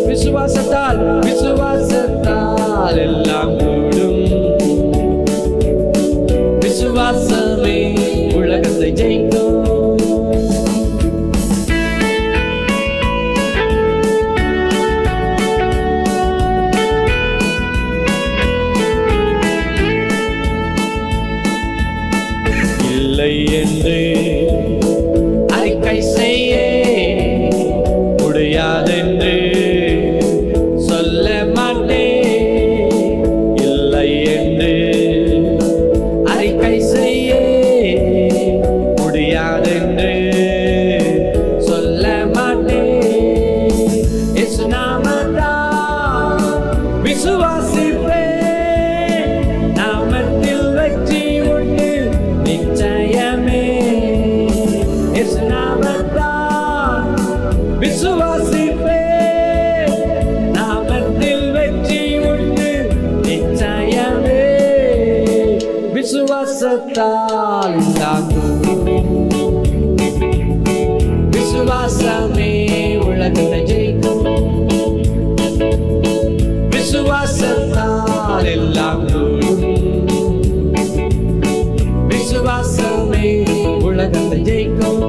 விசுவாசத்தால், விசுவாசத்தால் எல்லாம் கூடும், விசுவாசமே உலகத்தை ஜெயிக்கும். இல்லை என்று அறிக்கை செய்ய முடியாதென்று சொல்ல மாட்டேன். இல்லை என்று அறிக்கை செய்ய முடியாதென்று சொல்ல மாட்டேன். இயேசு நாமத்தால் விசுவாசிப்பேன், நாமத்தில் வெற்றி உண்டு நிச்சயமே. இயேசு நாமத்தால் விசுவாசிப்பேன், நாமத்தில் வெற்றி உண்டு நிச்சயமே. விசுவாசத்தால் தாங்கும், விசுவாசமே உலகத்தை ஜெயிக்கும். விசுவாசத்தால் எல்லாம் கூடும், விசுவாசமே உலகத்தை ஜெயிக்கும்.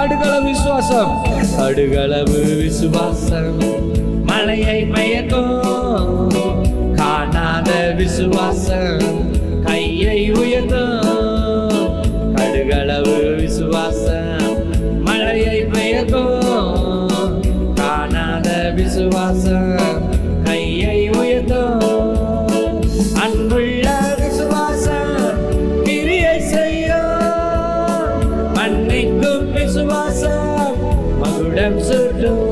கடுகள விசுவாசம் விசுவாசம். கடுகளவு விசுவாசம் மலையை பெயர்க்கும். காணாத விசுவாசம் கையை உயர்த்தும். கடுகளவு விசுவாசம் மலையை பெயர்க்கும். காணாத விசுவாசம் கையை உயர்த்தும். அன்புள்ள விசுவாசம் கிரியை செய்யும். மன்னிக்கும் விசுவாசம் மகுடம் சூட்டும்.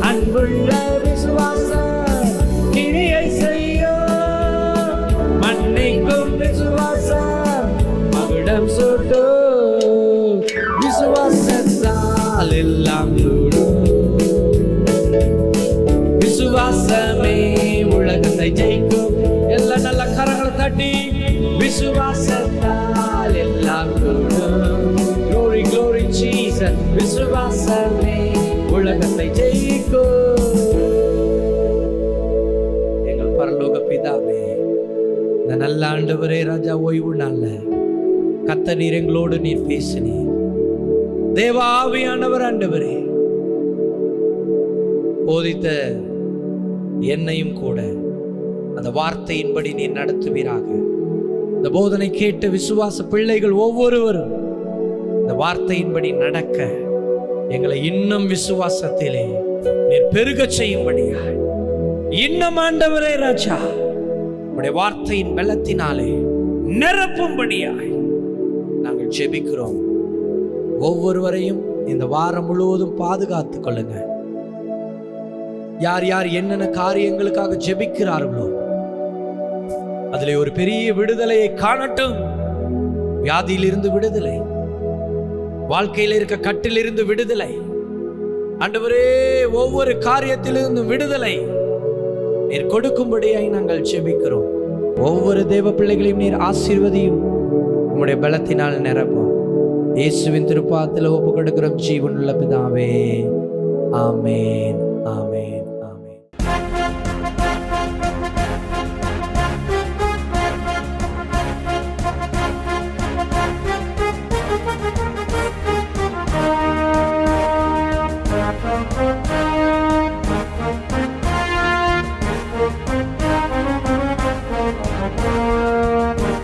அன்புள்ள விசுவாசம் கிரியை செய்யும். மன்னிக்கும் விசுவாசம் மகுடம் சூட்டும். விசுவாசத்தால் எல்லாம் கூடும். விசுவாசமே உலகத்தை ஜெயிக்கும். எல்லாம் நல்ல கரங்களை தட்டி விசுவாசத்தால் எல்லாம் கூடும். Glory, glory Jesus. விசுவாசமே உலகத்தை ஜெயிக்கும். எங்கள் பரலோக பிதாவே, இந்த நல்ல ஆண்டவரே ராஜா, ஓய்வு நாள்ல கர்த்தர் நீர் எங்களோடு நீர் பேசினீர். தேவ ஆவியானவர் ஆண்டவரே போதித்த என்னையும் கூட அந்த வார்த்தையின்படி நீர் நடத்துவீராக. இந்த போதனை கேட்ட விசுவாச பிள்ளைகள் ஒவ்வொருவரும் இந்த வார்த்தையின்படி நடக்க எங்களை இன்னும் விசுவாசத்திலே நீர் பெருக செய்யும்படியாய் இன்னும் ஆண்டவரே ராஜா உடைய வார்த்தையின் பலத்தினாலே நிரப்பும்படியாய் நாங்கள் ஜெபிக்கிறோம். ஒவ்வொருவரையும் இந்த வாரம் முழுவதும் பாதுகாத்துக் கொள்ளுங்க. யார் யார் என்னென்ன காரியங்களுக்காக ஜெபிக்கிறார்களோ அதிலே ஒரு பெரிய விடுதலையை காணட்டும். வியாதியிலிருந்து விடுதலை, வாழ்க்கையில் இருக்க கட்டிலிருந்து விடுதலை, ஆண்டவரே ஒவ்வொரு காரியத்திலிருந்து விடுதலை நீர் கொடுக்கும்படியாய் நாங்கள் ஜெபிக்கிறோம். ஒவ்வொரு தேவ பிள்ளைகளையும் நீர் ஆசீர்வதியும், உம்முடைய பலத்தினால் நிரப்பும். இயேசுவின் திருப்பாதத்தில் ஒப்பு கொடுக்கிறோம் ஜீவனுள்ள பிதாவே, ஆமென்.